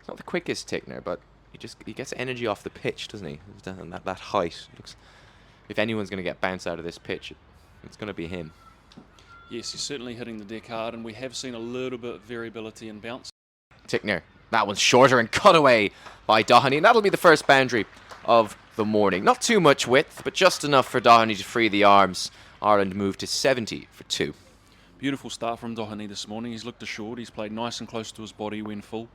He's not the quickest Tickner, but he gets energy off the pitch, doesn't he? And that height. Looks, if anyone's going to get bounced out of this pitch, it's going to be him. Yes, he's certainly hitting the deck hard, and we have seen a little bit of variability in bounce. Tickner. That one's shorter and cut away by Doheny, and that'll be the first boundary of the morning. Not too much width, but just enough for Doheny to free the arms. Ireland moved to 70 for 2. Beautiful start from Doheny this morning. He's looked assured. He's played nice and close to his body when full.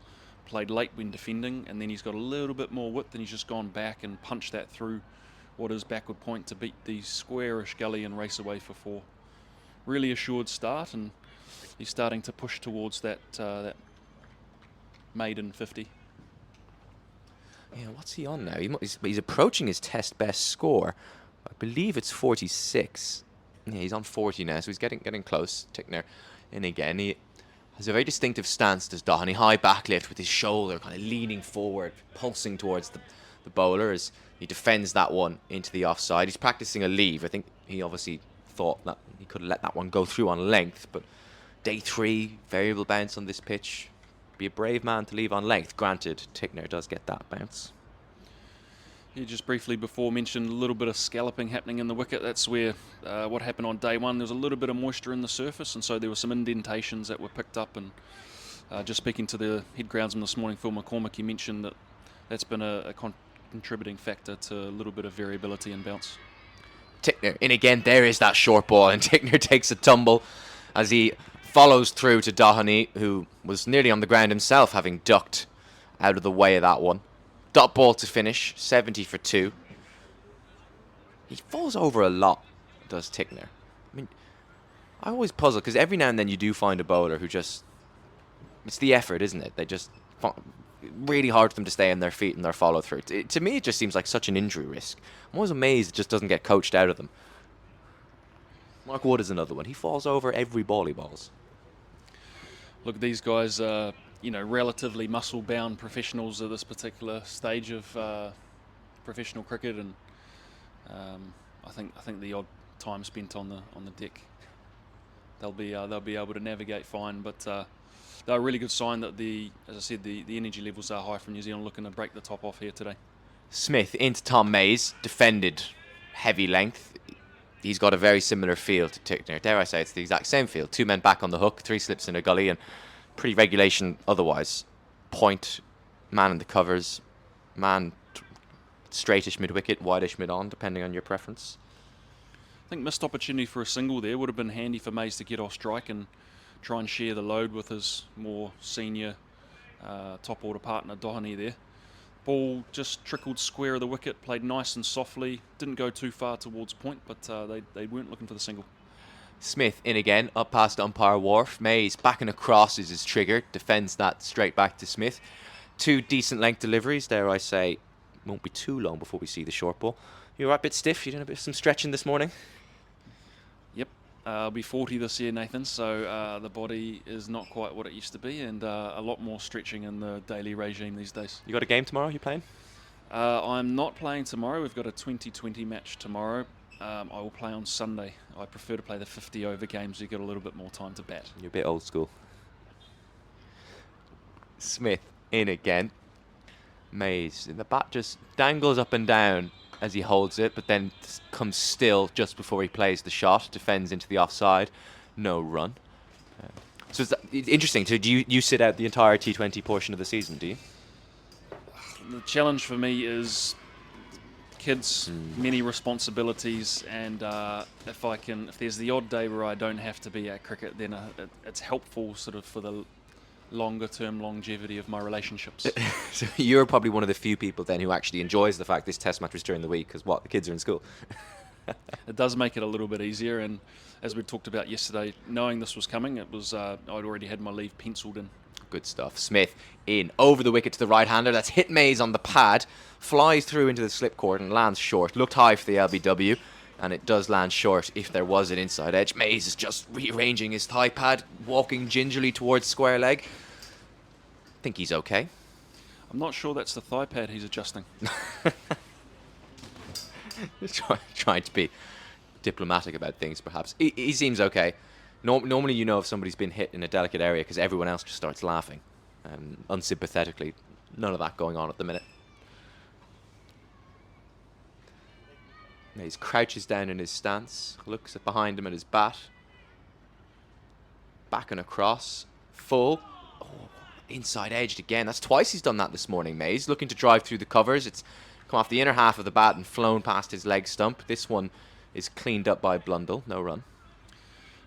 Played late when defending, and then he's got a little bit more width, and he's just gone back and punched that through what is backward point to beat the squarish gully and race away for 4. Really assured start, and he's starting to push towards that maiden 50. Yeah, what's he on now? He's approaching his test best score. I believe it's 46. Yeah, he's on 40 now, so he's getting close. Tickner in again. He has a very distinctive stance, does Doheny. High backlift with his shoulder kind of leaning forward, pulsing towards the bowler as he defends that one into the offside. He's practicing a leave. I think he obviously thought that he could have let that one go through on length, but day 3, variable bounce on this pitch. Be a brave man to leave on length. Granted, Tickner does get that bounce. Yeah, just briefly before mentioned a little bit of scalloping happening in the wicket. That's where what happened on day 1. There was a little bit of moisture in the surface, and so there were some indentations that were picked up. And just speaking to the head groundsman this morning, Phil McCormick, he mentioned that that's been a contributing factor to a little bit of variability in bounce. Tickner in again. There is that short ball, and Tickner takes a tumble as he follows through to Doheny, who was nearly on the ground himself, having ducked out of the way of that one. Dot ball to finish, 70 for 2. He falls over a lot, does Tickner. I mean, I always puzzle, because every now and then you do find a bowler who just... It's the effort, isn't it? They just... Really hard for them to stay on their feet and their follow-through. To me, it just seems like such an injury risk. I'm always amazed it just doesn't get coached out of them. Mark Wood is another one. He falls over every ball he balls. Look, these guys are, relatively muscle-bound professionals at this particular stage of professional cricket, and I think the odd time spent on the deck, they'll be able to navigate fine. But they're a really good sign that as I said, the energy levels are high from New Zealand, looking to break the top off here today. Smith into Tom Mays, defended heavy length. He's got a very similar feel to Tickner. Dare I say it's the exact same feel. 2 men back on the hook, 3 slips in a gully, and pretty regulation otherwise. Point, man in the covers, man straightish mid-wicket, wideish mid-on, depending on your preference. I think missed opportunity for a single there. Would have been handy for Mays to get off strike and try and share the load with his more senior top order partner Doheny there. Ball just trickled square of the wicket, played nice and softly, didn't go too far towards point, but they weren't looking for the single. Smith in again, up past umpire Wharf. Mays back and across is his trigger, defends that straight back to Smith. 2 decent length deliveries, dare I say. Won't be too long before we see the short ball. You're a bit stiff, you doing a bit of some stretching this morning? Yep, I'll be 40 this year, Nathan, so the body is not quite what it used to be, and a lot more stretching in the daily regime these days. You got a game tomorrow, you playing? I'm not playing tomorrow. We've got a 2020 match tomorrow. I will play on Sunday. I prefer to play the 50 over games. You get a little bit more time to bat. You're a bit old school. Smith in again. Mays. The bat just dangles up and down as he holds it, but then comes still just before he plays the shot. Defends into the offside. No run. So it's interesting. So do you sit out the entire T20 portion of the season, do you? The challenge for me is kids, many responsibilities, and if there's the odd day where I don't have to be at cricket, then it's helpful sort of for the longer term longevity of my relationships. So you're probably one of the few people then who actually enjoys the fact this test match was during the week, because the kids are in school. It does make it a little bit easier, and as we talked about yesterday, knowing this was coming, it was I'd already had my leave penciled in. Good stuff. Smith in over the wicket to the right-hander. That's hit Mays on the pad. Flies through into the slip court and lands short. Looked high for the LBW, and it does land short if there was an inside edge. Mays is just rearranging his thigh pad, walking gingerly towards square leg. I think he's okay. I'm not sure that's the thigh pad he's adjusting. Trying to be diplomatic about things, perhaps. He seems okay. Normally, if somebody's been hit in a delicate area because everyone else just starts laughing, unsympathetically. None of that going on at the minute. Mays crouches down in his stance, looks at behind him at his bat. Back and across. Full. Oh, inside edged again. That's twice he's done that this morning, Mays. Looking to drive through the covers. It's come off the inner half of the bat and flown past his leg stump. This one is cleaned up by Blundell. No run.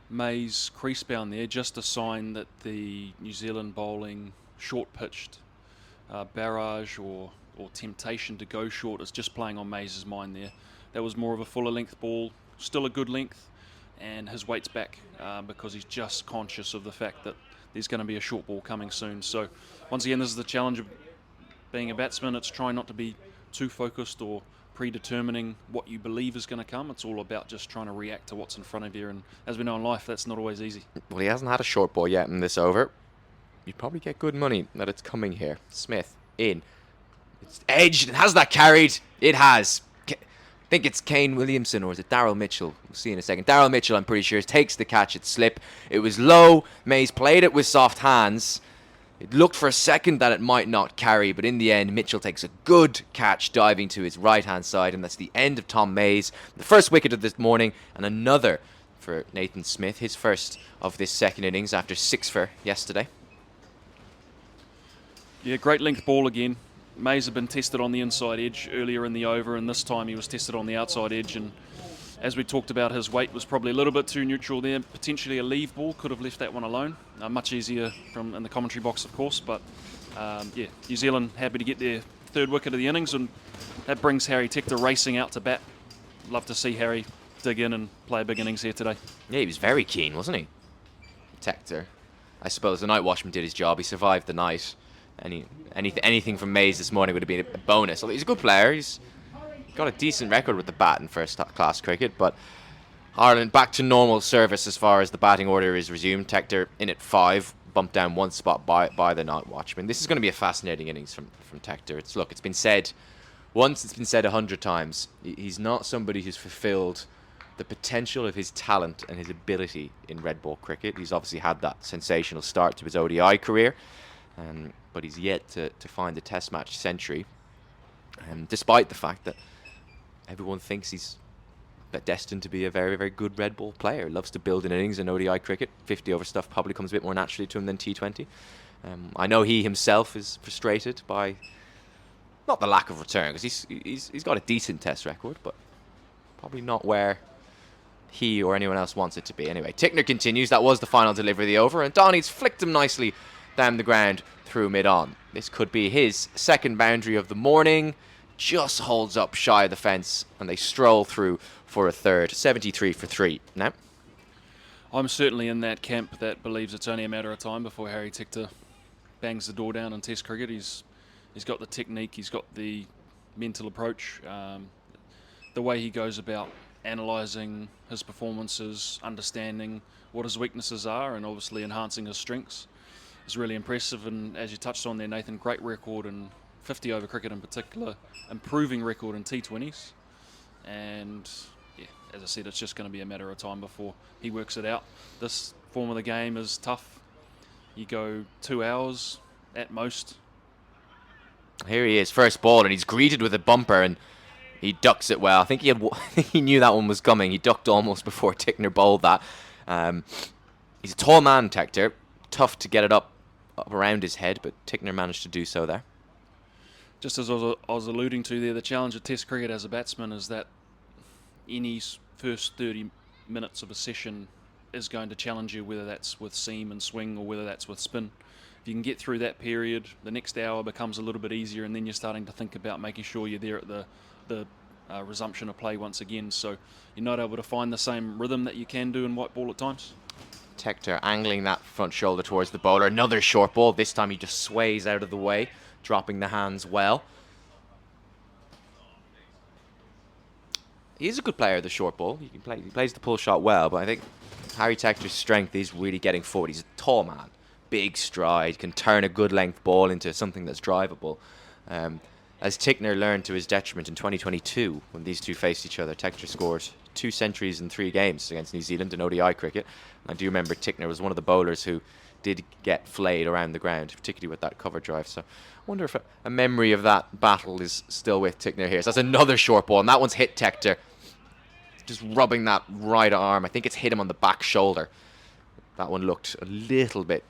Mays crease bound there, just a sign that the New Zealand bowling short pitched barrage or temptation to go short is just playing on Mays' mind there. That was more of a fuller length ball, still a good length, and his weight's back because he's just conscious of the fact that there's going to be a short ball coming soon. So once again, this is the challenge of being a batsman. It's trying not to be too focused or predetermining what you believe is going to come. It's all about just trying to react to what's in front of you, and as we know in life, that's not always easy. Well, he hasn't had a short ball yet in this over. You'd probably get good money that it's coming here. Smith in. It's edged. It has that carried. It has. I think it's Kane Williamson, or is it Daryl Mitchell? We'll see in a second. Daryl Mitchell, I'm pretty sure, takes the catch at slip. It was low. Mays played it with soft hands. It looked for a second that it might not carry, but in the end, Mitchell takes a good catch diving to his right-hand side, and that's the end of Tom Mays. The first wicket of this morning, and another for Nathan Smith, his first of this second innings after 6 for yesterday. Yeah, great length ball again. Mays had been tested on the inside edge earlier in the over, and this time he was tested on the outside edge, and as we talked about, his weight was probably a little bit too neutral there. Potentially a leave ball, could have left that one alone. Much easier from in the commentary box, of course, but yeah, New Zealand happy to get their third wicket of the innings, and that brings Harry Tector racing out to bat. Love to see Harry dig in and play a big innings here today. Yeah, he was very keen, wasn't he? Tector. I suppose the night watchman did his job. He survived the night. Anything from Mays this morning would have been a bonus. Although he's a good player. He's got a decent record with the bat in first-class cricket, but Ireland back to normal service as far as the batting order is resumed. Tector in at 5, bumped down 1 spot by the night watchman. This is going to be a fascinating innings from Tector. It's been said once, it's been said 100 times. He's not somebody who's fulfilled the potential of his talent and his ability in red ball cricket. He's obviously had that sensational start to his ODI career, but he's yet to find a test match century, despite the fact that everyone thinks he's destined to be a very, very good red ball player. Loves to build an innings in ODI cricket. 50 over stuff probably comes a bit more naturally to him than T20. I know he himself is frustrated by not the lack of return, because he's got a decent test record, but probably not where he or anyone else wants it to be. Anyway, Tickner continues. That was the final delivery of the over, and Donny's flicked him nicely down the ground through mid-on. This could be his second boundary of the morning. Just holds up shy of the fence, and they stroll through for a third. 73 for 3 now. I'm certainly in that camp that believes it's only a matter of time before Harry Tector bangs the door down in Test cricket. He's got the technique, he's got the mental approach, the way he goes about analysing his performances, understanding what his weaknesses are, and obviously enhancing his strengths is really impressive. And as you touched on there, Nathan, great record in 50 over cricket in particular, improving record in T20s, and yeah, as I said, it's just going to be a matter of time before he works it out. This form of the game is tough. You go 2 hours at most. Here he is, first ball, and he's greeted with a bumper, and he ducks it well. I think he knew that one was coming. He ducked almost before Tickner bowled that. He's a tall man, Tector. Tough to get it up around his head, but Tickner managed to do so there. Just as I was alluding to there, the challenge of Test cricket as a batsman is that any first 30 minutes of a session is going to challenge you, whether that's with seam and swing or whether that's with spin. If you can get through that period, the next hour becomes a little bit easier, and then you're starting to think about making sure you're there at the resumption of play once again. So you're not able to find the same rhythm that you can do in white ball at times. Tector angling that front shoulder towards the bowler. Another short ball. This time he just sways out of the way, dropping the hands well. He is a good player, the short ball. He plays the pull shot well, but I think Harry Tector's strength is really getting forward. He's a tall man, big stride, can turn a good length ball into something that's drivable. As Tickner learned to his detriment in 2022, when these two faced each other, Tector scored 2 centuries in 3 games against New Zealand in ODI cricket. I do remember Tickner was one of the bowlers who did get flayed around the ground, particularly with that cover drive. So I wonder if a memory of that battle is still with Tickner here. So that's another short ball, and that one's hit Tector. Just rubbing that right arm. I think it's hit him on the back shoulder. That one looked a little bit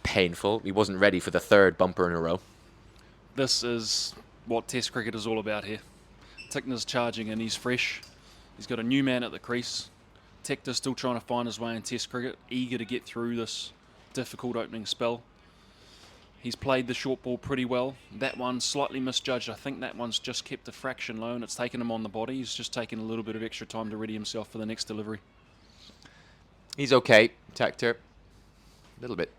painful. He wasn't ready for the 3rd bumper in a row. This is what Test cricket is all about here. Tickner's charging and he's fresh. He's got a new man at the crease. Tector's still trying to find his way in Test cricket, eager to get through this difficult opening spell. He's played the short ball pretty well. That one slightly misjudged. I think that one's just kept a fraction low and it's taken him on the body. He's just taken a little bit of extra time to ready himself for the next delivery. He's okay, Tector. A little bit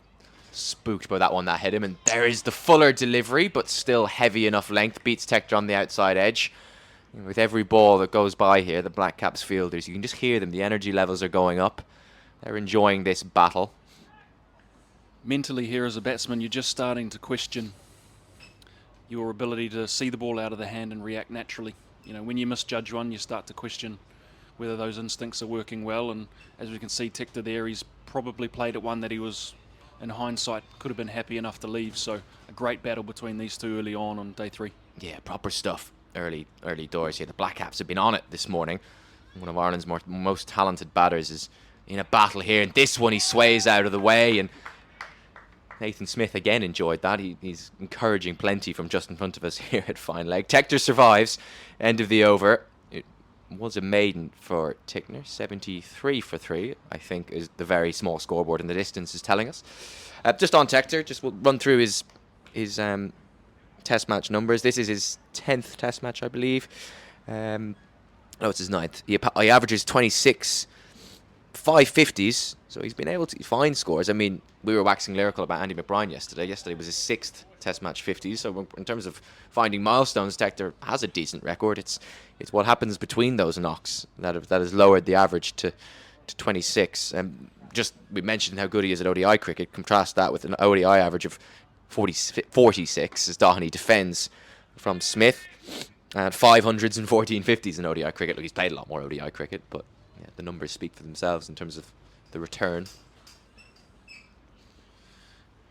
spooked by that one that hit him, and there is the fuller delivery, but still heavy enough length. Beats Tector on the outside edge. With every ball that goes by here, the Black Caps fielders, you can just hear them. The energy levels are going up. They're enjoying this battle. Mentally here as a batsman, you're just starting to question your ability to see the ball out of the hand and react naturally. You know, when you misjudge one, you start to question whether those instincts are working well. And as we can see, Tector there, he's probably played at one that he was, in hindsight, could have been happy enough to leave. So a great battle between these two early on day 3. Yeah, proper stuff. Early doors here. The Black Caps have been on it this morning. One of Ireland's most talented batters is in a battle here, and this one he sways out of the way, and Nathan Smith again enjoyed that. He's encouraging plenty from just in front of us here at fine leg. Tector survives. End of the over. It was a maiden for Tickner. 73 for 3, I think, is the very small scoreboard in the distance is telling us. Just on Tector, just we'll run through his Test match numbers. This is his 10th Test match, I believe. No, it's his 9th. He averages 26 550s, so he's been able to find scores. I mean, we were waxing lyrical about Andy McBride yesterday. Yesterday was his 6th Test match 50s, so in terms of finding milestones, Tector has a decent record. It's what happens between those knocks that has lowered the average to 26. Just we mentioned how good he is at ODI cricket. Contrast that with an ODI average of 46 as Doheny defends from Smith, and 500s and 1450s in ODI cricket. Look, he's played a lot more ODI cricket, but yeah, the numbers speak for themselves in terms of the return.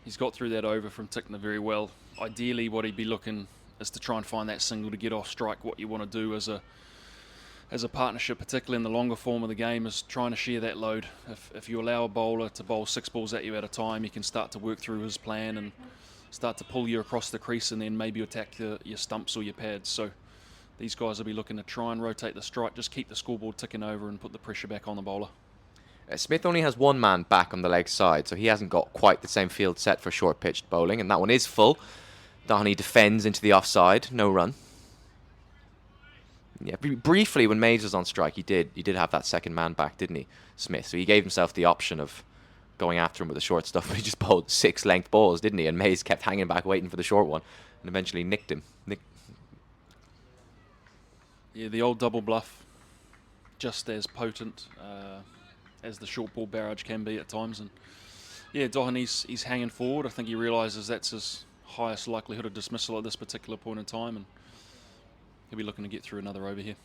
He's got through that over from Tickner very well. Ideally, what he'd be looking is to try and find that single to get off strike. What you want to do as a partnership, particularly in the longer form of the game, is trying to share that load. If you allow a bowler to bowl 6 balls at you at a time, you can start to work through his plan and start to pull you across the crease and then maybe attack your stumps or your pads. So these guys will be looking to try and rotate the strike, just keep the scoreboard ticking over and put the pressure back on the bowler. Smith only has one man back on the leg side, so he hasn't got quite the same field set for short-pitched bowling, and that one is full. Doheny defends into the offside, no run. Yeah, briefly when Mays was on strike, he did have that second man back, didn't he, Smith? So he gave himself the option of going after him with the short stuff, but he just bowled 6 length balls, didn't he? And Mays kept hanging back, waiting for the short one, and eventually nicked him. Yeah, the old double bluff, just as potent as the short ball barrage can be at times. And yeah, Doheny's hanging forward. I think he realises that's his highest likelihood of dismissal at this particular point in time, and he'll be looking to get through another over here.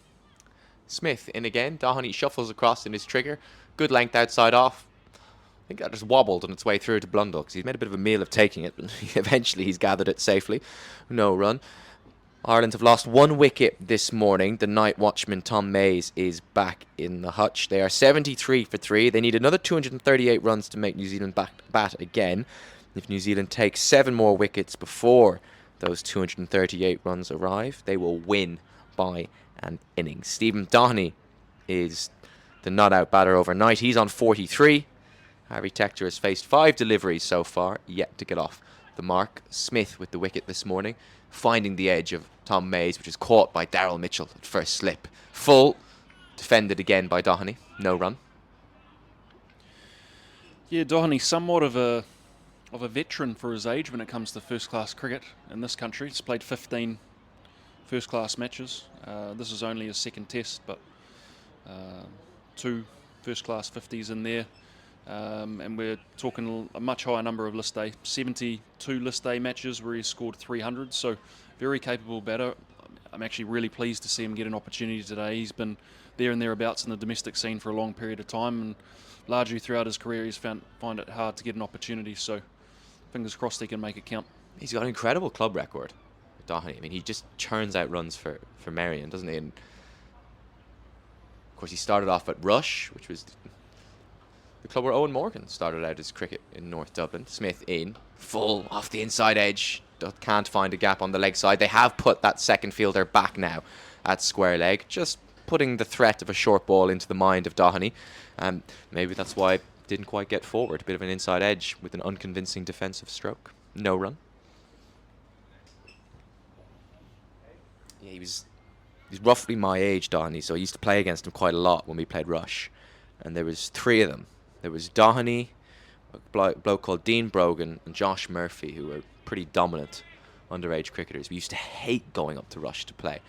Smith in again. Doheny shuffles across in his trigger. Good length outside off. I think that just wobbled on its way through to Blundell because he's made a bit of a meal of taking it, but eventually he's gathered it safely. No run. Ireland have lost 1 wicket this morning. The night watchman Tom Mays is back in the hutch. They are 73 for 3. They need another 238 runs to make New Zealand bat again. If New Zealand takes 7 more wickets before those 238 runs arrive, they will win by an innings. Stephen Doheny is the not-out batter overnight. He's on 43. Harry Tector has faced 5 deliveries so far, yet to get off the mark. Smith with the wicket this morning, finding the edge of Tom Mays, which is caught by Daryl Mitchell at first slip. Full, defended again by Doheny. No run. Yeah, Doheny, somewhat of a veteran for his age when it comes to first-class cricket in this country. He's played 15 first-class matches. This is only his 2nd test, but 2 first-class 50s in there. And we're talking a much higher number of list A, 72 list A matches where he scored 300, so very capable batter. I'm actually really pleased to see him get an opportunity today. He's been there and thereabouts in the domestic scene for a long period of time, and largely throughout his career he's find it hard to get an opportunity, so fingers crossed he can make it count. He's got an incredible club record, Doherty. I mean, he just churns out runs for Marion, doesn't he? And of course, he started off at Rush, which was the club where Owen Morgan started out his cricket in North Dublin. Smith in, full off the inside edge. Can't find a gap on the leg side. They have put that second fielder back now at square leg, just putting the threat of a short ball into the mind of Doherty. Maybe that's why it didn't quite get forward. A bit of an inside edge with an unconvincing defensive stroke. No run. Yeah, he's roughly my age, Doherty, so I used to play against him quite a lot when we played Rush. And there was 3 of them. There was Doherty, a bloke called Dean Brogan, and Josh Murphy, who were pretty dominant underage cricketers. We used to hate going up to Rush to play.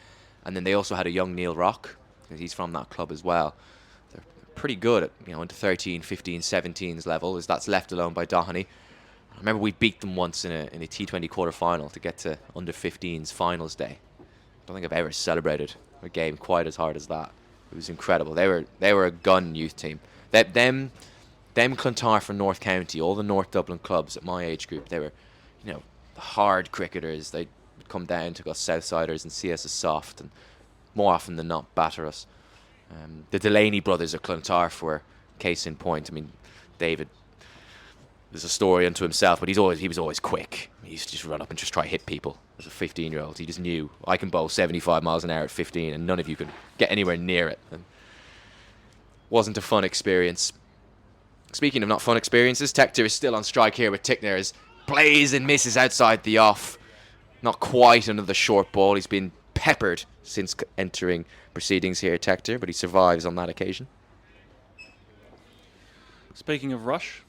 And then they also had a young Neil Rock, because he's from that club as well. They're pretty good at, into 13, 15, 17s level, as that's left alone by Doherty. I remember we beat them once in a T20 quarter-final to get to under 15s finals day. I don't think I've ever celebrated a game quite as hard as that. It was incredible. They were a gun youth team. Them Clontarf and North County, all the North Dublin clubs at my age group, they were, hard cricketers. They'd come down to us Southsiders and see us as soft, and more often than not batter us. The Delaney brothers of Clontarf were case in point. I mean, David, there's a story unto himself, but he was always quick. He used to just run up and just try to hit people as a 15-year-old. He just knew, I can bowl 75 miles an hour at 15 and none of you can get anywhere near it. And wasn't a fun experience. Speaking of not fun experiences, Tector is still on strike here with Tickner as plays and misses outside the off. Not quite under the short ball. He's been peppered since entering proceedings here, Tector, but he survives on that occasion. Speaking of Rush,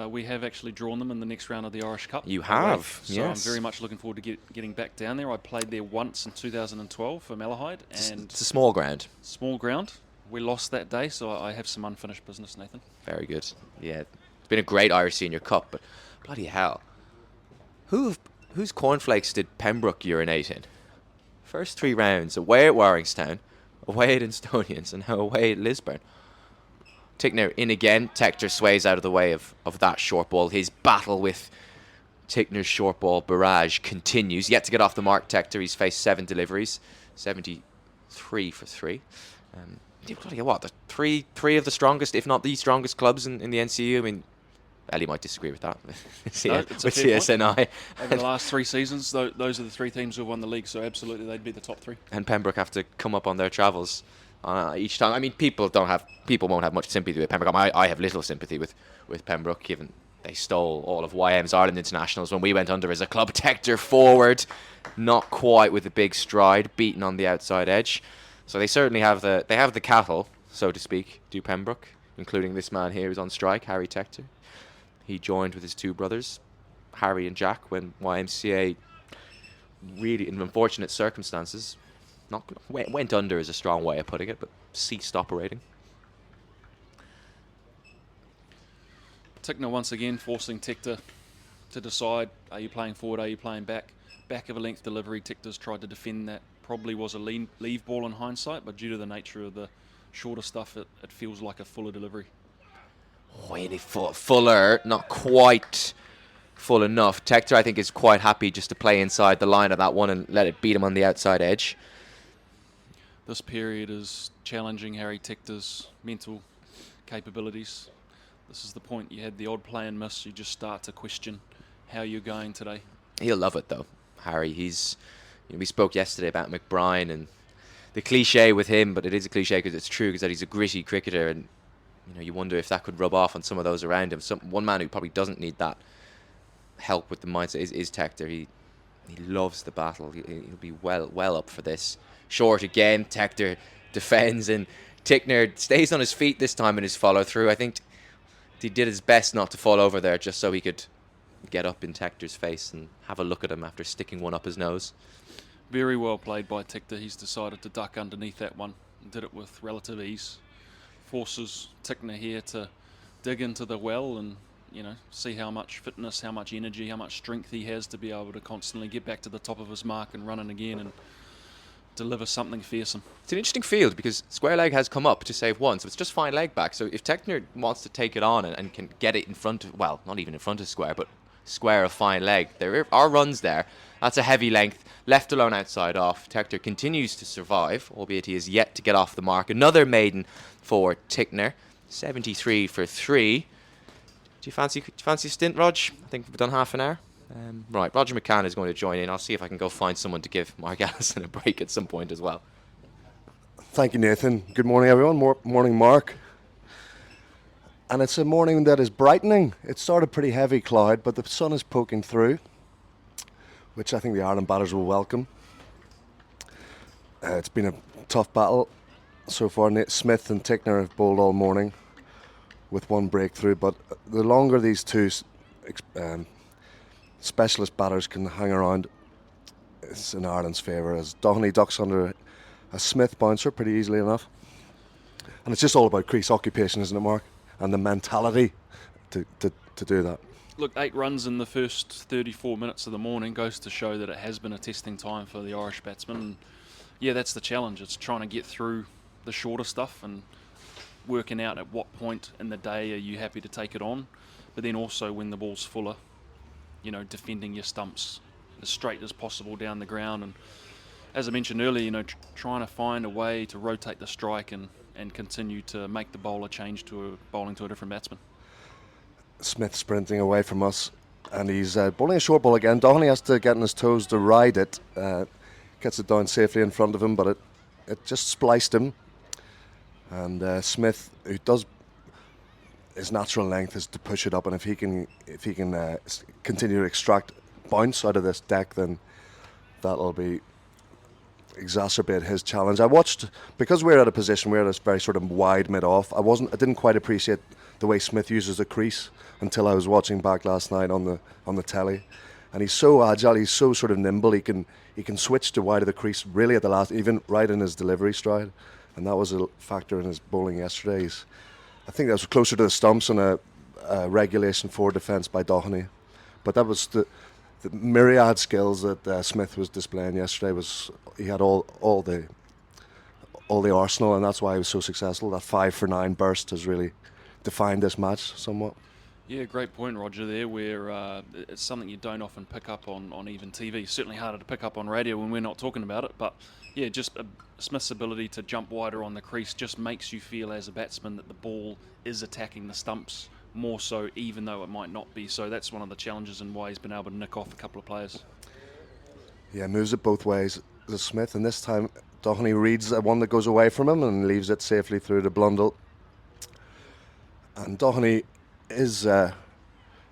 we have actually drawn them in the next round of the Irish Cup. You have, so yes. I'm very much looking forward to getting back down there. I played there once in 2012 for Malahide. And it's a small ground. Small ground. We lost that day, so I have some unfinished business, Nathan. Very good. Yeah, it's been a great Irish Senior Cup, but bloody hell. Whose cornflakes did Pembroke urinate in? First 3 rounds, away at Warringstown, away at Instonians, and now away at Lisburn. Tickner in again. Tector sways out of the way of that short ball. His battle with Tickner's short ball barrage continues. Yet to get off the mark, Tector. He's faced 7 deliveries, 73 for 3. What? The three of the strongest, if not the strongest clubs in the NCU. I mean, Ellie might disagree with that. With CSNI. Over the last 3 seasons, those are the 3 teams who have won the league, so absolutely they'd be the top 3. And Pembroke have to come up on their travels each time. I mean, people won't have much sympathy with Pembroke. I have little sympathy with Pembroke, given they stole all of YM's Ireland internationals when we went under as a club. Tector forward, not quite with a big stride, beaten on the outside edge. So they certainly have the cattle, so to speak, do Pembroke, including this man here who's on strike, Harry Tector. He joined with his 2 brothers, Harry and Jack, when YMCA, really in unfortunate circumstances, went under is a strong way of putting it, but ceased operating. Tickner once again forcing Tector to decide, are you playing forward, are you playing back? Back of a length delivery, Tector's tried to defend that. Probably was a leave ball in hindsight, but due to the nature of the shorter stuff, it feels like a fuller delivery. Really fuller, not quite full enough. Tector, I think, is quite happy just to play inside the line of that one and let it beat him on the outside edge. This period is challenging Harry Tector's mental capabilities. This is the point. You had the odd play and miss. You just start to question how you're going today. He'll love it, though. Harry, we spoke yesterday about McBride and the cliche with him, but it is a cliche because it's true, because that he's a gritty cricketer, and you wonder if that could rub off on some of those around him. One man who probably doesn't need that help with the mindset is Tector. He loves the battle. He'll be well up for this. Short again, Tector defends, and Tickner stays on his feet this time in his follow through. I think he did his best not to fall over there, just so he could get up in Tector's face and have a look at him after sticking one up his nose. Very well played by Tector. He's decided to duck underneath that one and did it with relative ease. Forces Tickner here to dig into the well and see how much fitness, how much energy, how much strength he has to be able to constantly get back to the top of his mark and run it again. And deliver something fearsome. It's an interesting field because square leg has come up to save one, so it's just fine leg back. So if Techner wants to take it on and can get it in front of, well, not even in front of square, but square of fine leg, there are runs there. That's a heavy length, left alone outside off. Techner continues to survive, albeit he is yet to get off the mark. Another maiden for Tickner, 73 for 3. Do you fancy a stint, Rog? I think we've done half an hour. Right, Roger McCann is going to join in. I'll see if I can go find someone to give Mark Allison a break at some point as well. Thank you, Nathan. Good morning, everyone. Morning, Mark. And it's a morning that is brightening. It started pretty heavy cloud, but the sun is poking through, which I think the Ireland batters will welcome. It's been a tough battle so far. Nate Smith and Tickner have bowled all morning with one breakthrough, but the longer these two specialist batters can hang around, it's in Ireland's favour, as Doheny ducks under a Smith bouncer pretty easily enough. And it's just all about crease occupation, isn't it, Mark? And the mentality to do that. Look, 8 runs in the first 34 minutes of the morning goes to show that it has been a testing time for the Irish batsmen. And yeah, that's the challenge. It's trying to get through the shorter stuff and working out at what point in the day are you happy to take it on, but then also when the ball's fuller, defending your stumps as straight as possible down the ground. And as I mentioned earlier, trying to find a way to rotate the strike and continue to make the bowler change to bowling to a different batsman. Smith sprinting away from us, and he's bowling a short ball again. Doheny has to get on his toes to ride it. Gets it down safely in front of him, but it just spliced him. And Smith, who does his natural length, is to push it up, and if he can continue to extract bounce out of this deck, then that'll exacerbate his challenge. I watched, because we're at a position, we're at a very sort of wide mid-off. I didn't quite appreciate the way Smith uses the crease until I was watching back last night on the telly. And he's so agile, he's so sort of nimble. He can switch to wide of the crease really at the last, even right in his delivery stride. And that was a factor in his bowling yesterday. I think that was closer to the stumps and a regulation for defence by Doheny. But that was the myriad skills that Smith was displaying yesterday. He had all the arsenal, and that's why he was so successful. That 5 for 9 burst has really defined this match somewhat. Yeah, great point, Roger, there, where it's something you don't often pick up on even TV. Certainly harder to pick up on radio when we're not talking about it. But yeah, just Smith's ability to jump wider on the crease just makes you feel as a batsman that the ball is attacking the stumps more so, even though it might not be. So that's one of the challenges and why he's been able to nick off a couple of players. Yeah, moves it both ways, the Smith, and this time Doheny reads one that goes away from him and leaves it safely through the Blundell. And Doheny is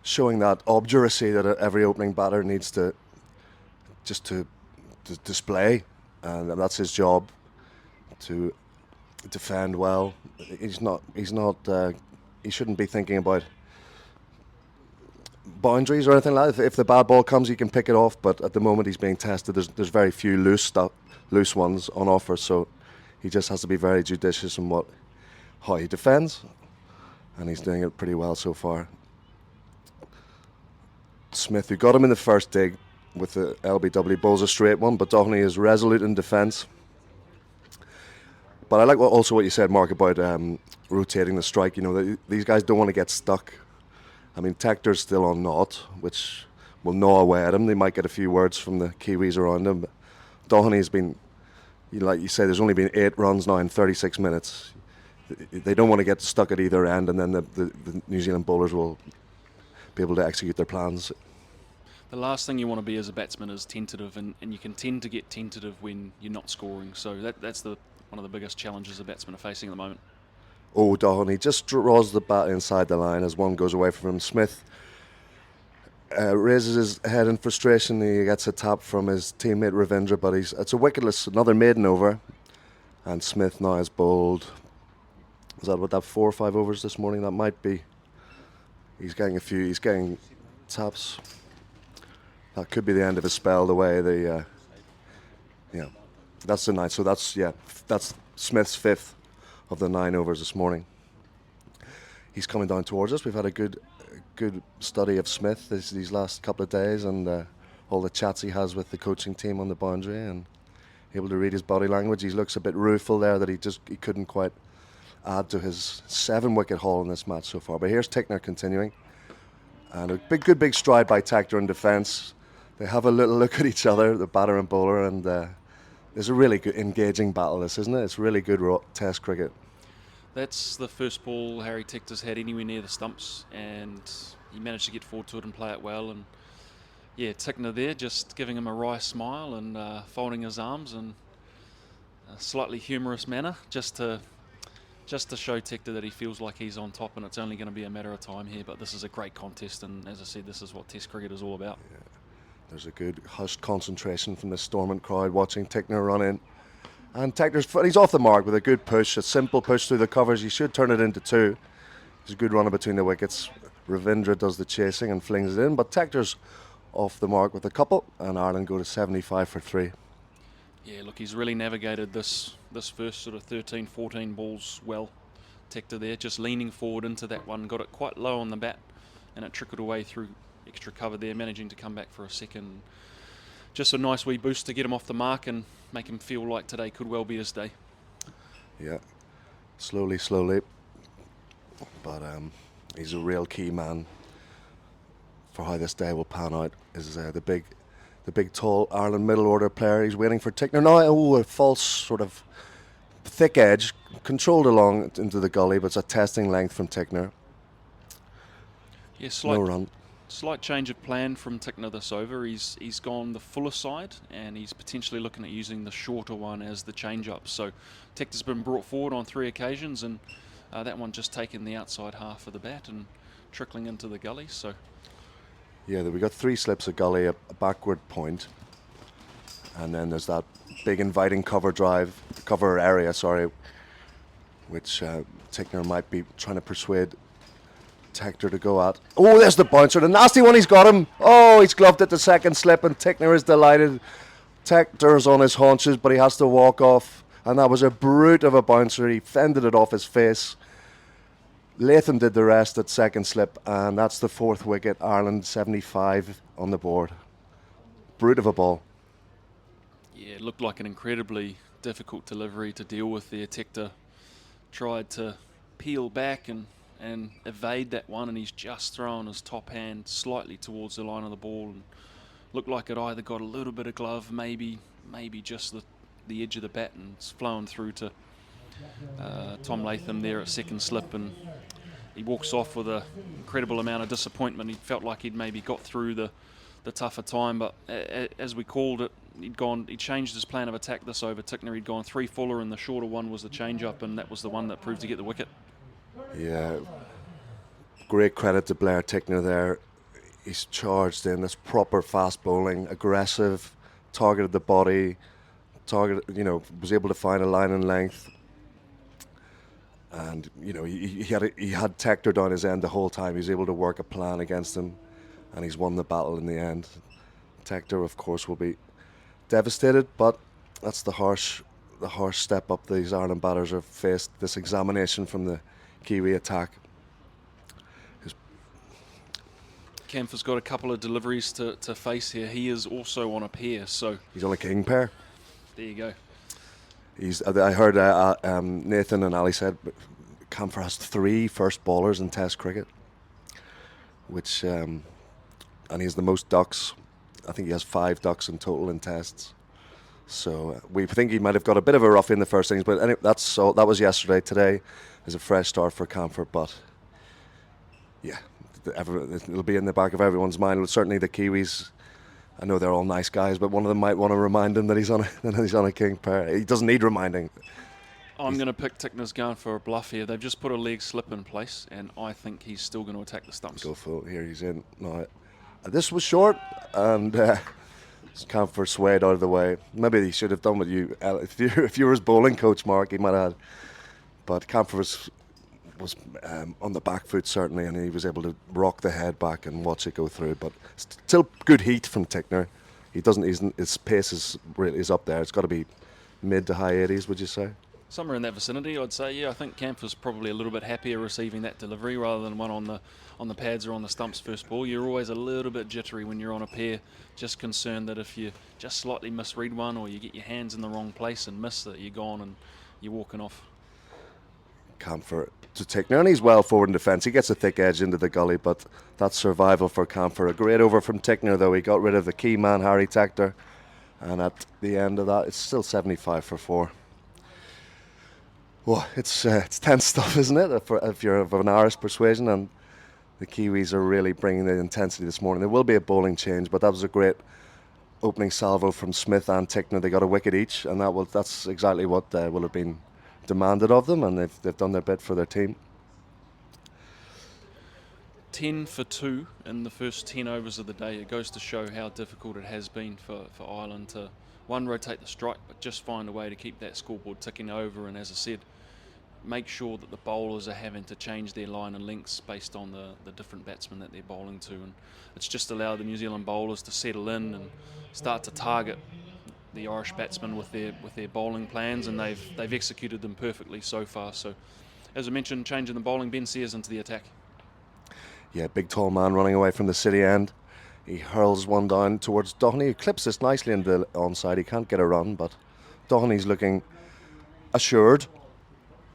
showing that obduracy that every opening batter needs to display, and that's his job, to defend well. He shouldn't be thinking about boundaries or anything like that. If the bad ball comes, he can pick it off, but at the moment he's being tested. There's very few loose ones on offer, so he just has to be very judicious in how he defends, and he's doing it pretty well so far. Smith, who got him in the first dig with the LBW, bowls a straight one, but Doheny is resolute in defence. But I like what you said, Mark, about rotating the strike. These guys don't want to get stuck. I mean, Tector's still on naught, which will gnaw away at him. They might get a few words from the Kiwis around him. But Doheny's been, like you say, there's only been 8 runs now in 36 minutes. They don't want to get stuck at either end, and then the New Zealand bowlers will be able to execute their plans. The last thing you want to be as a batsman is tentative, and you can tend to get tentative when you're not scoring. So that's one of the biggest challenges the batsmen are facing at the moment. Oh, Doheny just draws the bat inside the line as one goes away from him. Smith raises his head in frustration. He gets a tap from his teammate Ravindra, but it's a wicketless, another maiden over. And Smith now has bowled, is that about that 4 or 5 overs this morning? That might be. He's getting taps. That could be the end of his spell, the way that's the 9. So that's Smith's 5th of the 9 overs this morning. He's coming down towards us. We've had a good study of Smith these last couple of days, and all the chats he has with the coaching team on the boundary, and able to read his body language. He looks a bit rueful there that he couldn't quite add to his 7-wicket haul in this match so far. But here's Tickner continuing. And a good big stride by Tector in defence. They have a little look at each other, the batter and bowler, and there's a really good engaging battle, this, isn't it? It's really good test cricket. That's the first ball Harry Tector's had anywhere near the stumps, and he managed to get forward to it and play it well. And yeah, Tickner there just giving him a wry smile and folding his arms in a slightly humorous manner, just to show Tector that he feels like he's on top, and it's only going to be a matter of time here. But this is a great contest, and as I said, this is what Test cricket is all about. Yeah. There's a good hushed concentration from the Stormont crowd watching Tickner run in. And he's off the mark with a good push, a simple push through the covers. He should turn it into 2. There's a good runner between the wickets. Ravindra does the chasing and flings it in, but Tector's off the mark with a couple, and Ireland go to 75 for 3. Yeah, look, he's really navigated this first sort of 13, 14 balls well. Tector there, just leaning forward into that one, got it quite low on the bat, and it trickled away through extra cover there, managing to come back for a second. Just a nice wee boost to get him off the mark and make him feel like today could well be his day. Yeah, slowly, but he's a real key man for how this day will pan out. Is the big tall Ireland middle order player. He's waiting for Tickner now. A false sort of thick edge, controlled along into the gully, but it's a testing length from Tickner. Yeah, No run. Slight change of plan from Tickner this over. He's gone the fuller side, and he's potentially looking at using the shorter one as the change-up. So Tector's been brought forward on 3 occasions, and that one just taking the outside half of the bat and trickling into the gully. So yeah, we got 3 slips of gully, a backward point, and then there's that big inviting cover area, which Tickner might be trying to persuade Tector to go at. Oh, there's the bouncer, the nasty one, he's got him. Oh, he's gloved at the second slip, and Tickner is delighted. Tector's on his haunches, but he has to walk off, and that was a brute of a bouncer. He fended it off his face. Latham did the rest at second slip, and that's the 4th wicket. Ireland 75 on the board. Brute of a ball. yeah, it looked like an incredibly difficult delivery to deal with there. Tector tried to peel back and evade that one, and he's just thrown his top hand slightly towards the line of the ball, and looked like it either got a little bit of glove, maybe just the edge of the bat, and it's flown through to Tom Latham there at second slip, and he walks off with an incredible amount of disappointment. He felt like he'd maybe got through the tougher time, but as we called it, he changed his plan of attack this over. Tickner, he'd gone 3 fuller, and the shorter one was the change-up, and that was the one that proved to get the wicket. Yeah, great credit to Blair Tickner there. He's charged in this proper fast bowling, aggressive, targeted the body, was able to find a line in length. And, he had Tector down his end the whole time. He was able to work a plan against him, and he's won the battle in the end. Tector, of course, will be devastated, but that's the harsh step up these Ireland batters have faced, this examination from the Kiwi attack. Kampfer's got a couple of deliveries to face here. He is also on a pair, so He's on a king pair. there you go. I heard Nathan and Ali said Kampfer has 3 first bowlers in Test cricket, which and he has the most ducks. I think he has 5 ducks in total in Tests. So we think he might have got a bit of a roughie in the first innings, but anyway, that was yesterday. Today is a fresh start for Kampfer, but yeah, it'll be in the back of everyone's mind. Certainly the Kiwis, I know they're all nice guys, but one of them might want to remind him that he's on a king pair. He doesn't need reminding. I'm going to pick Tickner's going for a bluff here. They've just put a leg slip in place, and I think he's still going to attack the stumps. Go for it. Here he's in. No, this was short, and Kampfer swayed out of the way. Maybe he should have done what you, if you were his bowling coach, Mark, he might have had. But Kampfer was on the back foot certainly, and he was able to rock the head back and watch it go through. But still good heat from Tickner. His pace is up there. It's got to be mid to high 80s, would you say? Somewhere in that vicinity, I'd say. Yeah, I think Camp was probably a little bit happier receiving that delivery rather than one on the pads or on the stumps first ball. You're always a little bit jittery when you're on a pair, just concerned that if you just slightly misread one or you get your hands in the wrong place and miss it, you're gone and you're walking off. Camphor to Tickner, and he's well forward in defence. He gets a thick edge into the gully, but that's survival for Camphor. A great over from Tickner, though. He got rid of the key man, Harry Tector, and at the end of that, it's still 75 for 4. Well, it's tense stuff, isn't it? If you're of an Irish persuasion, and the Kiwis are really bringing the intensity this morning. There will be a bowling change, but that was a great opening salvo from Smith and Tickner. They got a wicket each, and that's exactly what will have been demanded of them, and they've done their bit for their team. 10 for 2 in the first 10 overs of the day. It goes to show how difficult it has been for Ireland to, one, rotate the strike, but just find a way to keep that scoreboard ticking over, and as I said, make sure that the bowlers are having to change their line and lengths based on the different batsmen that they're bowling to, and it's just allowed the New Zealand bowlers to settle in and start to target the Irish batsmen with their bowling plans, and they've executed them perfectly so far. So, as I mentioned, changing the bowling, Ben Sears into the attack. Yeah, big tall man running away from the city end. He hurls one down towards Doheny, who clips this nicely into the onside. He can't get a run, but Doheny's looking assured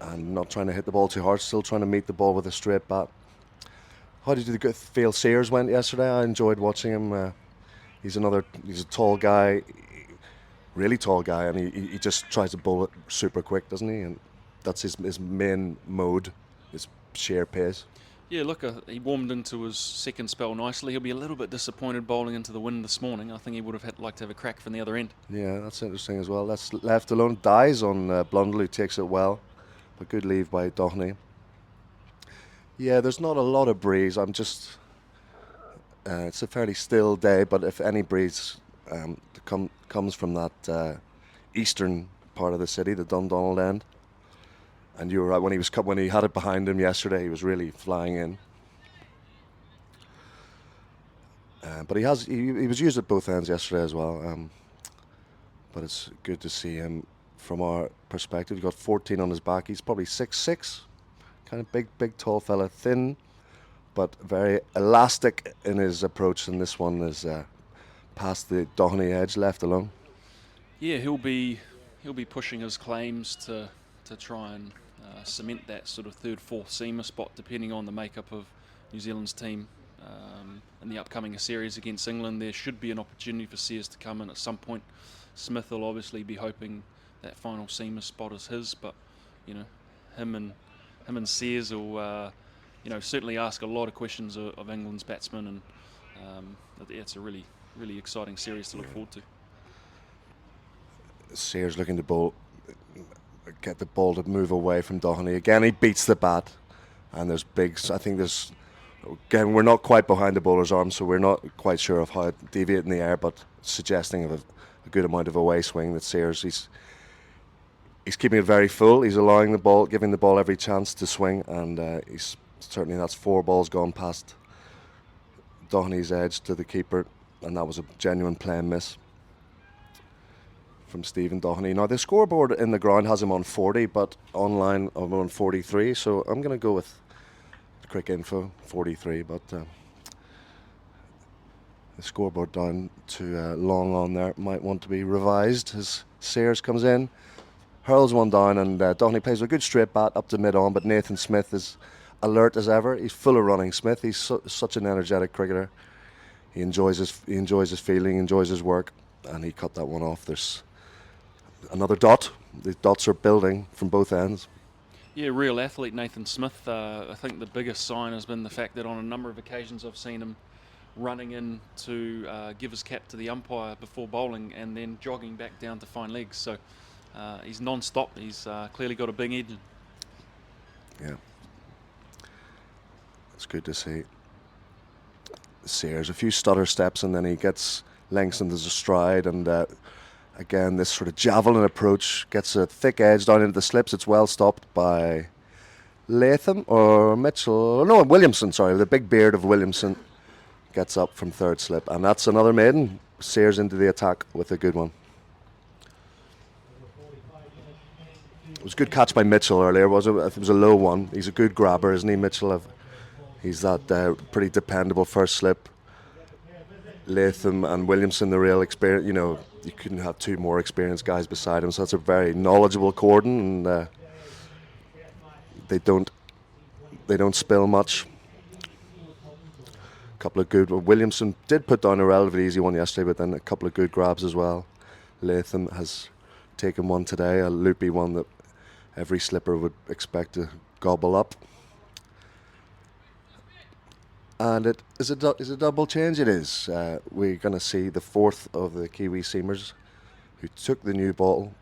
and not trying to hit the ball too hard, still trying to meet the ball with a straight bat. How did you feel Sears went yesterday? I enjoyed watching him. He's a tall guy, really tall guy, and he just tries to bowl it super quick, doesn't he? And that's his main mode, his sheer pace. Yeah, look, he warmed into his second spell nicely. He'll be a little bit disappointed bowling into the wind this morning. I think he would have liked to have a crack from the other end. Yeah, that's interesting as well. That's left alone. Dies on Blundell, who takes it well, but good leave by Doheny. Yeah, there's not a lot of breeze. It's a fairly still day, but if any breeze comes from that eastern part of the city, the Dundonald end. And you were right, when he had it behind him yesterday, he was really flying in. But he was used at both ends yesterday as well. But it's good to see him from our perspective. He's got 14 on his back. He's probably 6'6", kind of big, tall fella, thin, but very elastic in his approach. And this one is past the Doheny edge, left alone. Yeah, he'll be pushing his claims to try and cement that sort of third, fourth seamer spot, depending on the makeup of New Zealand's team. In the upcoming series against England, there should be an opportunity for Sears to come in at some point. Smith will obviously be hoping that final seamer spot is his, but him and Sears will certainly ask a lot of questions of England's batsmen, and it's a really, really exciting series to look forward to. Sears looking to get the ball to move away from Doheny. Again, he beats the bat, and again, we're not quite behind the bowler's arm, so we're not quite sure of how it deviate in the air, but suggesting of a good amount of away swing that Sears, he's keeping it very full. He's allowing the ball, giving the ball every chance to swing, and that's 4 balls gone past Doheny's edge to the keeper, and that was a genuine play miss from Stephen Doheny. Now the scoreboard in the ground has him on 40, but online I'm on 43, so I'm going to go with quick info 43, but the scoreboard down to long on there might want to be revised as Sears comes in, hurls one down, and Doheny plays a good straight bat up to mid-on, but Nathan Smith is alert as ever. He's full of running. Smith, he's such an energetic cricketer. He enjoys his fielding, enjoys his work, and he cut that one off. There's another dot. The dots are building from both ends. Yeah, real athlete Nathan Smith. I think the biggest sign has been the fact that on a number of occasions I've seen him running in to give his cap to the umpire before bowling and then jogging back down to find legs. So he's non-stop. He's clearly got a big engine. Yeah. It's good to see. Sears, a few stutter steps, and then he gets lengthened as a stride, and again, this sort of javelin approach gets a thick edge down into the slips. It's well stopped by Latham or Mitchell. No, Williamson, sorry. The big beard of Williamson gets up from third slip. And that's another maiden. Sears into the attack with a good one. It was a good catch by Mitchell earlier, was it? It was a low one. He's a good grabber, isn't he, Mitchell? He's that pretty dependable first slip. Latham and Williamson, the real experience. You know, you couldn't have two more experienced guys beside him. So that's a very knowledgeable cordon, and they don't spill much. A couple of good. Williamson did put down a relatively easy one yesterday, but then a couple of good grabs as well. Latham has taken one today, a loopy one that every slipper would expect to gobble up. And it is a double change. It is. We're going to see the fourth of the Kiwi seamers who took the new ball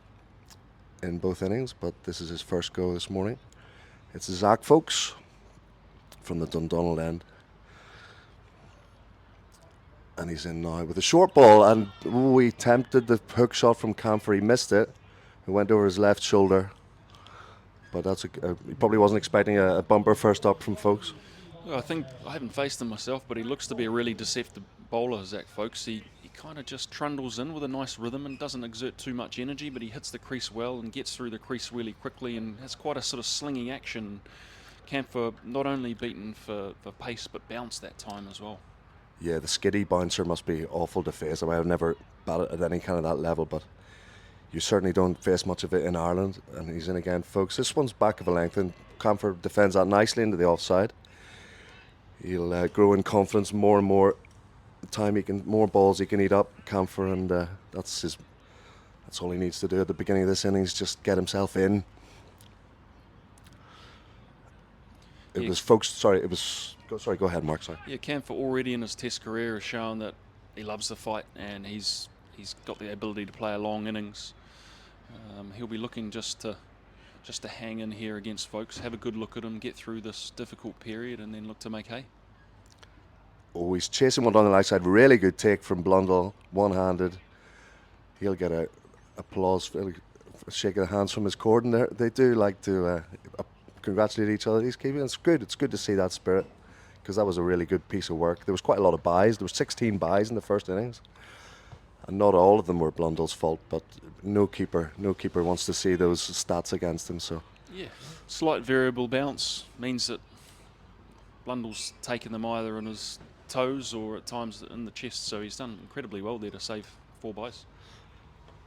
in both innings, but this is his first go this morning. It's Zach Folks from the Dundonald end. And he's in now with a short ball, and he tempted the hook shot from Camphor. He missed it. It went over his left shoulder. But that's he probably wasn't expecting a bumper first up from Folks. Well, I think I haven't faced him myself, but he looks to be a really deceptive bowler, Zach Folks. He kind of just trundles in with a nice rhythm and doesn't exert too much energy, but he hits the crease well and gets through the crease really quickly and has quite a sort of slinging action. Camphor not only beaten for pace, but bounce that time as well. Yeah, the skiddy bouncer must be awful to face. I mean, I've never batted at any kind of that level, but you certainly don't face much of it in Ireland. And he's in again, Folks. This one's back of a length, and Camphor defends that nicely into the offside. He'll grow in confidence more and more. More balls he can eat up, Camphor, and that's all he needs to do at the beginning of this innings, just get himself in. It was Folks. Sorry, it was. Sorry, go ahead, Mark. Sorry. Yeah, Camphor already in his Test career has shown that he loves the fight and he's got the ability to play a long innings. He'll be looking just to hang in here against Folks, have a good look at him, get through this difficult period, and then look to make hay. Oh, he's chasing one down the leg side. Really good take from Blundell, one-handed. He'll get a applause, for shaking hands from his cordon there. They do like to congratulate each other. These Kiwis. It's good. It's good to see that spirit, because that was a really good piece of work. There was quite a lot of buys. There were 16 buys in the first innings, and not all of them were Blundell's fault. But no keeper wants to see those stats against him. So yeah, slight variable bounce means that Blundell's taken them either in his toes or at times in the chest. So he's done incredibly well there to save 4 buys.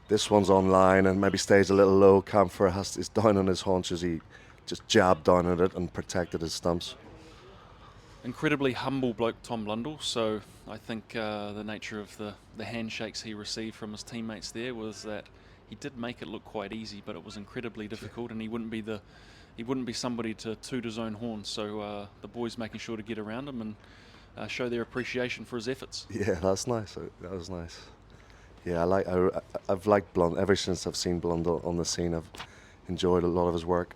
This one's on line and maybe stays a little low. Camphor is down on his haunches. He just jabbed down at it and protected his stumps. Incredibly humble bloke, Tom Blundell. So I think the nature of the handshakes he received from his teammates there was that he did make it look quite easy, but it was incredibly difficult, and he wouldn't be somebody to toot his own horn. So the boys making sure to get around him and show their appreciation for his efforts. Yeah, that's nice. That was nice. Yeah, I've liked Blundell ever since I've seen Blundell on the scene. I've enjoyed a lot of his work.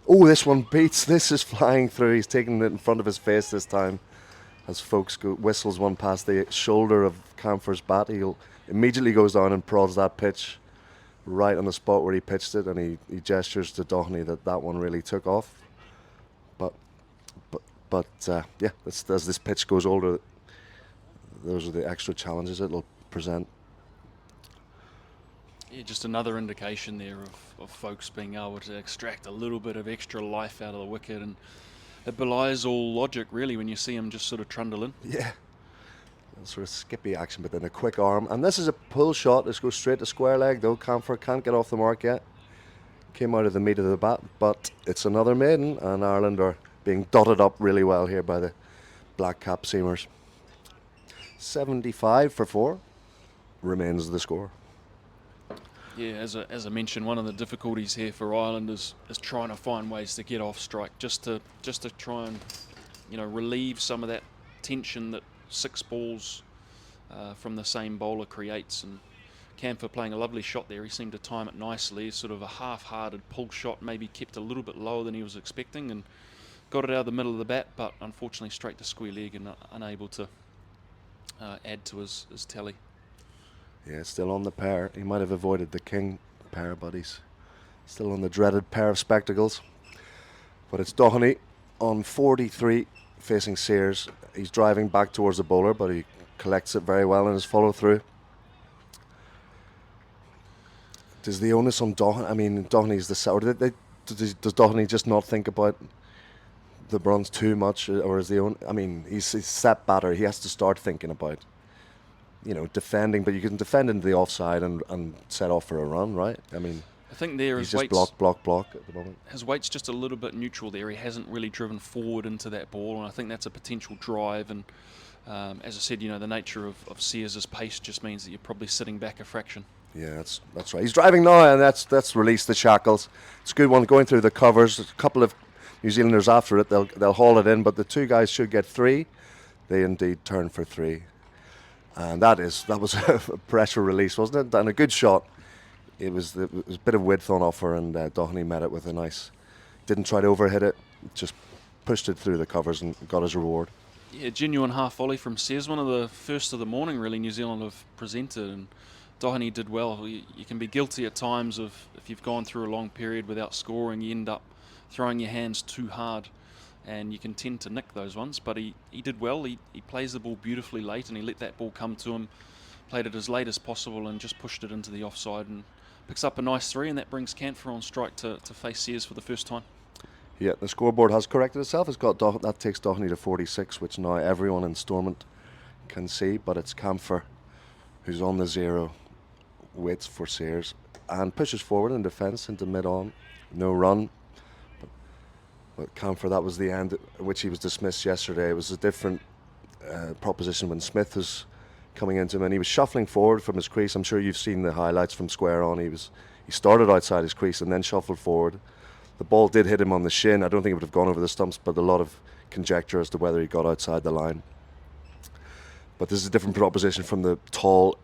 Oh, this one beats. This is flying through. He's taking it in front of his face this time. As Folks whistles one past the shoulder of Camphor's bat, he immediately goes down and prods that pitch right on the spot where he pitched it, and he gestures to Doheny that one really took off. But yeah, as this pitch goes older, those are the extra challenges it'll present. Yeah, just another indication there of Folks being able to extract a little bit of extra life out of the wicket, and it belies all logic really when you see him just sort of trundle in. Yeah, sort of skippy action, but then a quick arm, and this is a pull shot. This goes straight to square leg though. Camphor can't get off the mark yet. Came out of the meat of the bat, but it's another maiden, and Ireland are being dotted up really well here by the black cap seamers. 75 for 4 remains the score. Yeah, as I mentioned, one of the difficulties here for Ireland is trying to find ways to get off strike, just to try and relieve some of that tension that 6 balls from the same bowler creates. And Camphor playing a lovely shot there. He seemed to time it nicely. Sort of a half-hearted pull shot, maybe kept a little bit lower than he was expecting, and got it out of the middle of the bat, but unfortunately straight to square leg and unable to add to his tally. Yeah, still on the pair. He might have avoided the king pair, but he's still on the dreaded pair of spectacles. But it's Doheny on 43 facing Sears. He's driving back towards the bowler, but he collects it very well in his follow through. Does the onus on Doherty? I mean, Doherty's the set. Or does Doherty just not think about the bronze too much, or is the I mean, he's set batter. He has to start thinking about, defending. But you can defend into the offside and set off for a run, right? I mean, I think there he's is just weights. block at the moment. His weight's just a little bit neutral there. He hasn't really driven forward into that ball, and I think that's a potential drive. And as I said, the nature of Sears' pace just means that you're probably sitting back a fraction. Yeah, that's right. He's driving now, and that's released the shackles. It's a good one going through the covers. A couple of New Zealanders after it. They'll haul it in, but the two guys should get 3. They indeed turn for 3, and that was a pressure release, wasn't it? And a good shot. It was a bit of width on offer, and Doherty met it with a nice. Didn't try to overhit it, just pushed it through the covers and got his reward. Yeah, genuine half volley from Sears. One of the first of the morning, really, New Zealand have presented, and Doherty did well. You can be guilty at times of, if you've gone through a long period without scoring, you end up throwing your hands too hard, and you can tend to nick those ones. But he did well. He plays the ball beautifully late, and he let that ball come to him, played it as late as possible, and just pushed it into the offside, and picks up a nice 3, and that brings Cantfor on strike to face Sears for the first time. Yeah, the scoreboard has corrected itself. That takes Doherty to 46, which now everyone in Stormont can see, but it's Cantfor who's on the 0, waits for Sears, and pushes forward in defence into mid-on. No run. But Cantfor, that was the end at which he was dismissed yesterday. It was a different proposition when Smith was coming into him, and he was shuffling forward from his crease. I'm sure you've seen the highlights from square on. He started outside his crease and then shuffled forward. The ball did hit him on the shin. I don't think it would have gone over the stumps, but a lot of conjecture as to whether he got outside the line. But this is a different proposition from the tall,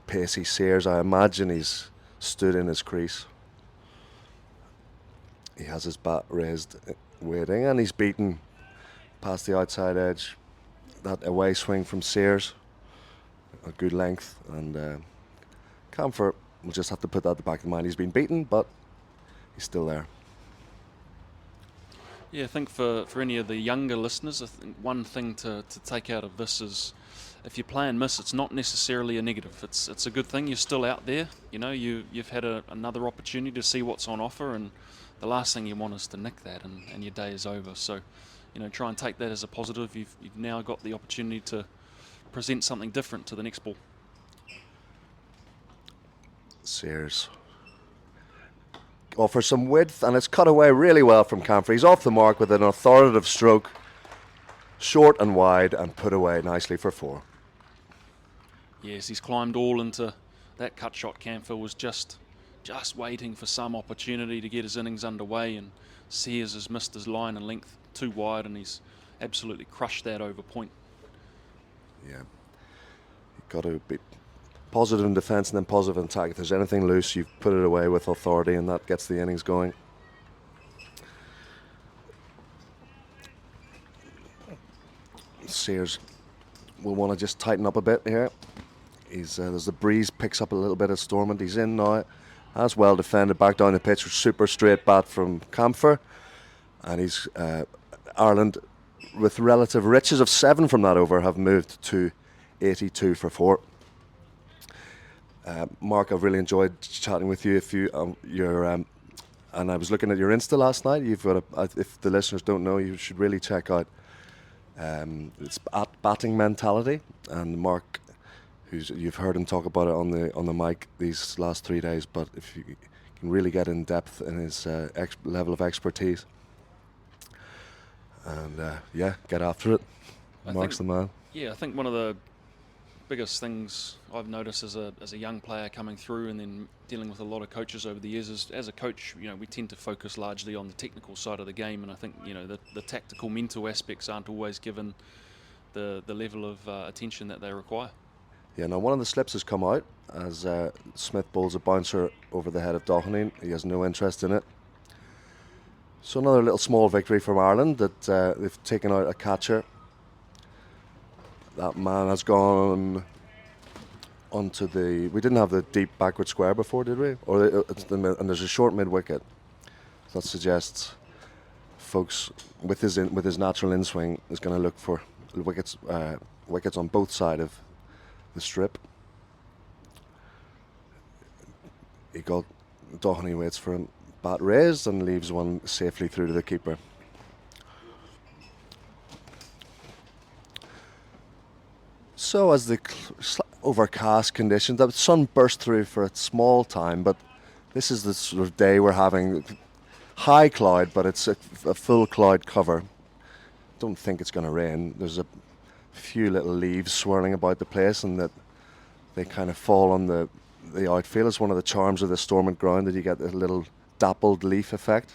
pacey Sears. I imagine he's stood in his crease. He has his bat raised, waiting, and he's beaten past the outside edge. That away swing from Sears, a good length, and Cantfor will just have to put that at the back of the mind. He's been beaten, but he's still there. Yeah, I think for any of the younger listeners, I think one thing to take out of this is, if you play and miss, it's not necessarily a negative. It's a good thing. You're still out there. You've had another opportunity to see what's on offer, and the last thing you want is to nick that, and your day is over. So, try and take that as a positive. You've now got the opportunity to present something different to the next ball. Sears offers some width, and it's cut away really well from Cantfor. He's off the mark with an authoritative stroke, short and wide, and put away nicely for 4. Yes, he's climbed all into that cut shot. Cantfor was just waiting for some opportunity to get his innings underway, and Sears has missed his line and length too wide, and he's absolutely crushed that over point. Yeah, you've got to be positive in defence and then positive in attack. If there's anything loose, you put it away with authority, and that gets the innings going. Sears will want to just tighten up a bit here. There's the breeze picks up a little bit at Stormont. He's in now, as well defended, back down the pitch. Super straight bat from Cantfor, and he's Ireland, with relative riches of 7 from that over, have moved to 82 for 4. Mark, I've really enjoyed chatting with you. And I was looking at your Insta last night. You've got if the listeners don't know, you should really check out. It's at Batting Mentality, and Mark, you've heard him talk about it on the mic these last 3 days. But if you can really get in depth in his level of expertise, and get after it. Mark's the man. Yeah, I think one of the biggest things I've noticed as a young player coming through, and then dealing with a lot of coaches over the years, is as a coach, we tend to focus largely on the technical side of the game, and I think the tactical, mental aspects aren't always given the level of attention that they require. Yeah, now one of the slips has come out as Smith bowls a bouncer over the head of Doherty. He has no interest in it. So another little small victory from Ireland, that they've taken out a catcher. That man has gone onto the... We didn't have the deep backward square before, did we? And there's a short mid-wicket. That suggests folks with his natural in-swing is going to look for wickets on both sides of the strip. he got Doheny waits for him, bat raised and leaves one safely through to the keeper. So as the overcast conditions, the sun burst through for a small time, but this is the sort of day we're having. High cloud, but it's a full cloud cover. Don't think it's going to rain. There's a few little leaves swirling about the place, and that they kind of fall on the outfield. It's one of the charms of the Stormont ground that you get a little dappled leaf effect.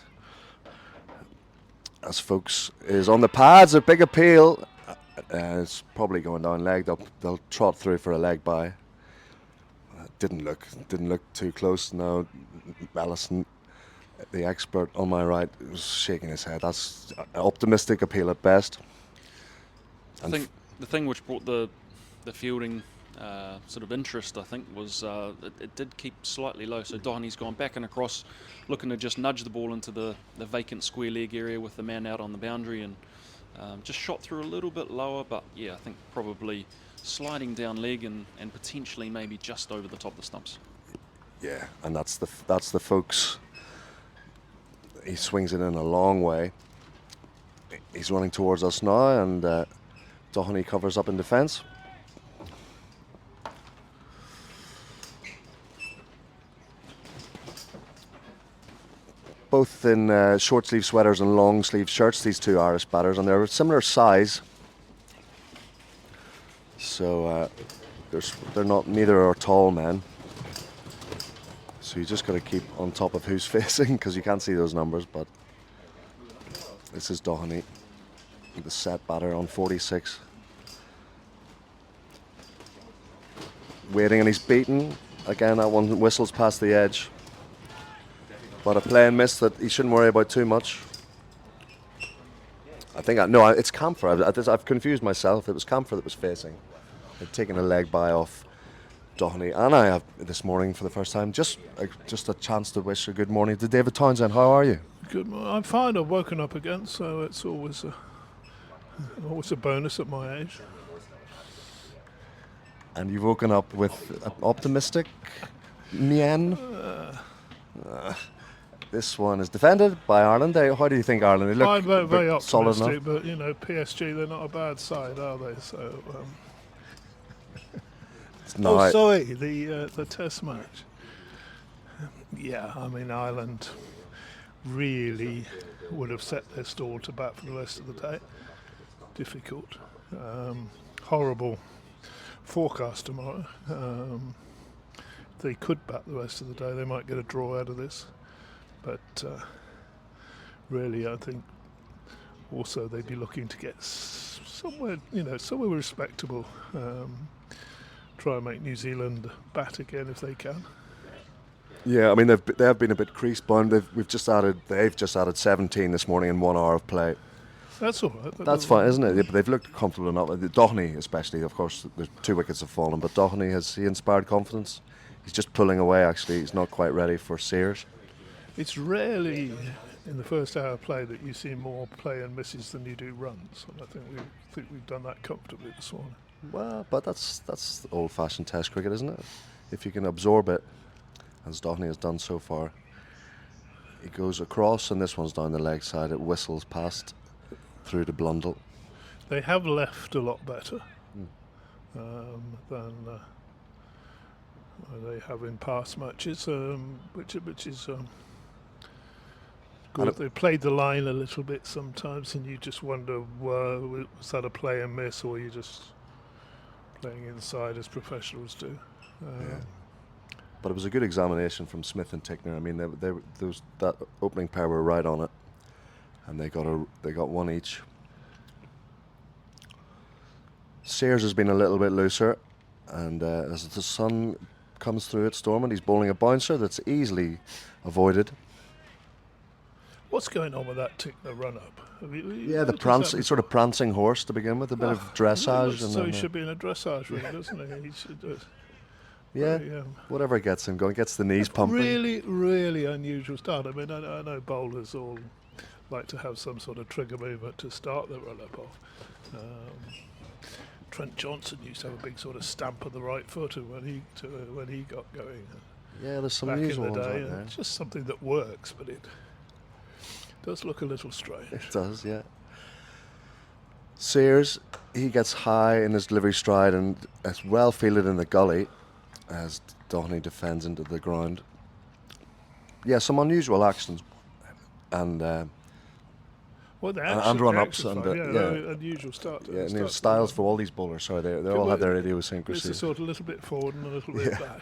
As folks is on the pads, a big appeal. It's probably going down leg. They'll trot through for a leg by. Didn't look too close. No, Allison, the expert on my right, was shaking his head. That's an optimistic appeal at best. I think the thing which brought the fielding sort of interest, I think, was it did keep slightly low. So Doheny's gone back and across, looking to just nudge the ball into the vacant square leg area with the man out on the boundary, and just shot through a little bit lower. But yeah, I think probably sliding down leg and potentially maybe just over the top of the stumps. Yeah, and that's the folks. He swings it in a long way. He's running towards us now, and Doheny covers up in defence. Both in short sleeve sweaters and long sleeve shirts, these two Irish batters, and they're a similar size. So neither are tall men. So you just got to keep on top of who's facing, because you can't see those numbers. But this is Doheny, the set batter on 46. Waiting, and he's beaten. Again, that one whistles past the edge. But a play and miss that he shouldn't worry about too much. I think, it's Camphor. I've confused myself. It was Camphor that was facing. They'd taken a leg by off Doheny, and I have this morning for the first time just a chance to wish a good morning to David Townsend. How are you? Good morning. I'm fine. I've woken up again, so it's always a bonus at my age. And you've woken up with optimistic mien. This one is defended by Ireland. How do you think Ireland? They look I'm very solid enough. optimistic, but PSG, they're not a bad side, are they? So. The Test match. Yeah, I mean, Ireland really would have set their stall to bat for the rest of the day. Difficult. Horrible forecast tomorrow. If they could bat the rest of the day, they might get a draw out of this. But really, I think also they'd be looking to get somewhere respectable. Try and make New Zealand bat again if they can. Yeah, I mean they have been a bit crease bound. They've just added 17 this morning in 1 hour of play. That's all right. That's fine, isn't it? Yeah, but they've looked comfortable enough. Doheny especially, of course, the 2 wickets have fallen, but Doheny, has he inspired confidence? He's just pulling away. Actually, he's not quite ready for Sears. It's rarely in the first hour of play that you see more play and misses than you do runs, and I think we've done that comfortably this morning. Well, but that's old-fashioned Test cricket, isn't it? If you can absorb it, as Doheny has done so far. He goes across, and this one's down the leg side. It whistles past through to Blundell. They have left a lot better than they have in past matches, which is good. They played the line a little bit sometimes, and you just wonder, was that a play and miss, or are you just playing inside as professionals do? Yeah. But it was a good examination from Smith and Tickner. I mean, that opening pair were right on it, and they got one each. Sears has been a little bit looser, and as the sun comes through at Stormont, he's bowling a bouncer that's easily avoided. What's going on with that Tickner run-up? Yeah, he's sort of prancing horse to begin with, a bit of dressage. So he should be in a dressage ring, doesn't he? He should. Yeah, whatever gets him going, gets the knees pumping. Really, really unusual start. I mean, I know bowlers all like to have some sort of trigger movement to start the run-up off. Trent Johnson used to have a big sort of stamp of the right foot when he got going. Yeah, there's some back in unusual the ones day. out there. It's just something that works, but it does look a little strange. It does, yeah. Sears, he gets high in his delivery stride and it's well fielded in the gully as Dohney defends into the ground. Yeah, some unusual actions and Well, the and action, run-ups the action and, fight, yeah. no, unusual start. yeah, and start there's styles for all these bowlers. Sorry, they all have their It's idiosyncrasy. a sort of little bit forward and a little bit back.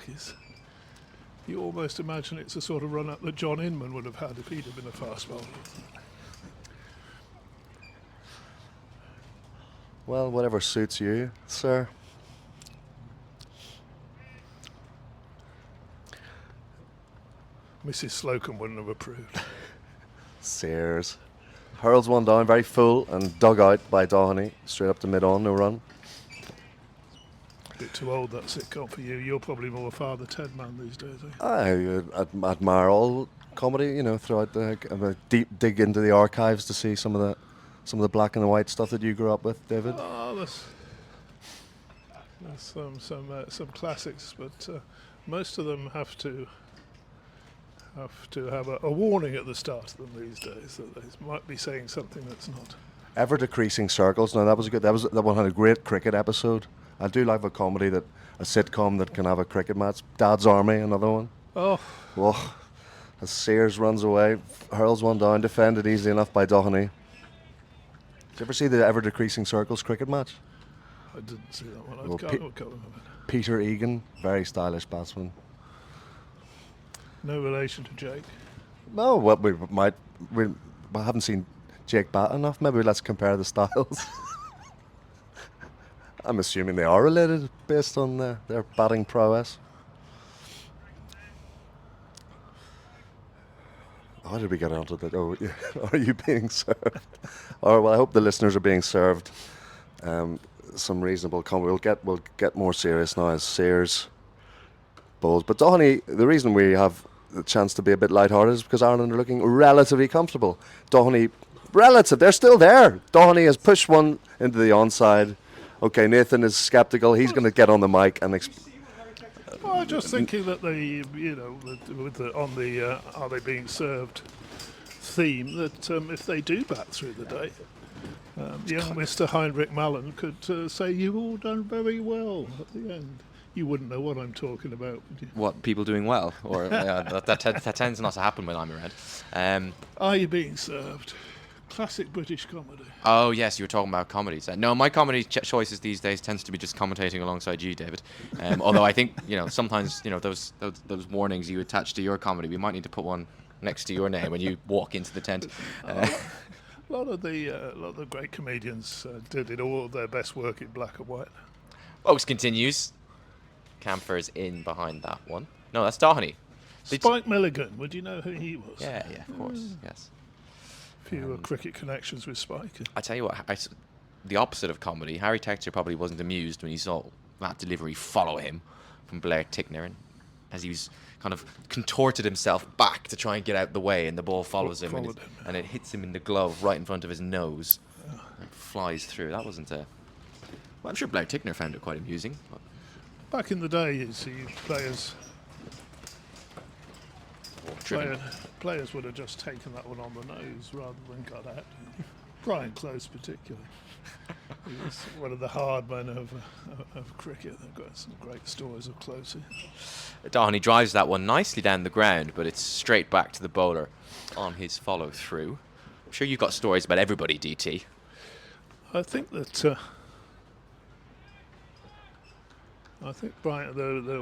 You almost imagine it's a sort of run-up that John Inman would have had if he'd have been a fast bowler. Well, whatever suits you, sir. Mrs. Slocum wouldn't have approved. Sears hurls one down, very full and dug out by Dohney, straight up to mid-on, no run. A bit too old, that sitcom for you. You're probably more Father Ted man these days, eh? I admire all comedy, you know, throughout a deep dig into the archives to see some of the black and the white stuff that you grew up with, David. Oh, there's some classics, but most of them have to have a warning at the start of them these days that they might be saying something that's not. Ever decreasing circles. Now that one had a great cricket episode. I do like a comedy a sitcom that can have a cricket match. Dad's Army, another one. Oh, Well, as Sears runs away, hurls one down, defended easily enough by Dohney. Did you ever see the Ever Decreasing Circles cricket match? I didn't see that one. Well, I can't remember. Peter Egan, very stylish batsman. No relation to Jake. No, well, we haven't seen Jake bat enough. Maybe let's compare the styles. I'm assuming they are related based on their batting prowess. How did we get onto that? Oh, yeah. Are you being served? Or well, I hope the listeners are being served some reasonable comment. We'll get more serious now as Sears bowls. But Dohney, the reason we have the chance to be a bit lighthearted is because Ireland are looking relatively comfortable. Dohney, they're still there. Dohney has pushed one into the onside. Okay, Nathan is sceptical. He's going to get on the mic and Well, I'm just thinking that on the are they being served theme, that if they do bat through the day, young Mr. Heinrich Mallon could say, "You've all done very well" at the end. You wouldn't know what I'm talking about, would you? What, people doing well? Or that tends not to happen when I'm around. Are you being served? Classic British comedy. Oh yes, you were talking about comedies. No, my comedy choices these days tends to be just commentating alongside you, David. Although I think sometimes those warnings you attach to your comedy, we might need to put one next to your name when you walk into the tent. A lot of the great comedians did all of their best work in black and white. Oaks continues. Camphor's in behind that one. No, that's Dohney. Spike Milligan, would you know who he was? Yeah, of course, yes. Few cricket connections with Spike. I tell you what, the opposite of comedy. Harry Texter probably wasn't amused when he saw that delivery follow him from Blair Tickner, and as he was kind of contorted himself back to try and get out the way, and the ball follows him, and it hits him in the glove right in front of his nose, and flies through. That wasn't a. Well, I'm sure Blair Tickner found it quite amusing. But back in the day, you see, players would have just taken that one on the nose rather than got out. Brian Close particularly. He was one of the hard men of cricket. They've got some great stories of Close. Dohney drives that one nicely down the ground, but it's straight back to the bowler on his follow through. I'm sure you've got stories about everybody, DT. I think that Brian,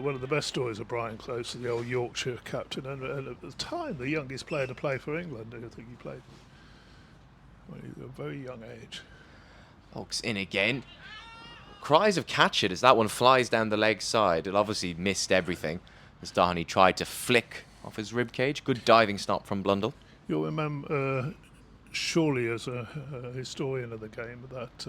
one of the best stories of Brian Close, the old Yorkshire captain, and at the time the youngest player to play for England. I think he played at a very young age. Oaks in again. Cries of catch it as that one flies down the leg side. It obviously missed everything as Dohney tried to flick off his rib cage. Good diving stop from Blundell. You'll remember, surely as a historian of the game, that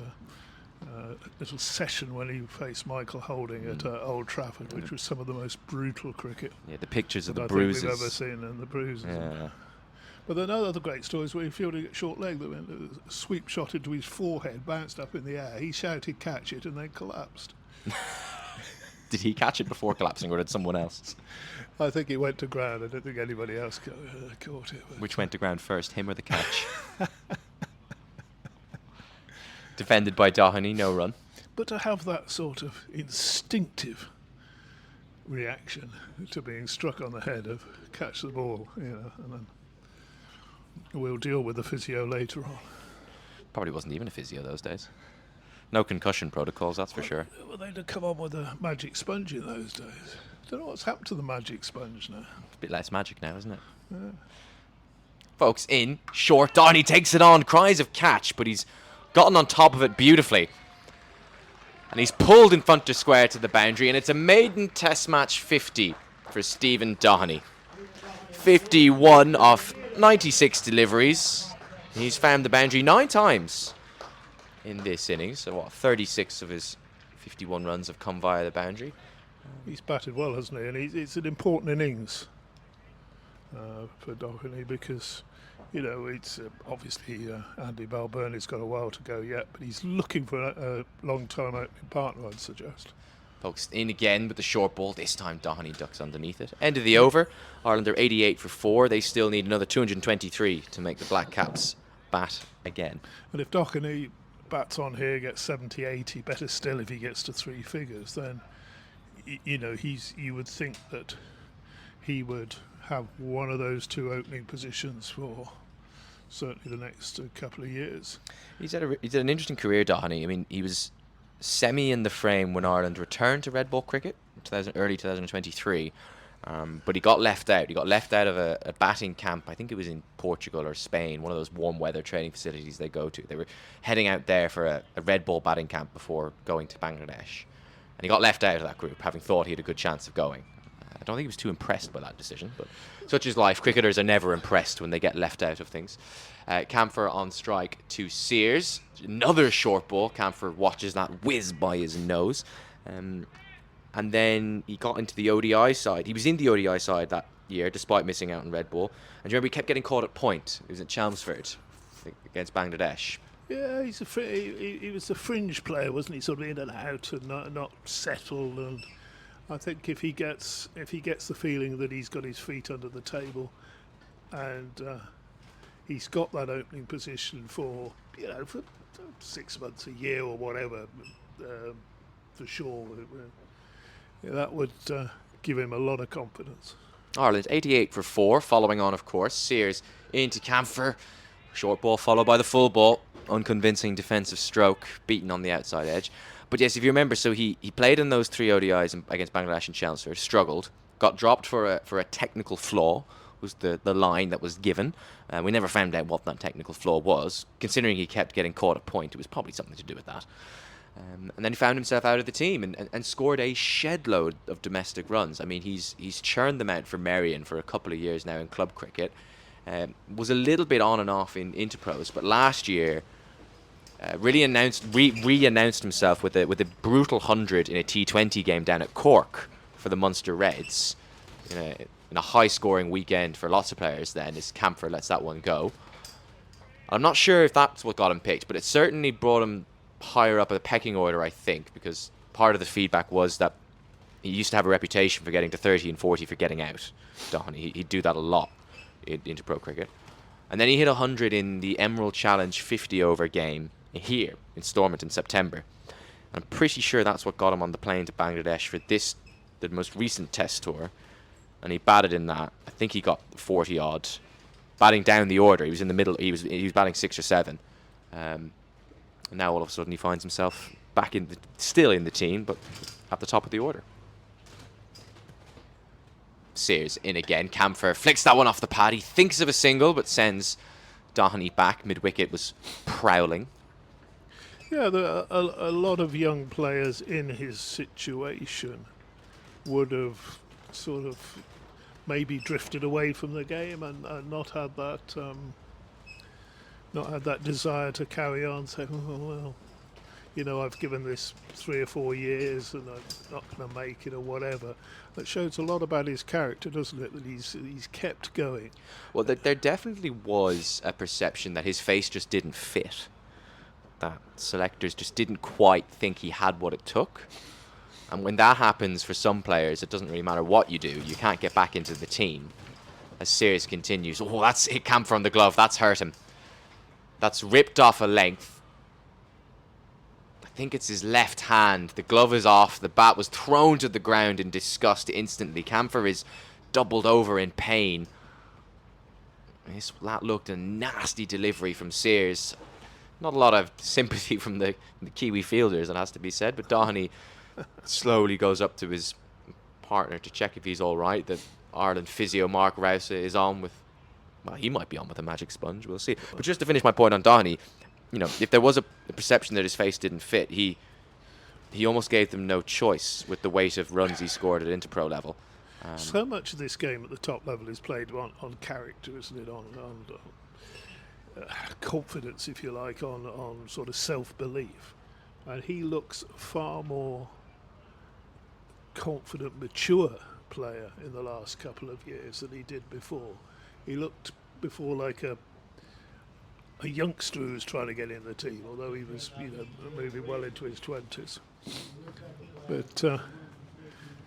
little session when he faced Michael Holding at Old Trafford, which was some of the most brutal cricket. Yeah, the pictures of the I bruises think we've ever seen, and the bruises. Yeah. But there are other great stories where he fielded at short leg that went a sweep shot into his forehead, bounced up in the air. He shouted, "Catch it," and then collapsed. Did he catch it before collapsing, or did someone else? I think it went to ground. I don't think anybody else caught it. But Which went to ground first, him or the catch? Defended by Doheny, no run. But to have that sort of instinctive reaction to being struck on the head of catch the ball, and then we'll deal with the physio later on. Probably wasn't even a physio those days. No concussion protocols, that's for sure. Well, they'd have come on with a magic sponge in those days. Don't know what's happened to the magic sponge now. It's a bit less magic now, isn't it? Yeah. Folks, in, short, Doheny takes it on, cries of catch, but he's gotten on top of it beautifully. And he's pulled in front to square to the boundary, and it's a maiden Test match 50 for Stephen Doheny. 51 off 96 deliveries. He's found the boundary 9 times in this innings. So 36 of his 51 runs have come via the boundary. He's batted well, hasn't he? And it's an important innings for Doheny because, it's obviously Andy Balbirnie's got a while to go yet, but he's looking for a long-time opening partner, I'd suggest. Folks, in again with the short ball. This time Doheny ducks underneath it. End of the over. Ireland are 88 for 4. They still need another 223 to make the Black Caps bat again. And if Doheny bats on here, gets 70, 80, better still if he gets to 3 figures, then you would think that he would have one of those 2 opening positions for certainly the next couple of years. He's had an interesting career, Doheny. I mean, he was semi in the frame when Ireland returned to red ball cricket in early 2023, but he got left out. He got left out of a batting camp. I think it was in Portugal or Spain, one of those warm weather training facilities they go to. They were heading out there for a red ball batting camp before going to Bangladesh. And he got left out of that group, having thought he had a good chance of going. I don't think he was too impressed by that decision, but such is life. Cricketers are never impressed when they get left out of things. Camphor on strike to Sears. Another short ball. Camphor watches that whiz by his nose. And then he got into the ODI side. He was in the ODI side that year, despite missing out on red ball. And you remember he kept getting caught at point. He was at Chelmsford against Bangladesh. Yeah, he was a fringe player, wasn't he? Sort of in and out and not settled. And I think if he gets the feeling that he's got his feet under the table, and he's got that opening position for 6 months, a year, or whatever, for sure, that would give him a lot of confidence. Ireland 88 for 4, following on, of course. Sears into Camphor. Short ball followed by the full ball. Unconvincing defensive stroke, beaten on the outside edge. But yes, if you remember, so he played in those 3 ODIs against Bangladesh and Chelmsford, struggled, got dropped for a technical flaw, was the line that was given. We never found out what that technical flaw was. Considering he kept getting caught at point, it was probably something to do with that. And then he found himself out of the team and scored a shed load of domestic runs. I mean, he's churned them out for Merrion for a couple of years now in club cricket. Was a little bit on and off in Interpros, but last year really re-announced himself with a brutal 100 in a T20 game down at Cork for the Munster Reds in a high-scoring weekend for lots of players. Then as Camphor lets that one go. I'm not sure if that's what got him picked, but it certainly brought him higher up in the pecking order, I think, because part of the feedback was that he used to have a reputation for getting to 30 and 40 for getting out. Doheny, he'd do that a lot into pro cricket. And then he hit 100 in the Emerald Challenge 50-over game here in Stormont in September. And I'm pretty sure that's what got him on the plane to Bangladesh for the most recent test tour. And he batted in that. I think he got 40-odd. Batting down the order. He was in the middle. He was batting 6 or 7. And now all of a sudden he finds himself back still in the team, but at the top of the order. Sears in again. Camphor flicks that one off the pad. He thinks of a single, but sends Doheny back. Mid-wicket was prowling. Yeah, a lot of young players in his situation would have sort of maybe drifted away from the game and not had that desire to carry on, saying, oh, well, I've given this 3 or 4 years and I'm not going to make it or whatever. That shows a lot about his character, doesn't it, that he's kept going. Well, there definitely was a perception that his face just didn't fit. That selectors just didn't quite think he had what it took. And when that happens for some players, it doesn't really matter what you do. You can't get back into the team. As Sears continues, oh, that's hit Camphor on the glove. That's hurt him. That's ripped off a length. I think it's his left hand. The glove is off. The bat was thrown to the ground in disgust instantly. Camphor is doubled over in pain. That looked a nasty delivery from Sears. Not a lot of sympathy from the Kiwi fielders, it has to be said, but Doheny slowly goes up to his partner to check if he's all right. The Ireland physio Mark Rouse is on with, well, he might be on with a magic sponge, we'll see. But just to finish my point on Doheny, you know, if there was a perception that his face didn't fit, he almost gave them no choice with the weight of runs he scored at Interpro level. So much of this game at the top level is played on character, isn't it? On confidence, if you like, on sort of self-belief. And he looks far more confident, mature player in the last couple of years than he did before. He looked before like a youngster who was trying to get in the team, although he was, you know, moving well into his 20s. But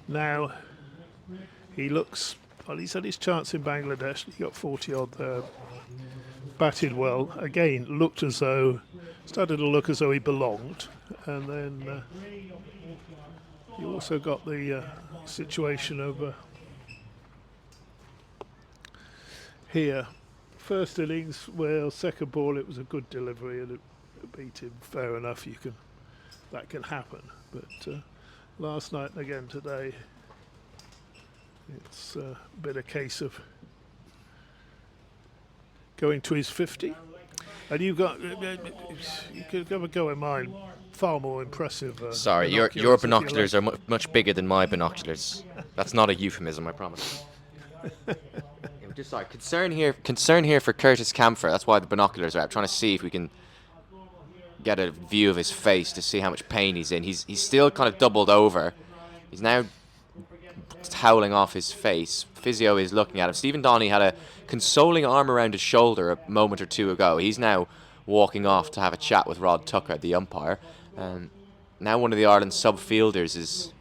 now he looks, well, he's had his chance in Bangladesh. He got 40 odd there, batted well. Again, started to look as though he belonged. And then you also got the situation of here. First innings, well, second ball, it was a good delivery and it beat him. Fair enough, that can happen. But last night and again today, it's been a case of going to his 50. And you've got, you could have a go in mine, far more impressive. Sorry, your binoculars are much bigger than my binoculars. That's not a euphemism, I promise. Just sorry, concern here for Curtis Camphor. That's why the binoculars are out. Trying to see if we can get a view of his face to see how much pain he's in. He's still kind of doubled over. He's now toweling off his face. Physio is looking at him. Stephen Doheny had a consoling arm around his shoulder a moment or two ago. He's now walking off to have a chat with Rod Tucker, the umpire. And now one of the Ireland sub-fielders is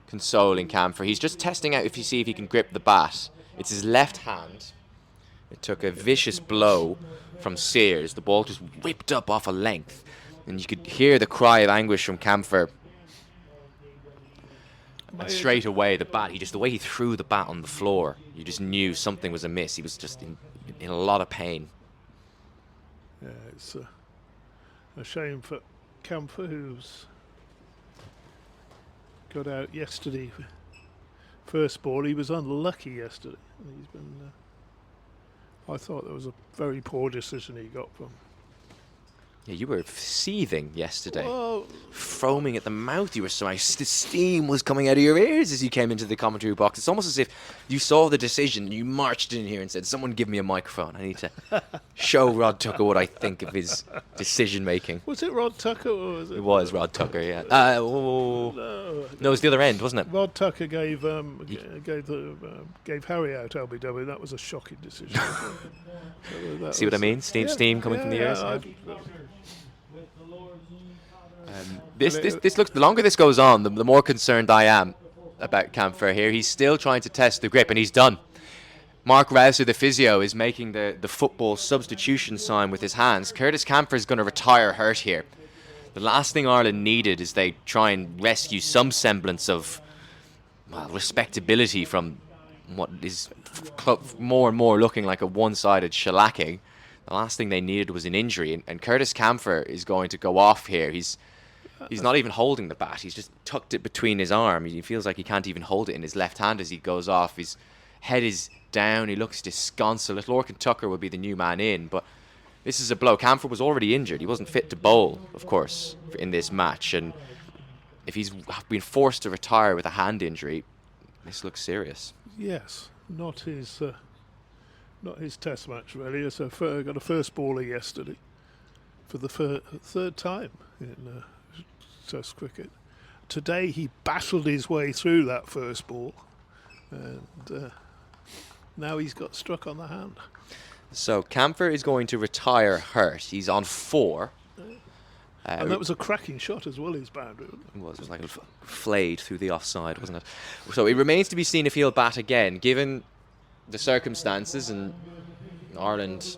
consoling Camphor. He's just testing out if he can grip the bat. It's his left hand. It took a vicious blow from Sears. The ball just whipped up off a length. And you could hear the cry of anguish from Camphor. And straight away, the way he threw the bat on the floor, you just knew something was amiss. He was just in a lot of pain. Yeah, it's a shame for Camphor, who's got out yesterday. First ball, he was unlucky yesterday. He's been. I thought that was a very poor decision he got from. Yeah, you were seething yesterday, Well, foaming at the mouth. You were so the steam was coming out of your ears as you came into the commentary box. It's almost as if you saw the decision, you marched in here and said, "Someone give me a microphone. I need to show Rod Tucker what I think of his decision making." was it Rod Tucker or was it? It was Rod Tucker, yeah. No, it was the other end, wasn't it? Rod Tucker gave Harry out LBW. That was a shocking decision. See what I mean? Steam coming from the ears. This looks. The longer this goes on, the more concerned I am about Camphor here. He's still trying to test the grip, and he's done. Mark Rouse, the physio, is making the football substitution sign with his hands. Curtis Camphor is going to retire hurt here. The last thing Ireland needed is they try and rescue some semblance of respectability from what is more and more looking like a one-sided shellacking. The last thing they needed was an injury, and Curtis Camphor is going to go off here. He's not even holding the bat. He's just tucked it between his arm. He feels like he can't even hold it in his left hand as he goes off. His head is down. He looks disconsolate. Lorcan Tucker will be the new man in, but this is a blow. Camphor was already injured. He wasn't fit to bowl, of course, in this match. And if he's been forced to retire with a hand injury, this looks serious. Yes, not his test match really. It's got a first baller yesterday for the third time in Test cricket. Today he battled his way through that first ball, and now he's got struck on the hand. So Camphor is going to retire hurt. He's on 4. And that was a cracking shot as well, his boundary. It was like flayed through the offside, wasn't it? So it remains to be seen if he'll bat again, given the circumstances, and Ireland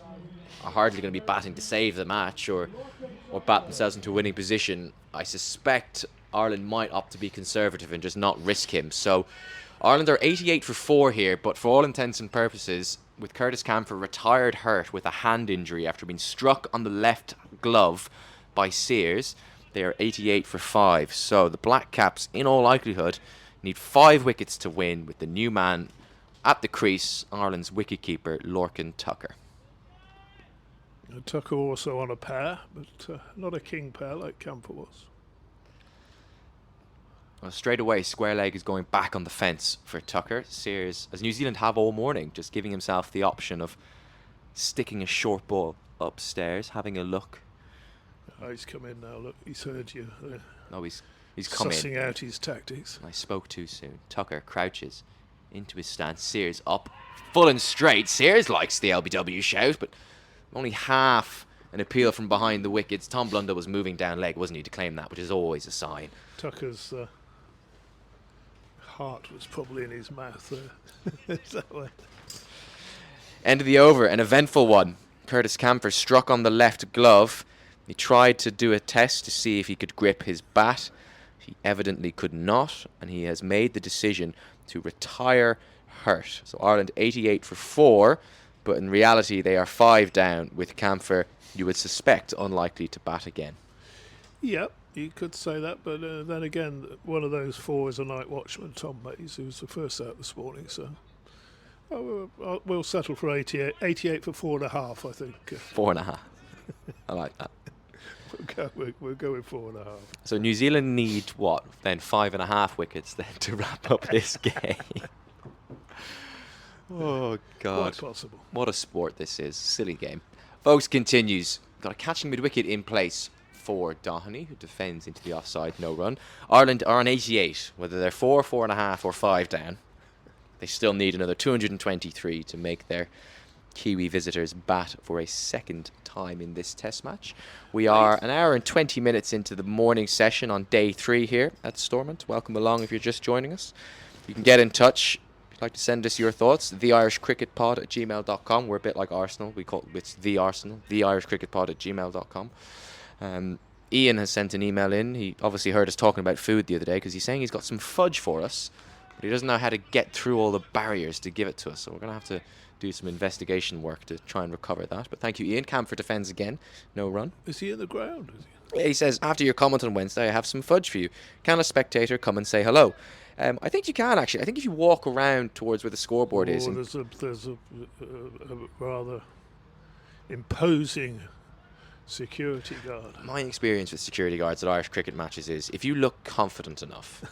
are hardly going to be batting to save the match or bat themselves into a winning position. I suspect Ireland might opt to be conservative and just not risk him. So Ireland are 88 for 4 here, but for all intents and purposes, with Curtis Camphor retired hurt with a hand injury after being struck on the left glove by Sears, they are 88 for 5. So the Black Caps, in all likelihood, need 5 wickets to win, with the new man at the crease, Ireland's wicketkeeper, Lorcan Tucker. Tucker also on a pair, but not a king pair like Camphor was. Well, straight away, square leg is going back on the fence for Tucker. Sears, as New Zealand have all morning, just giving himself the option of sticking a short ball upstairs, having a look. Oh, he's come in now. Look, he's heard you. No, he's come in. Sussing out his tactics. I spoke too soon. Tucker crouches into his stance. Sears up, full and straight. Sears likes the LBW shout, but only half an appeal from behind the wickets. Tom Blunder was moving down leg, wasn't he, to claim that, which is always a sign. Tucker's heart was probably in his mouth there. Is that way? End of the over, an eventful one. Curtis Camphor struck on the left glove. He tried to do a test to see if he could grip his bat. He evidently could not, and he has made the decision to retire hurt. So Ireland 88 for 4, but in reality they are 5 down, with Camphor, you would suspect, unlikely to bat again. Yep, you could say that, but then again, one of those 4 is a night watchman, Tom Mays, who was the first out this morning, so we'll settle for 88 for 4.5, I think. 4.5. I like that. We'll go with 4.5. So New Zealand need what? Then 5.5 wickets then to wrap up this game. Oh, God. Quite possible. What a sport this is. Silly game. Folks continues. Got a catching mid-wicket in place for Doheny, who defends into the offside, no run. Ireland are on 88. Whether they're 4, 4.5 or 5 down, they still need another 223 to make their Kiwi visitors bat for a second time in this test match. We are an hour and 20 minutes into the morning session on day 3 here at Stormont. Welcome along if you're just joining us. You can get in touch if you'd like to send us your thoughts. theirishcricketpod@gmail.com. We're a bit like Arsenal. We call it's the Arsenal. theirishcricketpod@gmail.com. Ian has sent an email in. He obviously heard us talking about food the other day, because he's saying he's got some fudge for us, but he doesn't know how to get through all the barriers to give it to us. So we're going to have to do some investigation work to try and recover that. But thank you, Ian. Camphor defends again. No run. Is he in the ground? Is he? Yeah, he says, after your comment on Wednesday, I have some fudge for you. Can a spectator come and say hello? I think you can, actually. I think if you walk around towards where the scoreboard is. There's a rather imposing security guard. My experience with security guards at Irish cricket matches is, if you look confident enough,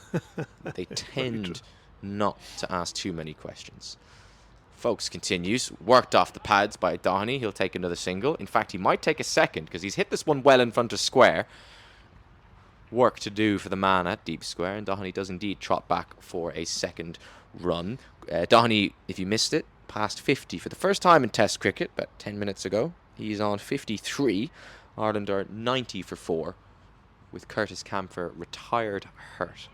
they tend not to ask too many questions. Folks continues. Worked off the pads by Doheny. He'll take another single. In fact, he might take a second, because he's hit this one well in front of square. Work to do for the man at deep square, and Doheny does indeed trot back for a second run. Doheny, if you missed it, passed 50 for the first time in Test cricket about 10 minutes ago. He's on 53. Ireland are 90 for 4, with Curtis Camphor retired hurt.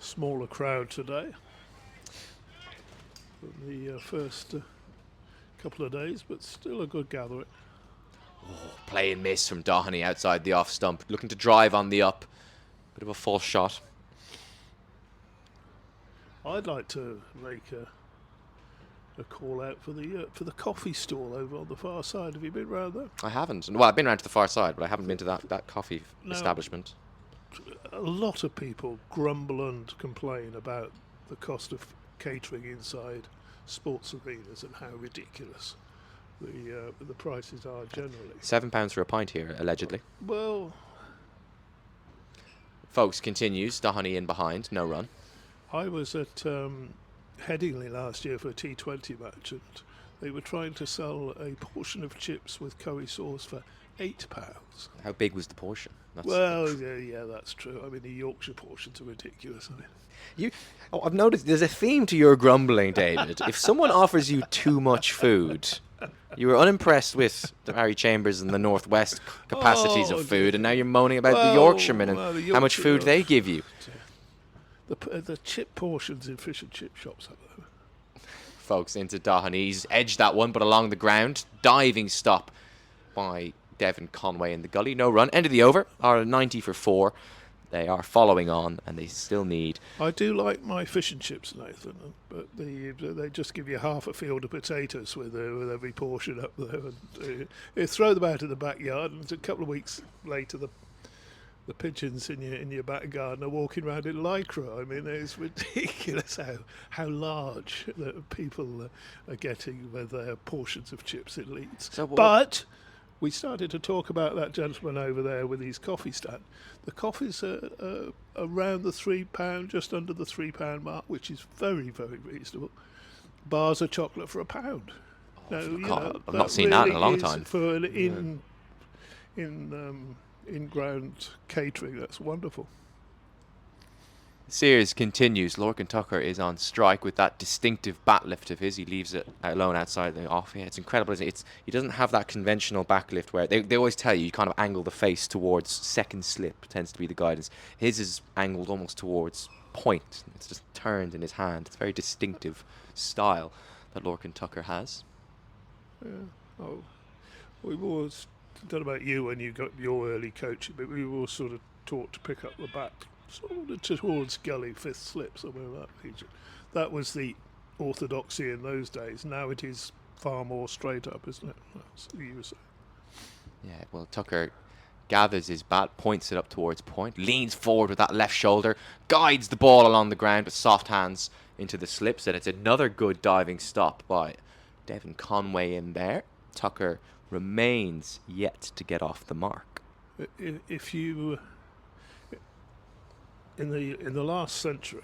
Smaller crowd today than the first couple of days, but still a good gathering. Oh, play and miss from Doheny outside the off stump, looking to drive on the up. Bit of a false shot. I'd like to make a call out for the coffee stall over on the far side. Have you been round there? I haven't. Well, I've been around to the far side, but I haven't been to that coffee establishment. A lot of people grumble and complain about the cost of catering inside sports arenas and how ridiculous the prices are generally. £7 for a pint here, allegedly. Well, Folks continues. Doheny in behind, no run. I was at Headingley last year for a T20 match, and they were trying to sell a portion of chips with curry sauce for £8. How big was the portion? Yeah, that's true. I mean, the Yorkshire portions are ridiculous. I mean, I've noticed there's a theme to your grumbling, David. If someone offers you too much food, You were unimpressed with the Harry Chambers and the Northwest capacities Oh, of food, and now you're moaning about the Well, Yorkshiremen and well, the how much food Yorkshire- they give you. The chip portions in fish and chip shops up there. Folks, into Doheny. He's edged that one, but along the ground. Diving stop by Devon Conway in the gully. No run. End of the over. Are 90 for 4. They are following on, and they still need. I do like my fish and chips, Nathan, but they just give you half a field of potatoes with every portion up there. And, you throw them out in the backyard, and a couple of weeks later, the pigeons in your back garden are walking around in lycra. I mean, it's ridiculous how large that people are getting with their portions of chips in Leeds. So what- But we started to talk about that gentleman over there with his coffee stand. The coffees are around the £3, just under the £3 mark, which is very, very reasonable. Bars of chocolate for £1. Now, I've not seen that in a long is time. For an in-ground catering, that's wonderful. Sears continues. Lorcan Tucker is on strike with that distinctive bat lift of his. He leaves it alone outside the off. Yeah, it's incredible. Isn't it? He doesn't have that conventional back lift where they always tell you kind of angle the face towards second slip, tends to be the guidance. His is angled almost towards point. It's just turned in his hand. It's a very distinctive style that Lorcan Tucker has. Yeah. Oh, we've always, I don't know about you when you got your early coaching, but we were sort of taught to pick up the back sort of towards gully, fifth slip, somewhere in that region. That was the orthodoxy in those days. Now it is far more straight up, isn't it? That's what you were saying. Yeah, well, Tucker gathers his bat, points it up towards point, leans forward with that left shoulder, guides the ball along the ground with soft hands into the slips, and it's another good diving stop by Devon Conway in there. Tucker remains yet to get off the mark. If you in the last century,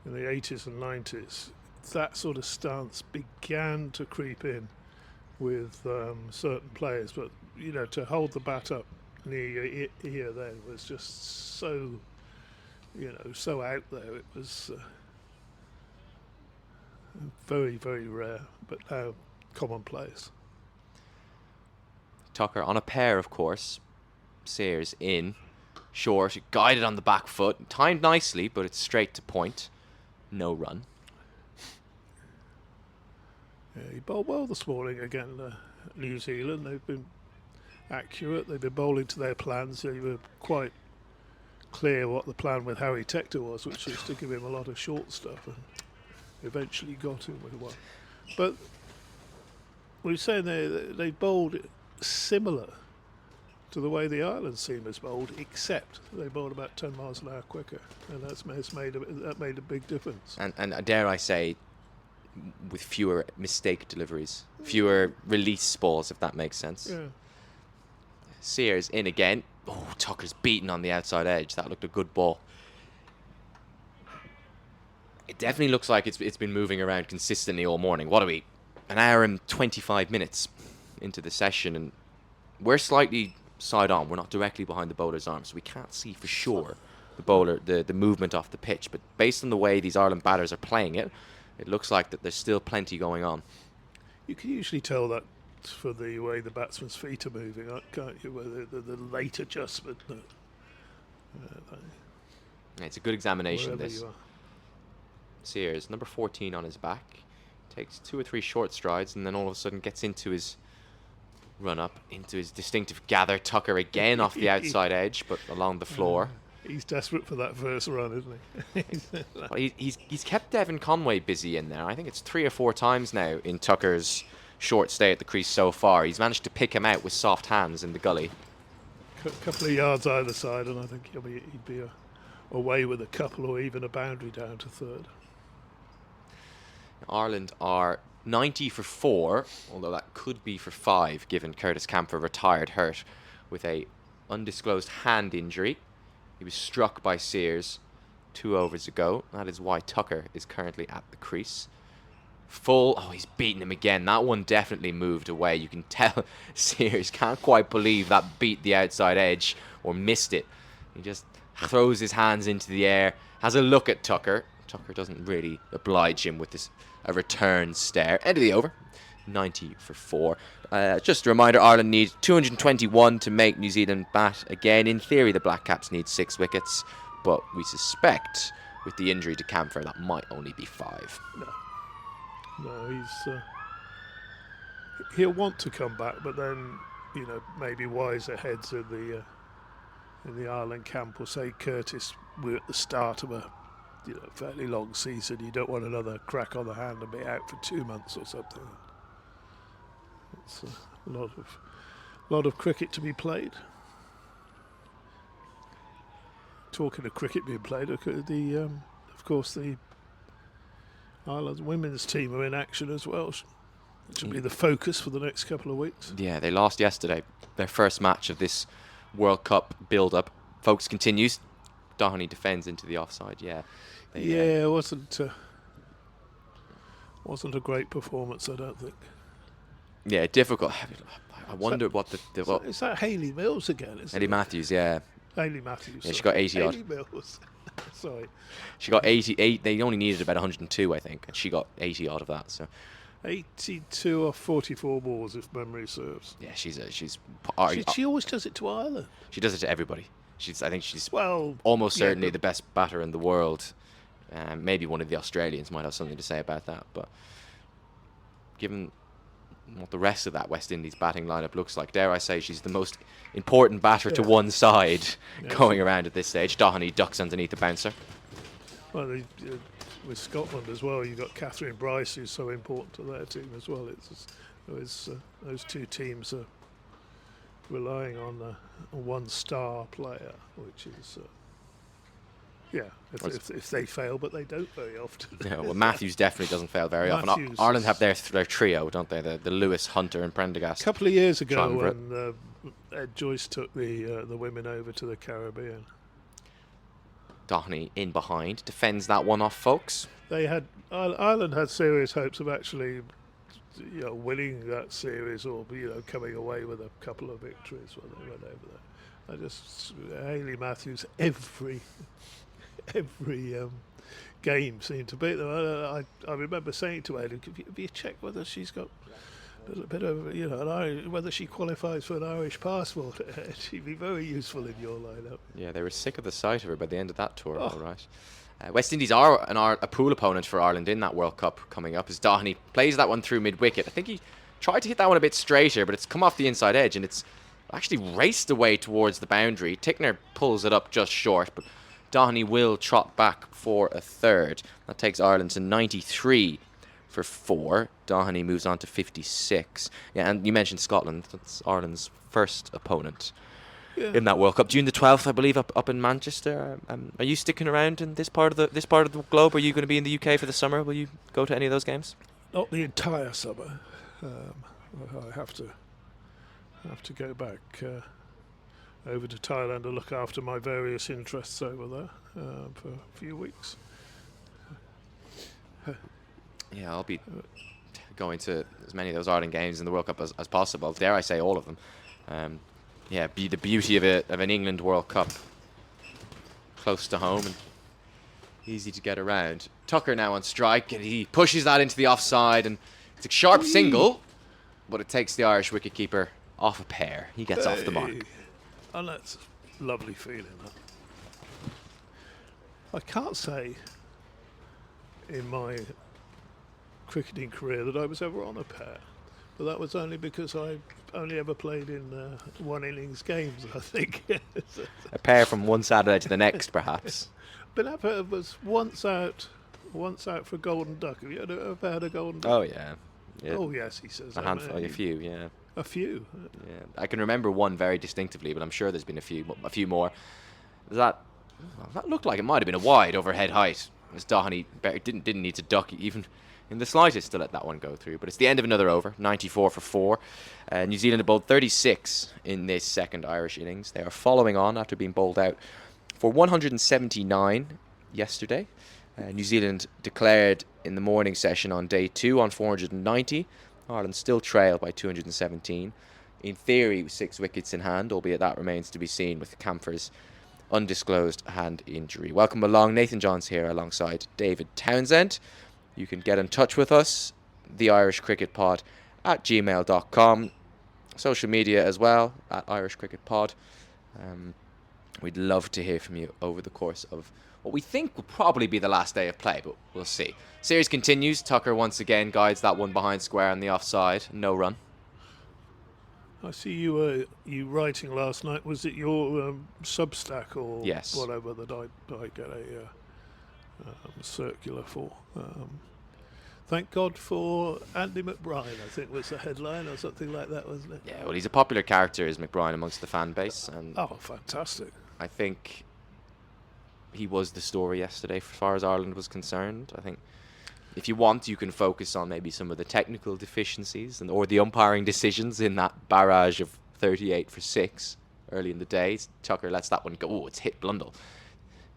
in the 80s and 90s, that sort of stance began to creep in with certain players, but to hold the bat up near your ear then was just so so out there. It was very, very rare, but now commonplace. Tucker on a pair, of course. Sears in, short, guided on the back foot, timed nicely, but it's straight to point. No run. Yeah, he bowled well this morning again, New Zealand. They've been accurate. They've been bowling to their plans. They were quite clear what the plan with Harry Tector was, which is to give him a lot of short stuff, and eventually got him with one. But we were saying they bowled similar to the way the Island seamers bowled, except they bowled about 10 miles an hour quicker, and that made a big difference. And dare I say, with fewer mistake deliveries, fewer release balls, if that makes sense. Yeah. Sears in again. Oh, Tucker's beaten on the outside edge. That looked a good ball. It definitely looks like it's been moving around consistently all morning. What are we? An hour and 25 minutes into the session, and we're slightly side on. We're not directly behind the bowler's arm, so we can't see for sure the movement off the pitch. But based on the way these Ireland batters are playing it, it looks like that there's still plenty going on. You can usually tell that for the way the batsman's feet are moving, can't you? Where the late adjustment. It's a good examination, Wherever this. you are. Sears, number 14 on his back, takes 2 or 3 short strides, and then all of a sudden gets into his run up, into his distinctive gather. Tucker again off the outside edge, but along the floor. He's desperate for that first run, isn't he? Well, he's kept Devon Conway busy in there. I think it's 3 or 4 times now in Tucker's short stay at the crease so far. He's managed to pick him out with soft hands in the gully. A couple of yards either side, and I think he'd be away with a couple or even a boundary down to third. Ireland are 90 for 4, although that could be for 5, given Curtis Camphor retired hurt with a undisclosed hand injury. He was struck by Sears 2 overs ago. That is why Tucker is currently at the crease. Full. Oh, he's beaten him again. That one definitely moved away. You can tell Sears can't quite believe that beat the outside edge or missed it. He just throws his hands into the air, has a look at Tucker. Tucker doesn't really oblige him with a return stare. End of the over. 90 for 4. Just a reminder, Ireland need 221 to make New Zealand bat again. In theory, the Black Caps need 6 wickets, but we suspect with the injury to Camphor that might only be 5. No, he'll want to come back, but then maybe wiser heads in the Ireland camp will say, Curtis, we're at the start of a fairly long season. You don't want another crack on the hand and be out for 2 months or something. It's a lot of cricket to be played. Talking of cricket being played, of course the Ireland women's team are in action as well, which will be the focus for the next couple of weeks. Yeah, they lost yesterday, their first match of this World Cup build-up. Focus continues. Doheny defends into the offside. It wasn't a great performance, I don't think. Yeah, difficult. I wonder what Is that Hayley Mills again? Hayley Matthews, yeah. Hayley Matthews. Yeah, she got 80 odd. Hayley Mills. Sorry. She got 88. They only needed about 102, I think, and she got 80 odd of that. So 82 off 44 balls, if memory serves. yeah, she's She always does it to Ireland. she does it to everybody. I think she's Well, almost yeah, certainly but- the best batter in the world. Maybe one of the Australians might have something to say about that, but given what the rest of that West Indies batting lineup looks like, dare I say she's the most important batter to one side going around at this stage. Doheny ducks underneath the bouncer. Well, with Scotland as well, you've got Catherine Bryce, who's so important to their team as well. Those two teams are relying on one star player, which is if they fail, but they don't very often. Yeah, well, Matthews definitely doesn't fail very often. Matthews Ireland is- have their trio, don't they? The Lewis, Hunter, and Prendergast. A couple of years ago, Triumvirate. when Ed Joyce took the women over to the Caribbean, Doheny in behind defends that one off, folks. Ireland had serious hopes of actually winning that series or coming away with a couple of victories when they went over there. Hayley Matthews every game seemed to beat them. I remember saying to Ed, have you checked whether she's got a bit of whether she qualifies for an Irish passport? She'd be very useful in your lineup. Yeah, they were sick of the sight of her by the end of that tour, all right. West Indies are a pool opponent for Ireland in that World Cup coming up, as Doheny plays that one through mid-wicket. I think he tried to hit that one a bit straighter, but it's come off the inside edge, and it's actually raced away towards the boundary. Tickner pulls it up just short, but Doheny will trot back for a third. That takes Ireland to 93 for 4. Doheny moves on to 56. Yeah, and you mentioned Scotland. That's Ireland's first opponent in that World Cup. June the 12th, I believe, up in Manchester. Are you sticking around in this part of the globe? Are you going to be in the UK for the summer? Will you go to any of those games? Not the entire summer. I have to go back over to Thailand and look after my various interests over there for a few weeks. Yeah, I'll be going to as many of those Ireland games in the World Cup as possible. Dare I say all of them. Be the beauty of an England World Cup, close to home and easy to get around. Tucker now on strike, and he pushes that into the offside, and it's a sharp single, but it takes the Irish wicketkeeper off a pair. He gets off the mark. And that's a lovely feeling. I can't say in my cricketing career that I was ever on a pair, but that was only because I only ever played in one innings games, I think. A pair from one Saturday to the next, perhaps. But I was once out for a golden duck. Have you ever had a golden duck? Oh yeah. Oh yes, he says. A handful, a few, yeah. A few. Yeah, I can remember one very distinctly, but I'm sure there's been a few more. That looked like it might have been a wide overhead height. As Doheny didn't need to duck even in the slightest to let that one go through. But it's the end of another over, 94 for 4. New Zealand have bowled 36 in this second Irish innings. They are following on after being bowled out for 179 yesterday. New Zealand declared in the morning session on day 2 on 490. Ireland still trail by 217. In theory, with 6 wickets in hand, albeit that remains to be seen with Camphor's undisclosed hand injury. Welcome along. Nathan Johns here alongside David Townsend. You can get in touch with us, the Irish Cricket Pod @gmail.com. Social media as well, @Irish Cricket Pod. We'd love to hear from you over the course of what we think will probably be the last day of play, but we'll see. Series continues. Tucker once again guides that one behind square on the offside. No run. I see you writing last night. Was it your Substack or Yes. whatever that I get a circular for? Thank God for Andy McBride, I think was the headline or something like that, wasn't it? Yeah, well, he's a popular character, is McBride, amongst the fan base, and Oh, fantastic. I think he was the story yesterday as far as Ireland was concerned. I think if you want, you can focus on maybe some of the technical deficiencies or the umpiring decisions in that barrage of 38 for 6 early in the day. Tucker lets that one go. Oh, it's hit Blundell.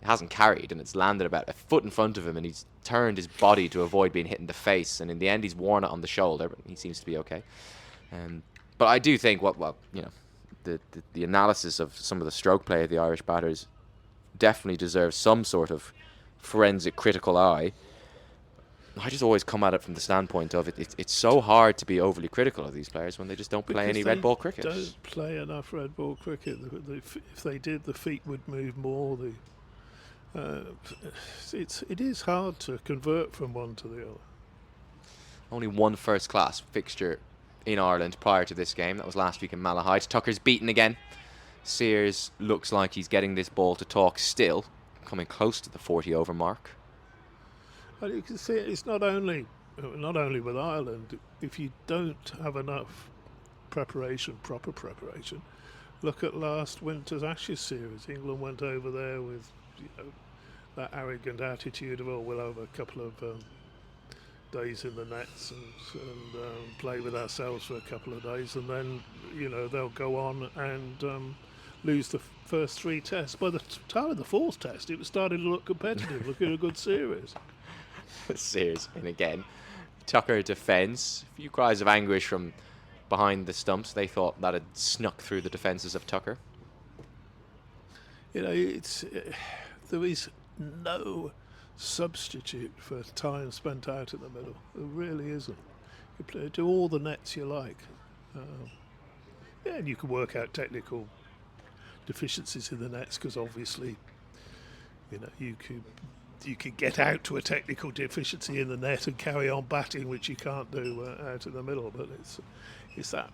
It hasn't carried, and it's landed about a foot in front of him, and he's turned his body to avoid being hit in the face, and in the end he's worn it on the shoulder, but he seems to be okay. But I do think the analysis of some of the stroke play of the Irish batters definitely deserves some sort of forensic critical eye. I just always come at it from the standpoint of it's so hard to be overly critical of these players when they just don't play any red ball cricket. They don't play enough red ball cricket. If they did, the feet would move more. It is hard to convert from one to the other. Only one first-class fixture in Ireland prior to this game. That was last week in Malahide. Tucker's beaten again. Sears looks like he's getting this ball to talk still, coming close to the 40-over mark. Well, you can see it's not only with Ireland. If you don't have enough proper preparation, look at last winter's Ashes series. England went over there with that arrogant attitude of, we'll have a couple of days in the nets and play with ourselves for a couple of days, and then they'll go on and lose the first 3 tests. By the time of the 4th test, it was starting to look competitive, looking a good series. Sears in again. Tucker defends. A few cries of anguish from behind the stumps. They thought that had snuck through the defences of Tucker. There is no substitute for time spent out in the middle. There really isn't. You do all the nets you like. And you can work out deficiencies in the nets, because obviously, you could get out to a technical deficiency in the net and carry on batting, which you can't do out in the middle. But it's that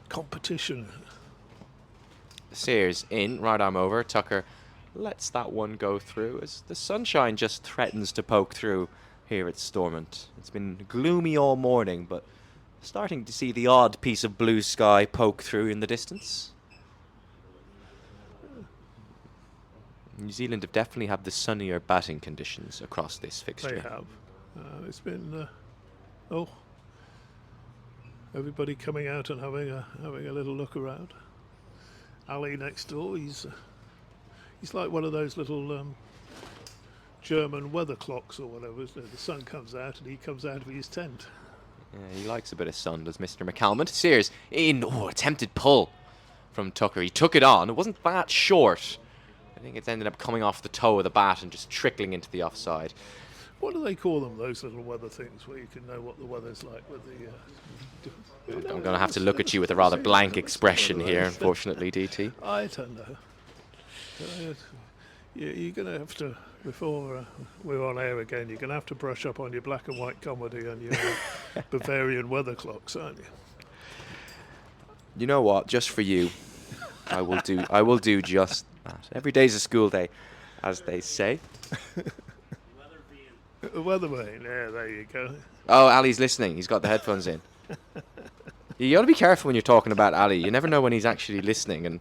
competition. Sears in, right arm over. Tucker lets that one go through as the sunshine just threatens to poke through here at Stormont. It's been gloomy all morning, but starting to see the odd piece of blue sky poke through in the distance. New Zealand have definitely had the sunnier batting conditions across this fixture. They have. It's been everybody coming out and having a little look around. Ali next door, he's like one of those little German weather clocks or whatever, isn't it? The sun comes out and he comes out of his tent. Yeah, he likes a bit of sun, does Mr. McCalmont. Sears in, attempted pull from Tucker. He took it on. It wasn't that short. I think it's ended up coming off the toe of the bat and just trickling into the offside. What do they call them, those little weather things where you can know what the weather's like with the... I'm going to have to look at you with a rather blank expression here, unfortunately, DT. I don't know. You're going to have to, before we're on air again, you're going to have to brush up on your black and white comedy and your Bavarian weather clocks, aren't you? You know what? Just for you, I will do just that. Every day's a school day, as they say. Weathervane, yeah, there you go. Oh, Ali's listening. He's got the headphones in. You got to be careful when you're talking about Ali. You never know when he's actually listening, and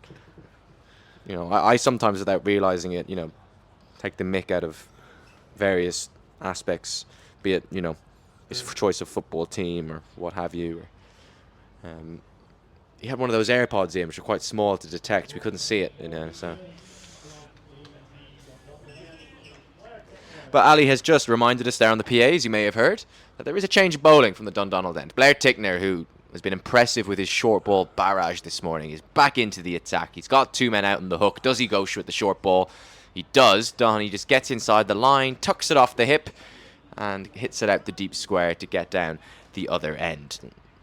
I sometimes, without realizing it, take the mick out of various aspects, be it his choice of football team or what have you. He had one of those AirPods in, which are quite small to detect. We couldn't see it, so. But Ali has just reminded us there on the PAs, you may have heard, that there is a change of bowling from the Dundonald end. Blair Tickner, who has been impressive with his short ball barrage this morning, is back into the attack. He's got 2 men out on the hook. Does he go with the short ball? He does. Doherty just gets inside the line, tucks it off the hip, and hits it out the deep square to get down the other end.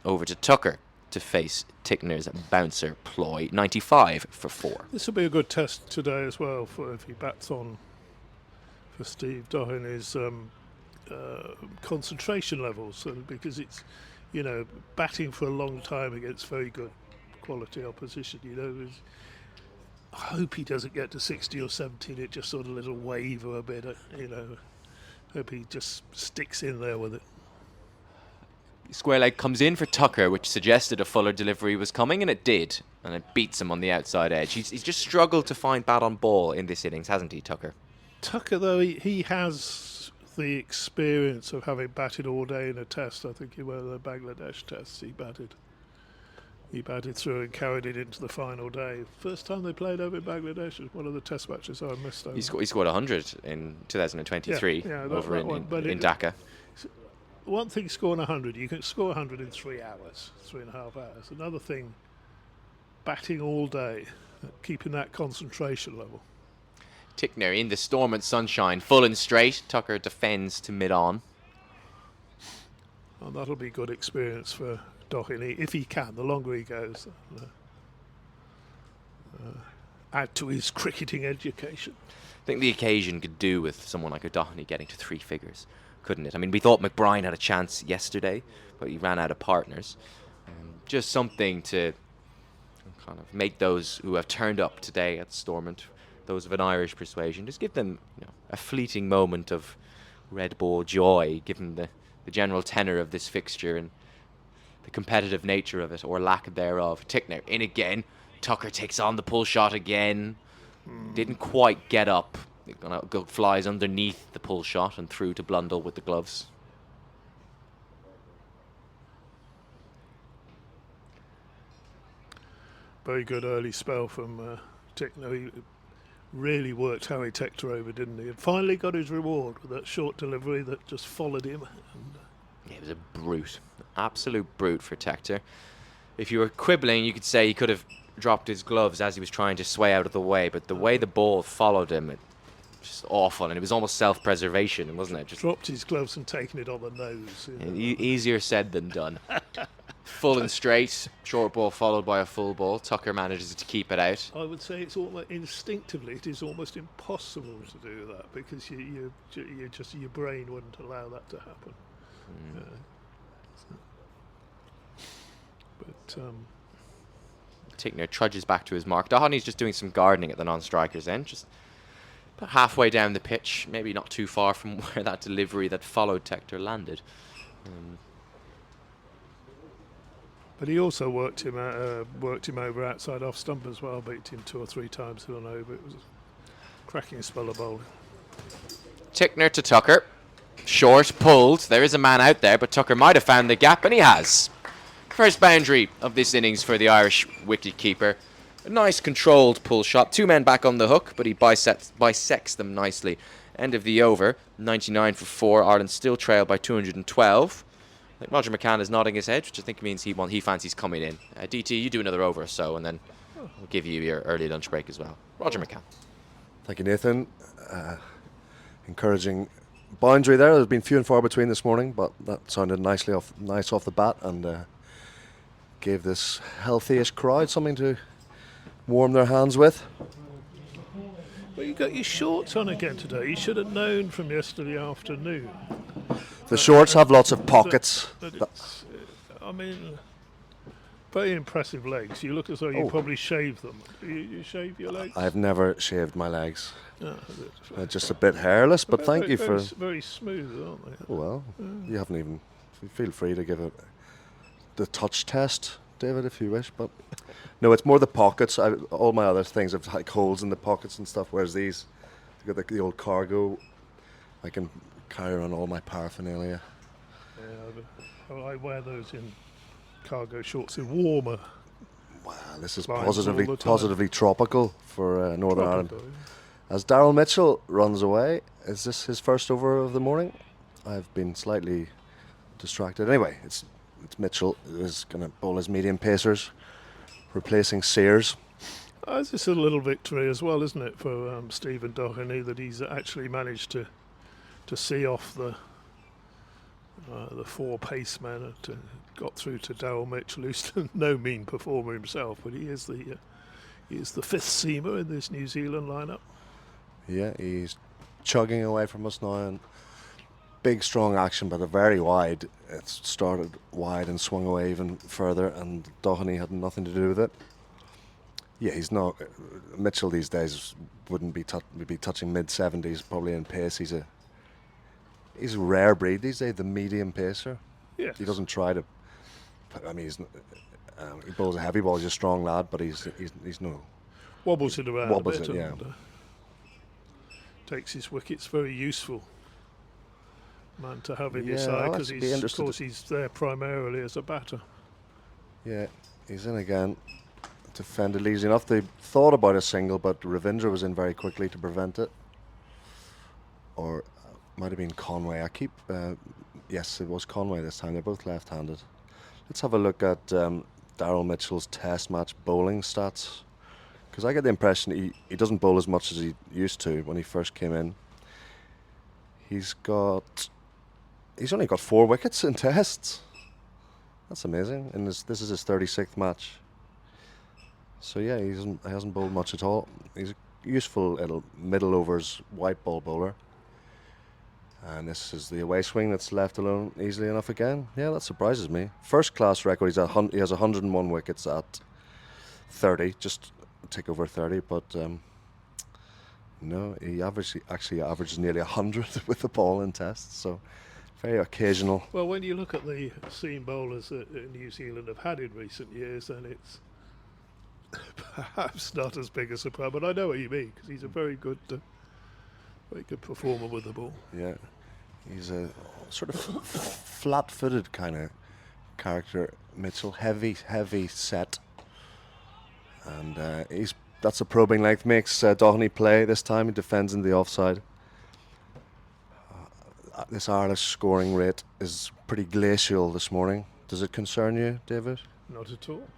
over to Tucker to face Tickner's bouncer ploy. 95 for 4. This will be a good test today as well for if he bats on for Steve Doheny's concentration levels, and because it's, you know, batting for a long time against very good quality opposition, you know. I hope he doesn't get to 60 or 70 and it just sort of little waver a bit, you know. Hope he just sticks in there with it. Square leg comes in for Tucker, which suggested a fuller delivery was coming, and it did. And it beats him on the outside edge. He's just struggled to find bat on ball in this innings, hasn't he, Tucker? Tucker, though, he has the experience of having batted all day in a test. I think in one of the Bangladesh tests he batted through and carried it into the final day. First time they played over in Bangladesh was one of the test matches I missed over. He scored 100 in 2023 over in Dhaka. One thing scoring 100, you can score 100 in 3 hours, 3.5 hours. Another thing, batting all day, keeping that concentration level. Tickner in the storm and sunshine, full and straight. Tucker defends to mid-on. And that'll be good experience for Doheny, if he can, the longer he goes. Add to his cricketing education. I think the occasion could do with someone like O'Doherty getting to 3 figures, couldn't it? I mean, we thought McBride had a chance yesterday, but he ran out of partners. Just something to kind of make those who have turned up today at Stormont, those of an Irish persuasion, just give them, you know, a fleeting moment of red ball joy, given the general tenor of this fixture and the competitive nature of it, or lack thereof. Tickner in again. Tucker takes on the pull shot again. Didn't quite get up. It flies underneath the pull shot and through to Blundell with the gloves. Very good early spell from Tickner. He really worked Harry Tector over, didn't he? And finally got his reward with that short delivery that just followed him. And it was a brute. Absolute brute for Tector. If you were quibbling, you could say he could have dropped his gloves as he was trying to sway out of the way, but the way the ball followed him, it was just awful, and it was almost self-preservation, wasn't it? Just dropped his gloves and taken it on the nose. Easier said than done. Full and straight, short ball followed by a full ball. Tucker manages to keep it out. I would say it's almost instinctively, it is almost impossible to do that, because you just, your brain wouldn't allow that to happen. But Tickner trudges back to his mark. Doheny's just doing some gardening at the non-striker's end, just about halfway down the pitch, maybe not too far from where that delivery that followed Tector landed. But he also worked him over outside off stump as well, beat him 2 or 3 times on over. It was a cracking spell of bowling. Tickner to Tucker. Short, pulled. There is a man out there, but Tucker might have found the gap, and he has. First boundary of this innings for the Irish wicketkeeper. A nice controlled pull shot. 2 men back on the hook, but he bisects them nicely. End of the over. 99 for 4. Ireland still trail by 212. I think Roger McCann is nodding his head, which I think means he fancies coming in. DT, you do another over or so, and then we'll give you your early lunch break as well. Roger McCann. Thank you, Nathan. Encouraging boundary there. There's been few and far between this morning, but that sounded nice off the bat, and gave this healthy-ish crowd something to warm their hands with. Well, you got your shorts on again today. You should have known from yesterday afternoon. The shorts have lots of pockets. I mean, very impressive legs. You look as though you probably shave them. You shave your legs? I've never shaved my legs. They're just a bit hairless, but thank you for... Very smooth, aren't they? Well, you haven't even... Feel free to give it the touch test, David, if you wish, but... No, it's more the pockets. All my other things have like holes in the pockets and stuff, whereas these, you got the old cargo. I can carry around all my paraphernalia. Yeah, I wear those in cargo shorts in warmer. Wow, this is positively tropical for Northern Ireland. As Daryl Mitchell runs away, is this his first over of the morning? I've been slightly distracted. Anyway, it's Mitchell who is going to bowl his medium pacers, replacing Sears. It's just a little victory as well, isn't it, for Stephen Doheny, that he's actually managed to see off the The 4 pacemen got through to Daryl Mitchell, who's no mean performer himself, but he is the 5th seamer in this New Zealand lineup. Yeah, he's chugging away from us now, and big strong action, but a very wide. It started wide and swung away even further, and Doheny had nothing to do with it. Yeah, he's not. Mitchell these days wouldn't be touching mid-70s probably in pace. He's a rare breed these days, the medium pacer. Yes. He doesn't try to. I mean, he bowls a heavy ball. He's a strong lad, but he's no. Wobbles it around Wobbles a bit it, yeah. and takes his wickets. Very useful man to have in your Yeah, side, I'll because actually be of interested course he's there primarily as a batter. Yeah, he's in again. Defended easy enough. They thought about a single, but Ravindra was in very quickly to prevent it. Or might have been Conway. Yes, it was Conway this time. They're both left-handed. Let's have a look at Daryl Mitchell's Test match bowling stats, because I get the impression he doesn't bowl as much as he used to when he first came in. He's only got 4 wickets in Tests. That's amazing. And this is his 36th match. So yeah, he hasn't bowled much at all. He's a useful little middle overs white ball bowler. And this is the away swing that's left alone easily enough again. Yeah, that surprises me. First class record. He has 101 wickets at 30, just a tick over 30. But no, he actually averages nearly 100 with the ball in Tests. So very occasional. Well, when you look at the seam bowlers that New Zealand have had in recent years, then it's perhaps not as big a surprise. But I know what you mean, because he's a very good performer with the ball. Yeah, he's a sort of flat-footed kind of character, Mitchell. Heavy set, and that's a probing length. Makes Doheny play this time. He defends in the offside. This Irish scoring rate is pretty glacial this morning. Does it concern you, David? Not at all.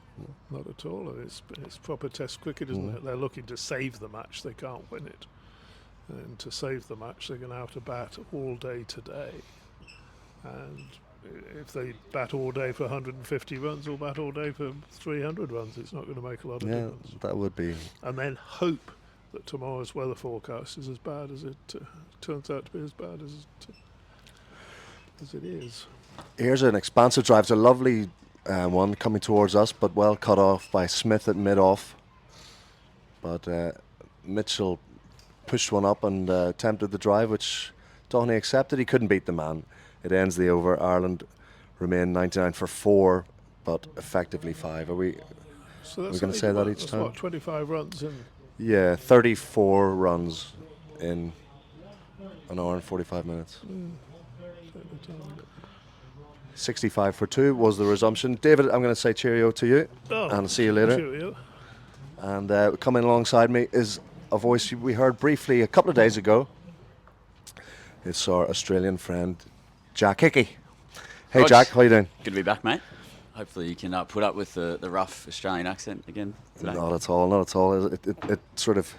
Not at all. It's proper Test cricket, isn't it? They're looking to save the match. They can't win it. And to save the match, they're going to have to bat all day today. And if they bat all day for 150 runs or bat all day for 300 runs, it's not going to make a lot of difference. That would be. And then hope that tomorrow's weather forecast is as bad as it turns out to be, as bad as it is. Here's an expansive drive. It's a lovely one coming towards us, but well cut off by Smith at mid-off. But Mitchell pushed one up and attempted the drive, which Doheny accepted. He couldn't beat the man. It ends the over. Ireland remain 99 for 4, but effectively 5. Are we going to say that each time? What, 25 runs in? Yeah, 34 runs in an hour and 45 minutes. 65 for 2 was the resumption. David, I'm going to say cheerio to you, and see you later. Cheerio. And coming alongside me is a voice we heard briefly a couple of days ago. It's our Australian friend, Jack Hickey. Hey, Rog, Jack, how you doing? Good to be back, mate. Hopefully you can put up with the rough Australian accent again today. Not at all. It sort of,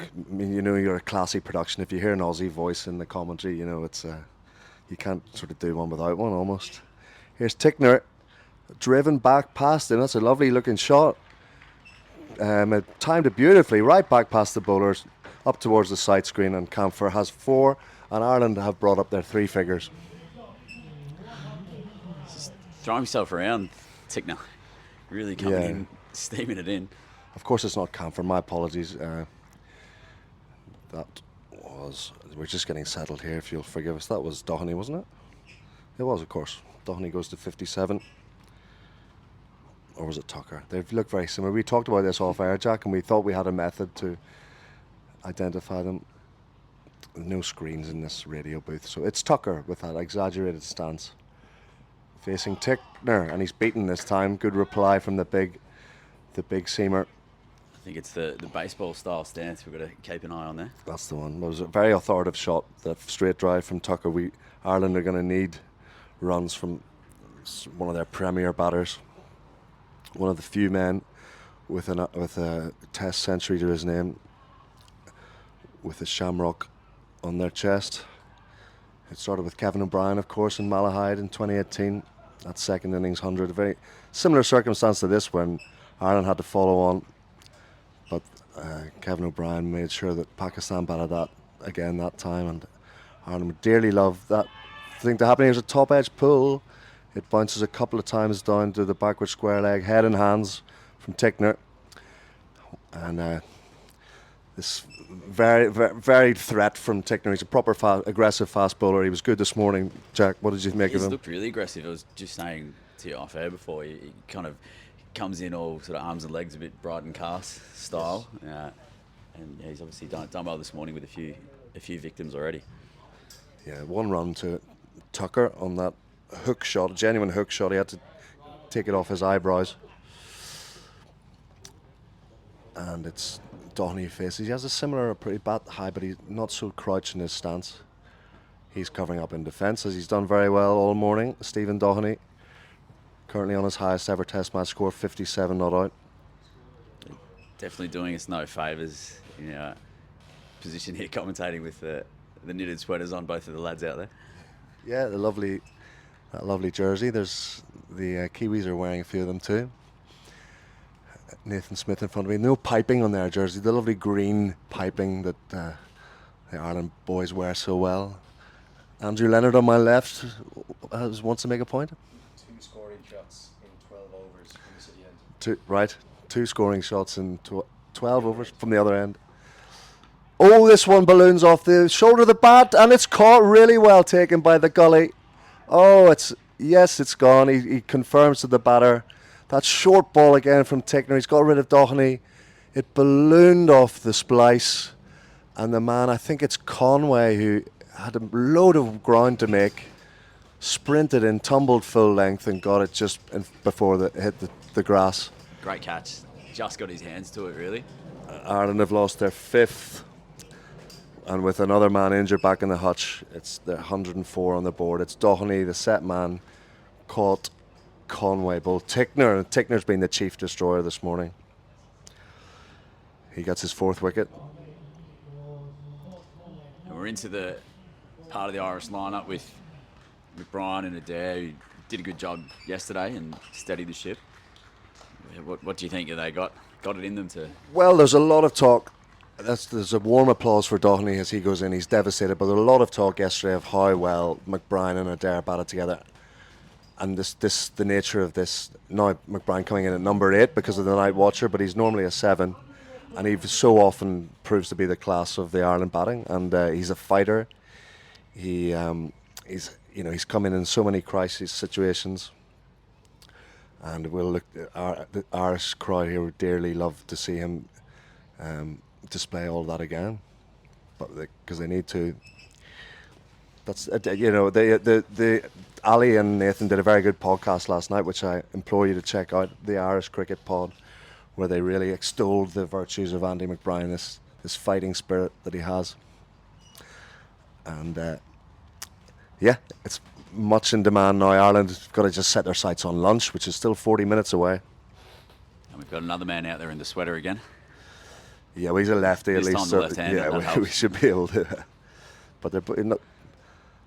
I mean, you know, you're a classy production. If you hear an Aussie voice in the commentary, you know, it's you can't sort of do one without one almost. Here's Tickner, driven back past him. That's a lovely looking shot. It timed it beautifully, right back past the bowlers, up towards the side screen, and Camphor has 4, and Ireland have brought up their 3 figures. Just throwing himself around, Tickner. Really coming in, steaming it in. Of course it's not Camphor, my apologies. We're just getting settled here, if you'll forgive us. That was Doheny, wasn't it? It was, of course. Doheny goes to 57. Or was it Tucker? They look very similar. We talked about this off air, Jack, and we thought we had a method to identify them. No screens in this radio booth, so it's Tucker with that exaggerated stance, facing Tickner, and he's beaten this time. Good reply from the big seamer. I think it's the baseball style stance we've got to keep an eye on there. That's the one. It was a very authoritative shot. That straight drive from Tucker. Ireland are going to need runs from one of their premier batters. One of the few men with a Test century to his name, with a shamrock on their chest. It started with Kevin O'Brien, of course, in Malahide in 2018. That second innings 100. A very similar circumstance to this when Ireland had to follow on. But Kevin O'Brien made sure that Pakistan batted that again that time. And Ireland would dearly love that thing to happen. Here's a top edge pull. It bounces a couple of times down to the backward square leg, head and hands from Tickner. And this very threat from Tickner. He's a proper aggressive fast bowler. He was good this morning. Jack, what did you make of him? He's looked really aggressive. I was just saying to you off air before, he kind of comes in all sort of arms and legs, a bit Brighton Cast style. And he's obviously done well this morning with a few victims already. Yeah, one run to Tucker on that hook shot, a genuine hook shot. He had to take it off his eyebrows. And it's Doherty faces. He has a similar, pretty bat high, but he's not so crouched in his stance. He's covering up in defence, as he's done very well all morning. Stephen Doherty, currently on his highest ever Test match score, 57 not out. Definitely doing us no favours in our position here, commentating with the knitted sweaters on, both of the lads out there. Yeah, that lovely jersey. There's the Kiwis are wearing a few of them too. Nathan Smith in front of me. No piping on their jersey. The lovely green piping that the Ireland boys wear so well. Andrew Leonard on my left wants to make a point. 2 scoring shots in 12 overs from the city end. Two scoring shots in 12 overs from the other end. Oh, this one balloons off the shoulder of the bat, and it's caught really well, taken by the gully. Oh, it's gone. He confirms to the batter. That short ball again from Tickner. He's got rid of Doherty. It ballooned off the splice, and the man, I think it's Conway, who had a load of ground to make, sprinted in, tumbled full length, and got it just before it hit the grass. Great catch. Just got his hands to it, really. Ireland have lost their 5th, and with another man injured back in the hutch, it's the 104 on the board. It's Doherty, the set man, caught Conway bowled Tickner, and Tickner's been the chief destroyer this morning. He gets his 4th wicket. And we're into the part of the Irish lineup with McBride and Adair, who did a good job yesterday and steadied the ship. What do you think? Have they got it in them to? Well, there's a lot of talk. There's a warm applause for Doherty as he goes in. He's devastated, but there's a lot of talk yesterday of how well McBride and Adair batted together. And the nature of this, now McBride coming in at number 8 because of the night watcher, but he's normally a 7, and he so often proves to be the class of the Ireland batting, and he's a fighter. He's come in so many crisis situations, and we'll look. The Irish crowd here would dearly love to see him display all that again, but because they need to. That's the Ali and Nathan did a very good podcast last night, which I implore you to check out, the Irish Cricket Pod, where they really extolled the virtues of Andy McBride, this fighting spirit that he has. And it's much in demand now. Ireland have got to just set their sights on lunch, which is still 40 minutes away. And we've got another man out there in the sweater again. Yeah, well, he's a lefty This at time least. the left hand, yeah, that we helps. should be able to. But they're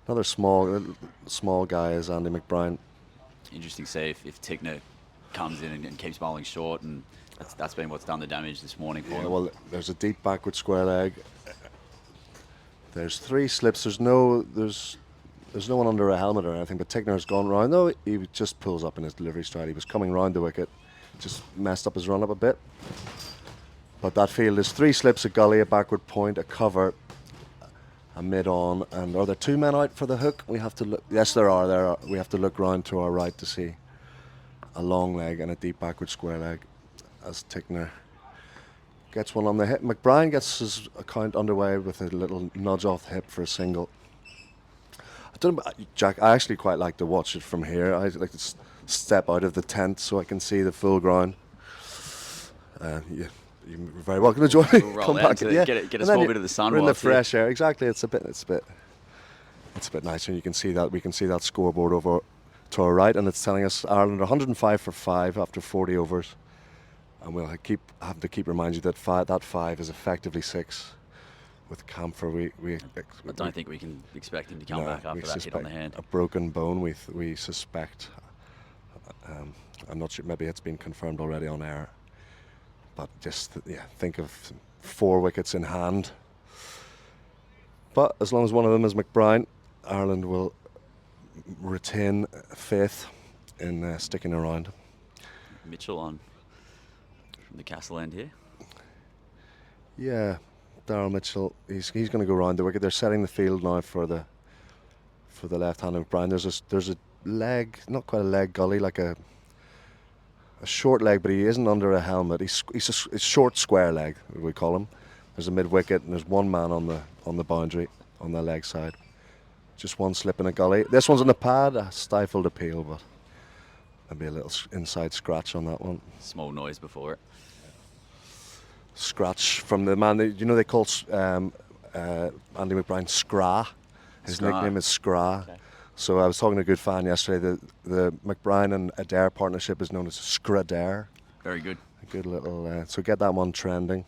another small guy is Andy McBride. Interesting to see if Tickner comes in and keeps bowling short, and that's been what's done the damage this morning for Yeah, them. well, there's a deep backward square leg. There's 3 slips. There's no one under a helmet or anything. But Tickner's gone round. No, he just pulls up in his delivery stride. He was coming round the wicket, just messed up his run up a bit. But that field is 3 slips, a gully, a backward point, a cover, a mid on, and are there 2 men out for the hook? We have to look. Yes, there are. We have to look round to our right to see a long leg and a deep backward square leg as Tickner gets one on the hip. McBride gets his account underway with a little nudge off the hip for a single. I don't know, Jack, I actually quite like to watch it from here. I like to step out of the tent so I can see the full ground. You're very welcome to join me. We'll roll Come out back. to get a And small then bit of the sun we're in the while it's here. fresh air. Exactly. It's a bit nicer. And you can see that. We can see that scoreboard over to our right, and it's telling us Ireland are 105 for 5 after 40 overs. And we'll have to keep reminding you that 5 is effectively 6. with Camphor, we I don't think we can expect him to come back after that hit on the hand. A broken bone. We suspect. I'm not sure. Maybe it's been confirmed already on air. But just think of 4 wickets in hand. But as long as one of them is McBride, Ireland will retain faith in sticking around. Mitchell on from the Castle end here. Yeah, Daryl Mitchell. He's going to go round the wicket. They're setting the field now for the left-handed McBride. There's a leg, not quite a leg gully, like a short leg, but he isn't under a helmet. He's a short square leg, we call him. There's a mid wicket and there's one man on the boundary on the leg side. Just one slip in a gully. This one's on the pad, a stifled appeal, but there'll be a little inside scratch on that one. Small noise before it. Scratch from the man that they call Andy McBride Scrah. His nickname is Scrah. Okay. So I was talking to a good fan yesterday. The McBride and Adair partnership is known as Scradair. Very good. A good little. So get that one trending,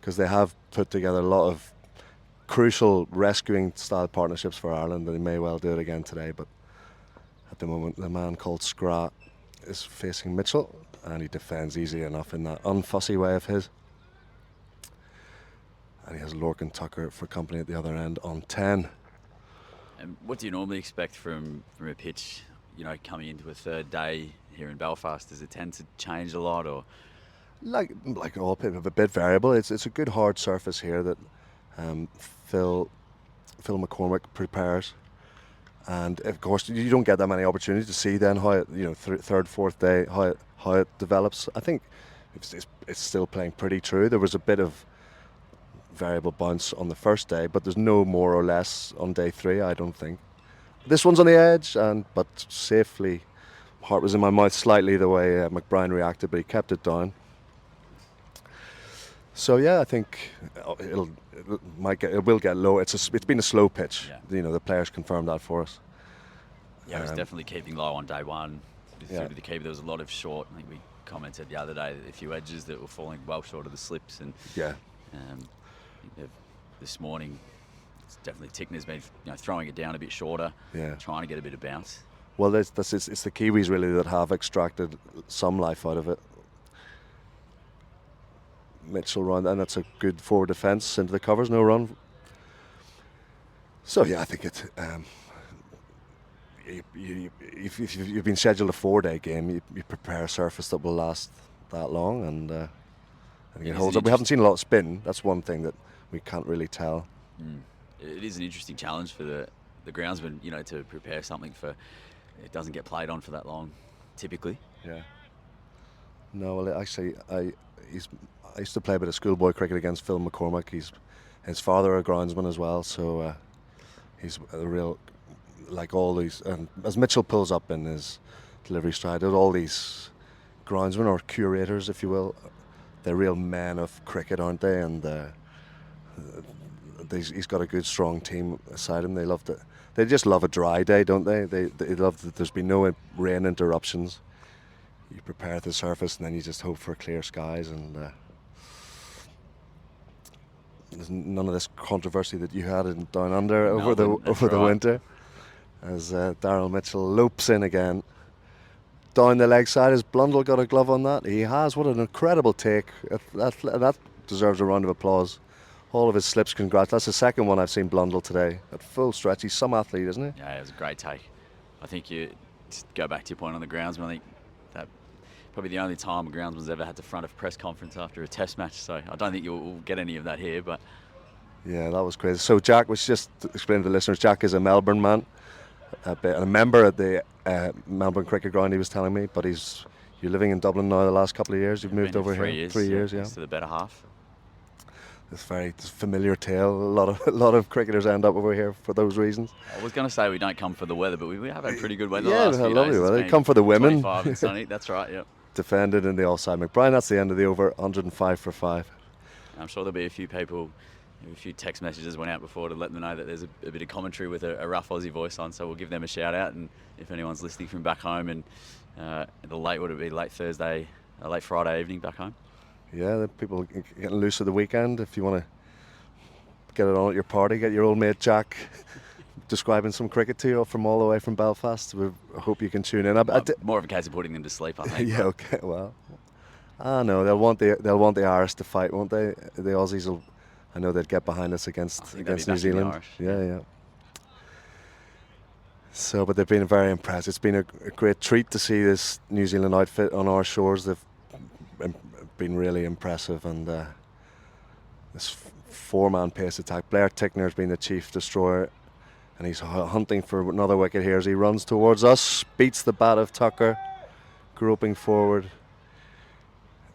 because they have put together a lot of crucial rescuing style partnerships for Ireland. They may well do it again today, but at the moment the man called Scrah is facing Mitchell, and he defends easy enough in that unfussy way of his. And he has Lorcan Tucker for company at the other end on 10. And what do you normally expect from a pitch, coming into a third day here in Belfast? Does it tend to change a lot, or? Like all people, a bit variable. It's a good hard surface here that Phil McCormick prepares, and of course you don't get that many opportunities to see then how it, third, fourth day how it develops. I think it's still playing pretty true. There was a bit of variable bounce on the first day, but there's no more or less on day 3, I don't think. This one's on the edge, but safely. Heart was in my mouth slightly the way McBride reacted, but he kept it down. So yeah, I think it will get low. It's been a slow pitch. Yeah. The players confirmed that for us. Yeah, it was definitely keeping low on day 1. Yeah. Through the keeper, there was a lot of short. I think we commented the other day that a few edges that were falling well short of the slips, and Yeah. This morning, it's definitely Tickner's been throwing it down a bit shorter, Yeah. trying to get a bit of bounce. Well, it's the Kiwis really that have extracted some life out of it. Mitchell round, and that's a good forward defence into the covers, no run. So yeah, I think it. If you've been scheduled a 4-day game, you prepare a surface that will last that long, and I think it holds up. We haven't seen a lot of spin. That's one thing that we can't really tell. It is an interesting challenge for the groundsman, to prepare something for. It doesn't get played on for that long, typically. Yeah. No, well, actually, I used to play a bit of schoolboy cricket against Phil McCormick. His father a groundsman as well, so he's a real, like all these. And as Mitchell pulls up in his delivery stride, there's all these groundsmen or curators, if you will. They're real men of cricket, aren't they? And he's got a good, strong team aside him. They just love a dry day, don't they? They love that there's been no rain interruptions. You prepare the surface and then you just hope for clear skies, and there's none of this controversy that you had in Down Under over the winter. As Daryl Mitchell lopes in again. Down the leg side, has Blundell got a glove on that? He has. What an incredible take. That deserves a round of applause. All of his slips, congrats. That's the second one I've seen Blundell today. At full stretch, he's some athlete, isn't he? Yeah, it was a great take. I think you just go back to your point on the groundsman. I think that probably the only time a groundsman's ever had to front a press conference after a test match. So I don't think you'll get any of that here. But yeah, that was crazy. So Jack was just explaining to the listeners. Jack is a Melbourne man, a member at the Melbourne Cricket Ground. He was telling me, but you're living in Dublin now. The last couple of years, you've moved over here. 3 years, yeah. To the better half. It's very familiar tale. A lot of cricketers end up over here for those reasons. I was going to say we don't come for the weather, but we have had pretty good weather. Yeah, the last few lovely days. weather. Come for the women. 25 and sunny. That's right. Yep. Defended in the offside. McBride. That's the end of the over. 105 for 5. I'm sure there'll be a few people. A few text messages went out before to let them know that there's a bit of commentary with a rough Aussie voice on, so we'll give them a shout out. And if anyone's listening from back home, and late Thursday, late Friday evening back home. Yeah, the people getting loose at the weekend. If you want to get it on at your party. Get your old mate Jack describing some cricket to you from all the way from Belfast. I hope you can tune in. More of a case of putting them to sleep, I think. Yeah, okay, well, I know they'll want the Irish to fight, won't they? The Aussies will. I know they'd get behind us against New Zealand. Yeah. So, but they've been very impressed. It's been a great treat to see this New Zealand outfit on our shores. They've been really impressive, and this four-man pace attack. Blair Tickner's been the chief destroyer, and he's hunting for another wicket here as he runs towards us, beats the bat of Tucker, groping forward.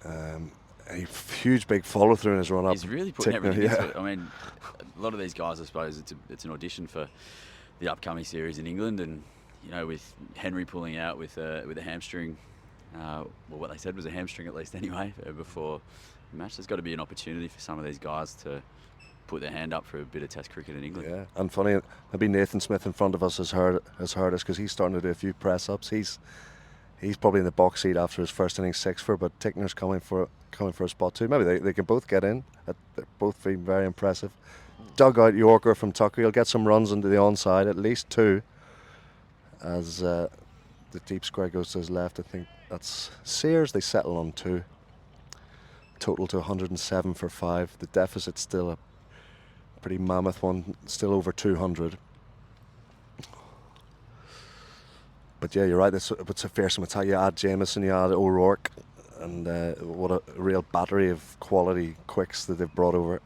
A huge big follow through in his run up. He's really putting everything into it. I mean, a lot of these guys, I suppose, it's an audition for the upcoming series in England, and with Henry pulling out with a hamstring, well, what they said was a hamstring at least anyway before the match. There's got to be an opportunity for some of these guys to put their hand up for a bit of Test cricket in England. Yeah, and funny, maybe Nathan Smith in front of us has heard us because he's starting to do a few press ups. He's probably in the box seat after his first innings six-for, but Tickner's coming for a spot too. Maybe they can both get in. They're both being very impressive. Dugout Yorker from Tucker. He'll get some runs into the onside, at least two. As the deep square goes to his left, I think that's Sears. They settle on 2. Total to 107 for 5. The deficit's still a pretty mammoth one, still over 200. But yeah, you're right. It's a fearsome attack. You add Jameson, you add O'Rourke, and what a real battery of quality quicks that they've brought over.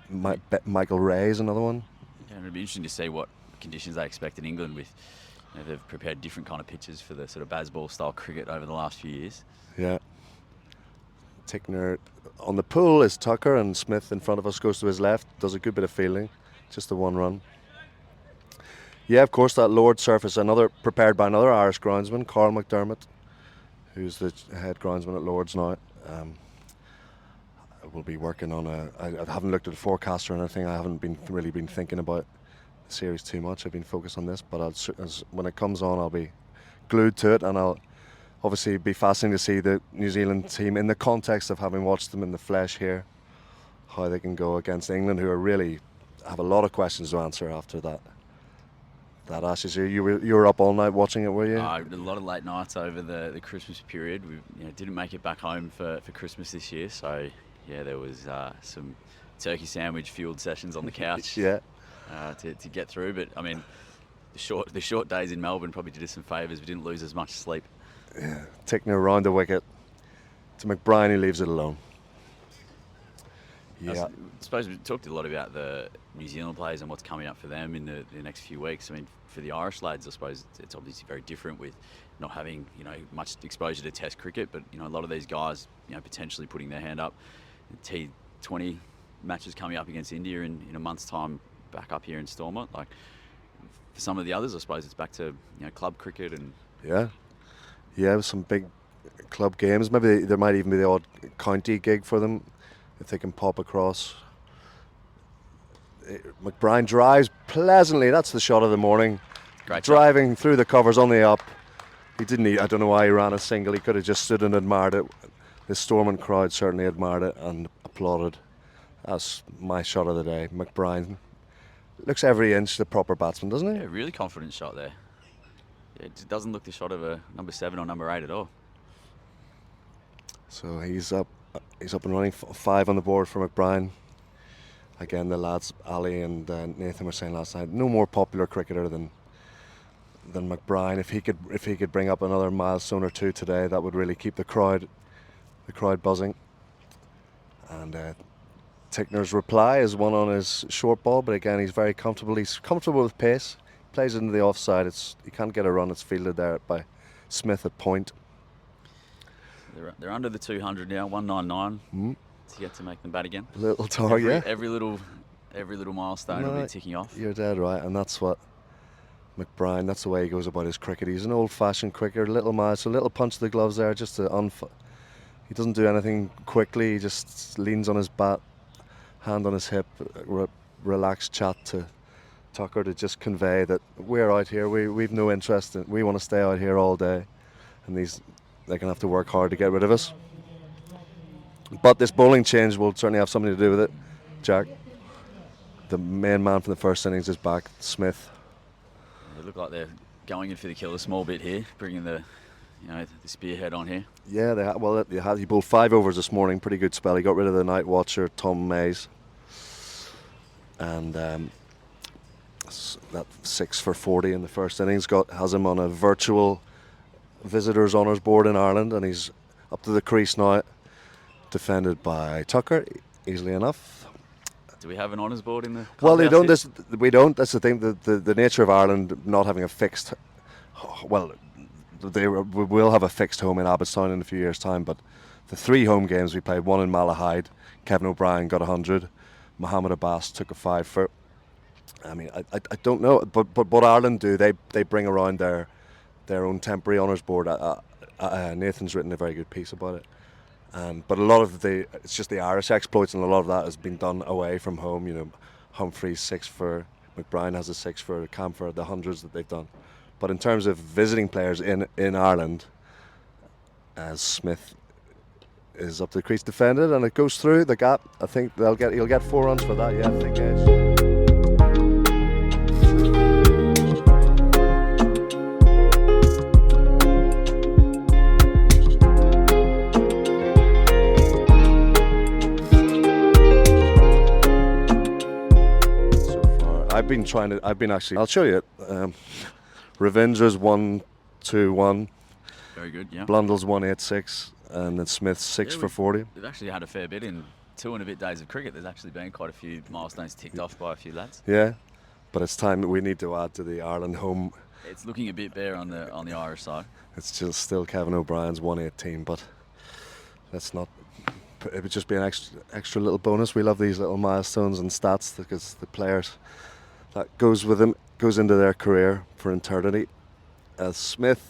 Michael Ray is another one. Yeah, it'll be interesting to see what conditions they expect in England. With they've prepared different kind of pitches for the sort of Bazball style cricket over the last few years. Yeah. Tickner on the pull is Tucker, and Smith in front of us goes to his left. Does a good bit of fielding, just the one run. Yeah, of course, that Lord surface, prepared by another Irish groundsman, Carl McDermott, who's the head groundsman at Lord's now. We'll be working on I haven't looked at the forecast or anything. I haven't really been thinking about the series too much. I've been focused on this, but when it comes on, I'll be glued to it, and I'll obviously be fascinating to see the New Zealand team in the context of having watched them in the flesh here, how they can go against England, who are really have a lot of questions to answer after that Ashes here. You were up all night watching it, were you? A lot of late nights over the Christmas period. We didn't make it back home for Christmas this year, so yeah, there was some turkey sandwich fueled sessions on the couch. Yeah. To get through, but I mean, the short days in Melbourne probably did us some favours. We didn't lose as much sleep. Yeah, taking a round the wicket to McBride, who leaves it alone. Yeah. I suppose we talked a lot about the New Zealand players and what's coming up for them in the next few weeks. I mean, for the Irish lads, I suppose it's obviously very different with not having much exposure to Test cricket, but a lot of these guys potentially putting their hand up. T20 matches coming up against India in a month's time, back up here in Stormont. Like for some of the others, I suppose it's back to club cricket and with some big club games. Maybe there might even be the odd county gig for them if they can pop across. McBride drives pleasantly. That's the shot of the morning. Great driving through the covers on the up. He didn't. I don't know why he ran a single. He could have just stood and admired it. The Stormont crowd certainly admired it and applauded. That's my shot of the day. McBride looks every inch the proper batsman, doesn't he? Yeah, really confident shot there. It doesn't look the shot of a number 7 or number 8 at all. So he's up and running. 5 on the board for McBride. Again, the lads Ali and Nathan were saying last night, no more popular cricketer than McBride. If he could bring up another milestone or two today, that would really keep the crowd buzzing. And Tickner's reply is one on his short ball, but again, he's very comfortable. He's comfortable with pace. Plays into the offside. He can't get a run. It's fielded there by Smith at point. They're under the 200 now, 199 to get to make them bat again. Little target. Every little milestone will be ticking off. You're dead right, and that's what McBride. That's the way he goes about his cricket. He's an old-fashioned cricketer. Little milestone, little punch to the gloves there, just to he doesn't do anything quickly. He just leans on his bat, hand on his hip, relaxed chat to Tucker to just convey that we're out here. We've no interest in. We want to stay out here all day, and they're going to have to work hard to get rid of us. But this bowling change will certainly have something to do with it, Jack. The main man from the first innings is back, Smith. They look like they're going in for the kill a small bit here, bringing the the spearhead on here. Yeah, he bowled 5 overs this morning, pretty good spell. He got rid of the night watcher, Tom Mays. And that 6 for 40 in the first innings has him on a virtual visitors honours board in Ireland, and he's up to the crease now, defended by Tucker, easily enough. Do we have an honours board in the Well, they don't. clubhouse We don't. That's the thing. The nature of Ireland not having a fixed. Well, we will have a fixed home in Abbottstown in a few years' time. But the 3 home games we played, one in Malahide, Kevin O'Brien got 100, Mohammed Abbas took a 5 for. I mean, I don't know. But what Ireland do, they bring around their own temporary honours board. Nathan's written a very good piece about it. But a lot of it's just the Irish exploits, and a lot of that has been done away from home. You know, Humphreys 6 for, McBride has a 6 for, Camphor, the hundreds that they've done. But in terms of visiting players in Ireland, as Smith is up to the crease defended, and it goes through the gap. I think he'll get 4 runs for that. Yeah, I think Edge. I'll show you it. Ravindra's 1-2-1. Very good, yeah. Blundell's 186, and then Smith's 6 for 40. We've actually had a fair bit in 2 and a bit days of cricket. There's actually been quite a few milestones ticked off by a few lads. Yeah, but it's time that we need to add to the Ireland home. It's looking a bit bare on the Irish side. It's just still Kevin O'Brien's 118, but let's not. It would just be an extra little bonus. We love these little milestones and stats because the players. That goes into their career for eternity. Smith,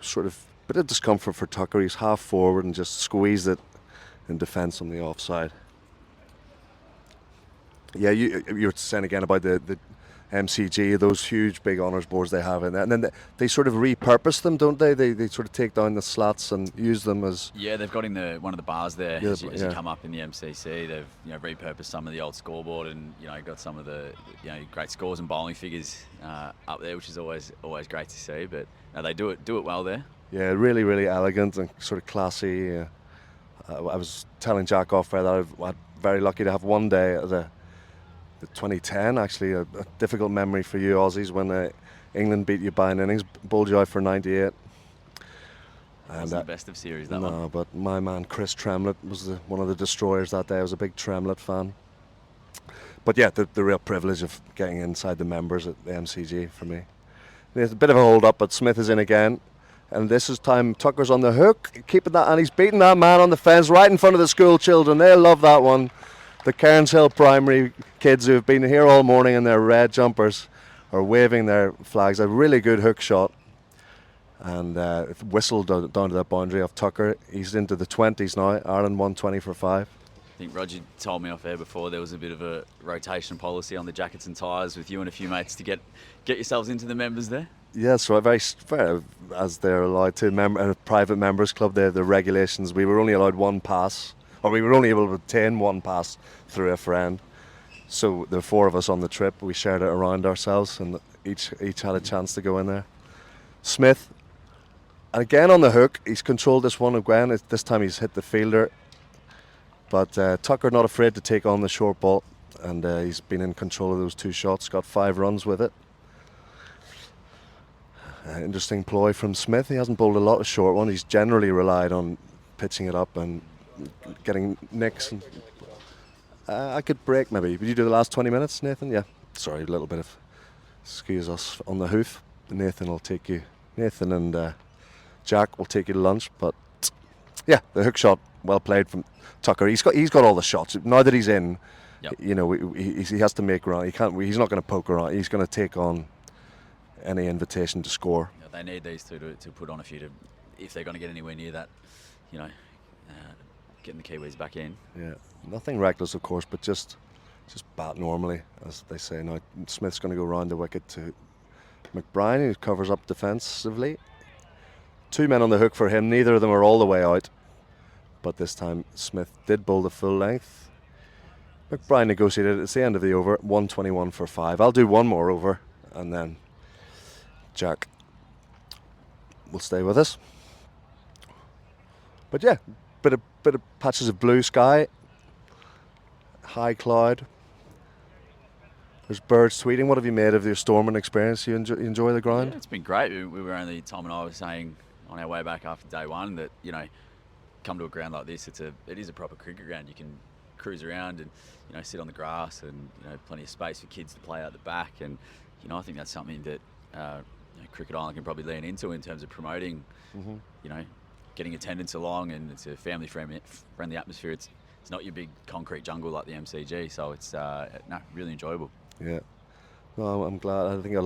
sort of bit of discomfort for Tucker. He's half forward and just squeezed it in defence on the offside. Yeah, you were saying again about the MCG, those huge big honours boards they have in there, and then they sort of repurpose them, don't they? They sort of take down the slats and use them as. Yeah, they've got in one of the bars there Yeah, as you come up in the MCC. They've repurposed some of the old scoreboard and got some of the great scores and bowling figures up there, which is always great to see. But they do it well there. Yeah, really, really elegant and sort of classy. I was telling Jack off there that I'm very lucky to have one day at the 2010, actually, a difficult memory for you Aussies when England beat you by an innings, bowled you out for 98. And wasn't the best of series, that one. No, but my man Chris Tremlett was one of the destroyers that day. I was a big Tremlett fan. But yeah, the real privilege of getting inside the members at the MCG for me. There's a bit of a hold up, but Smith is in again. And this is time Tucker's on the hook, keeping that, and he's beating that man on the fence right in front of the school children. They'll love that one. The Cairns Hill Primary kids who have been here all morning in their red jumpers are waving their flags. A really good hook shot. And whistled down to that boundary of Tucker. He's into the 20s now. Ireland 120 for 5. I think Roger told me off air before there was a bit of a rotation policy on the jackets and ties with you and a few mates to get yourselves into the members there. Yeah, so very as they're allowed to a private members club, they have the regulations. We were only allowed one pass, or we were only able to obtain one pass through a friend. So the 4 of us on the trip, we shared it around ourselves, and each had a chance to go in there. Smith, again on the hook, he's controlled this one again. This time he's hit the fielder, but Tucker not afraid to take on the short ball, and he's been in control of those 2 shots. Got 5 runs with it. Interesting ploy from Smith. He hasn't bowled a lot of short ones. He's generally relied on pitching it up and getting nicks. And I could break maybe. Would you do the last 20 minutes, Nathan? Yeah. Sorry, a little bit of excuse us on the hoof. Nathan will take you. Nathan and Jack will take you to lunch. But yeah, the hook shot, well played from Tucker. He's got all the shots. Now that he's in, yep. He has to make run. He's not going to poke around. He's going to take on any invitation to score. Yeah, they need these two to put on a few if they're going to get anywhere near that, getting the Kiwis back in. Yeah, nothing reckless, of course, but just bat normally, as they say. Now Smith's going to go round the wicket to McBride, who covers up defensively. 2 men on the hook for him. Neither of them are all the way out, but this time Smith did bowl the full length. McBride negotiated. It's the end of the over. 121 for 5. I'll do one more over, and then Jack will stay with us. But yeah, bit of patches of blue sky, high cloud. There's birds tweeting. What have you made of your Stormont experience? You enjoy the ground? Yeah, it's been great. We were only, Tom and I were saying on our way back after day one that, you know, come to a ground like this, it is a proper cricket ground. You can cruise around and, you know, sit on the grass, and, you know, plenty of space for kids to play out the back. And, you know, I think that's something that you know, Cricket Island can probably lean into in terms of promoting, you know, getting attendance along, and it's a family friendly atmosphere. It's not your big concrete jungle like the MCG, so it's really enjoyable. Yeah. No, I'm glad. I think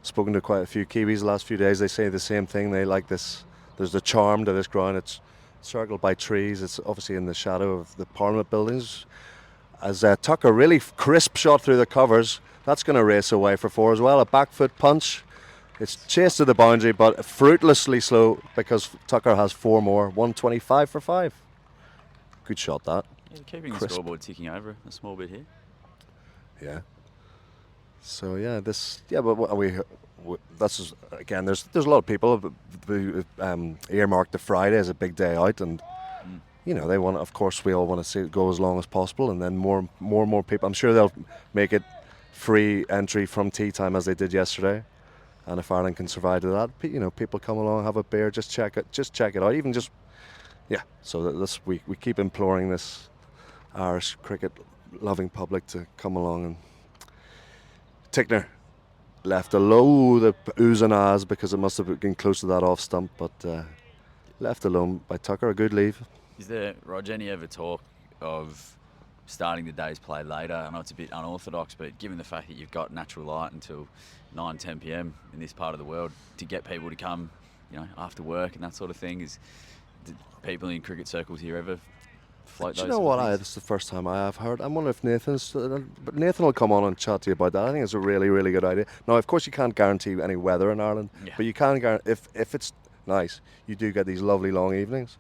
spoken to quite a few Kiwis the last few days. They say the same thing. They like this. There's the charm to this ground. It's circled by trees. It's obviously in the shadow of the Parliament buildings. As Tucker really crisp shot through the covers. That's going to race away for 4 as well. A back foot punch. It's chased to the boundary, but fruitlessly slow because Tucker has 4 more. 125 for 5. Good shot, that. Yeah, keeping Crisp. the scoreboard ticking over a small bit here. Yeah. So yeah, that's again. There's a lot of people who earmarked the Friday as a big day out, and you know, they want. Of course, we all want to see it go as long as possible, and then more and more people. I'm sure they'll make it free entry from tea time as they did yesterday. And if Ireland can survive to that, you know, people come along, have a beer, just check it out. Even just, yeah. So that we keep imploring this Irish cricket loving public to come along. And Tickner left a low the oohs and ahs because it must have been close to that off stump, but left alone by Tucker. A good leave. Is there, Rog, any ever talk of starting the day's play later? I know it's a bit unorthodox, but given the fact that you've got natural light until 9-10 p.m. in this part of the world, to get people to come, you know, after work and that sort of thing, did people in cricket circles here ever float Do those? you know what? This is the first time I have heard. I wonder if but Nathan will come on and chat to you about that. I think it's a really, really good idea. Now, of course, you can't guarantee any weather in Ireland, but you can guarantee if it's nice, you do get these lovely long evenings.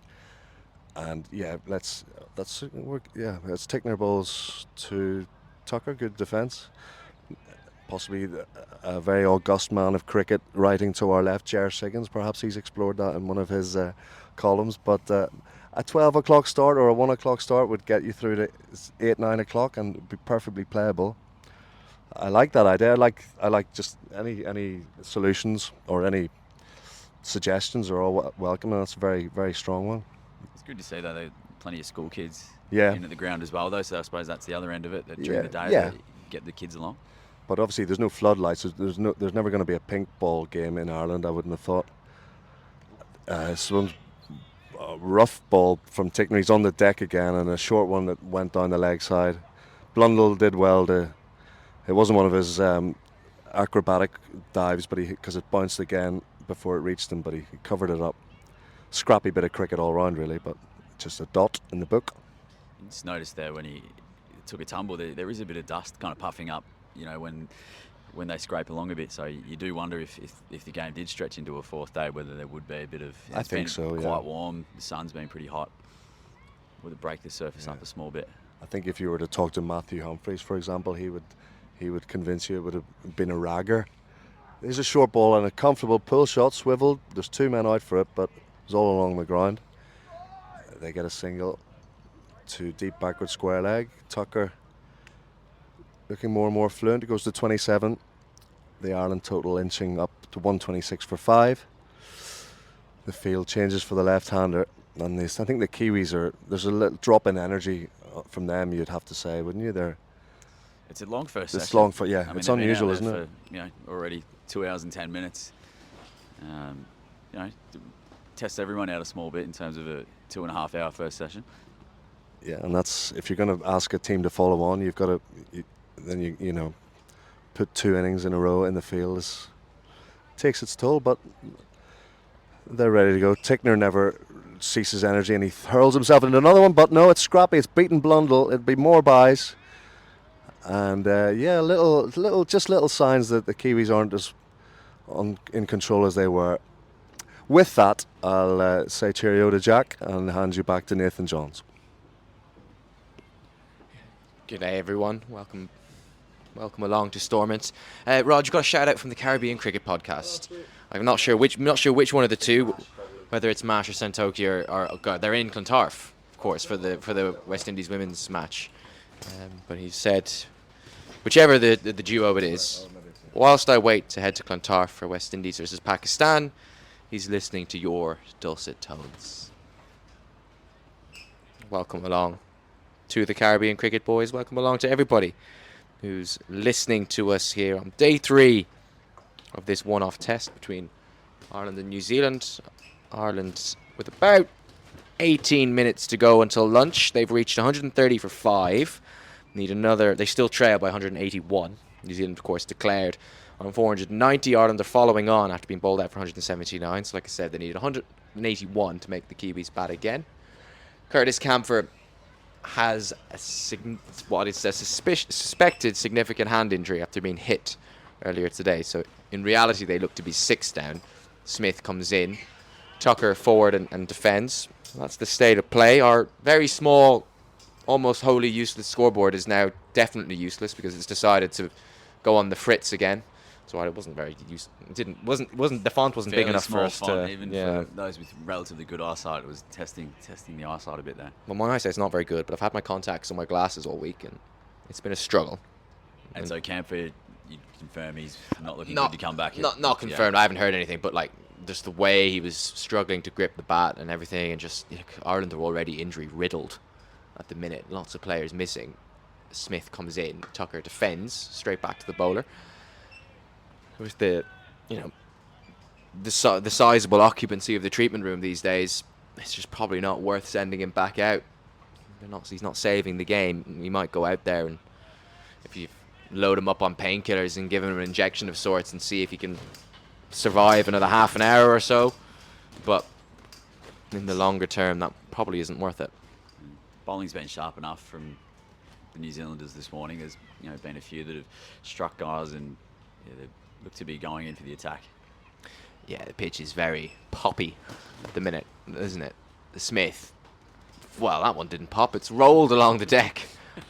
And yeah, it's Tickner balls to Tucker. Good defence. Possibly a very august man of cricket writing to our left, Ger Siggins. Perhaps he's explored that in one of his columns. But a 12 o'clock start or a 1 o'clock start would get you through to 8-9 o'clock and be perfectly playable. I like that idea. I like just any solutions or any suggestions are all welcome, and that's a very, very strong one. It's good to see that there are plenty of school kids Yeah. in at the ground as well, though. So I suppose that's the other end of it. That during Yeah, the day, yeah. they get the kids along. But obviously, there's no floodlights. There's never going to be a pink ball game in Ireland. I wouldn't have thought. Someone's rough ball from Tickner. He's on the deck again, and a short one that went down the leg side. Blundell did well to. It wasn't one of his acrobatic dives, but because it bounced again before it reached him, but he covered it up. Scrappy bit of cricket all round, really, but just a dot in the book. You just noticed there when he took a tumble, there is a bit of dust kind of puffing up, you know, when they scrape along a bit. So you do wonder if the game did stretch into a 4th day, whether there would be a bit of. I think so. Quite Yeah. warm. The sun's been pretty hot. Would it break the surface up a small bit? I think if you were to talk to Matthew Humphreys, for example, he would convince you it would have been a ragger. There's a short ball and a comfortable pull shot, swiveled. There's 2 men out for it, but it's all along the ground. They get a single to deep backward square leg. Tucker looking more and more fluent. It goes to 27. The Ireland total inching up to 126 for 5. The field changes for the left-hander. And I think the Kiwis there's a little drop in energy from them, you'd have to say, wouldn't you? It's a long first It's session. long for, yeah. I mean, It's they've been unusual, out isn't there it? for, you know, already 2 hours and 10 minutes. You know, test everyone out a small bit in terms of a 2.5 hour first session. Yeah, and that's if you're going to ask a team to follow on, you've got to then you know put 2 innings in a row in the field. Takes its toll, but they're ready to go. Tickner never ceases energy, and he hurls himself into another one. But no, it's scrappy. It's beaten Blundell. It'd be more buys, and yeah, little signs that the Kiwis aren't as in control as they were. With that, I'll say cheerio to Jack and hand you back to Nathan Johns. Good day, everyone. Welcome along to Stormont. Rod, you got a shout out from the Caribbean Cricket Podcast. I'm not sure which one of the two, whether it's Mash or Santoki or God, they're in Clontarf, of course, for the West Indies women's match. But he said, whichever the duo it is, whilst I wait to head to Clontarf for West Indies versus Pakistan, he's listening to your dulcet tones. Welcome along to the Caribbean Cricket Boys. Welcome along to everybody who's listening to us here on day 3 of this one-off test between Ireland and New Zealand. Ireland with about 18 minutes to go until lunch. They've reached 130 for 5. Need another. They still trail by 181. New Zealand, of course, declared on 490. Ireland are following on after being bowled out for 179. So, like I said, they needed 181 to make the Kiwis bat again. Curtis Camphor has a suspected significant hand injury after being hit earlier today. So, in reality, they look to be 6 down. Smith comes in. Tucker forward and defends. That's the state of play. Our very small, almost wholly useless scoreboard is now definitely useless because it's decided to go on the fritz again. So it wasn't very the font wasn't big enough for us to. Even for those with relatively good eyesight, it was testing the eyesight a bit there. Well, my eyesight's not very good, but I've had my contacts on my glasses all week, and it's been a struggle. And so Camphor, you confirm he's not looking good to come back. Not confirmed. I haven't heard anything, but like just the way he was struggling to grip the bat and everything, and just Ireland are already injury riddled at the minute. Lots of players missing. Smith comes in, Tucker defends straight back to the bowler. With the sizable occupancy of the treatment room these days, it's just probably not worth sending him back out. He's not saving the game. He might go out there and if you load him up on painkillers and give him an injection of sorts and see if he can survive another half an hour or so. But in the longer term, that probably isn't worth it. Bowling's been sharp enough from the New Zealanders this morning. There's been a few that have struck guys and they look to be going in for the attack. Yeah, the pitch is very poppy at the minute, isn't it? The Smith, well, that one didn't pop. It's rolled along the deck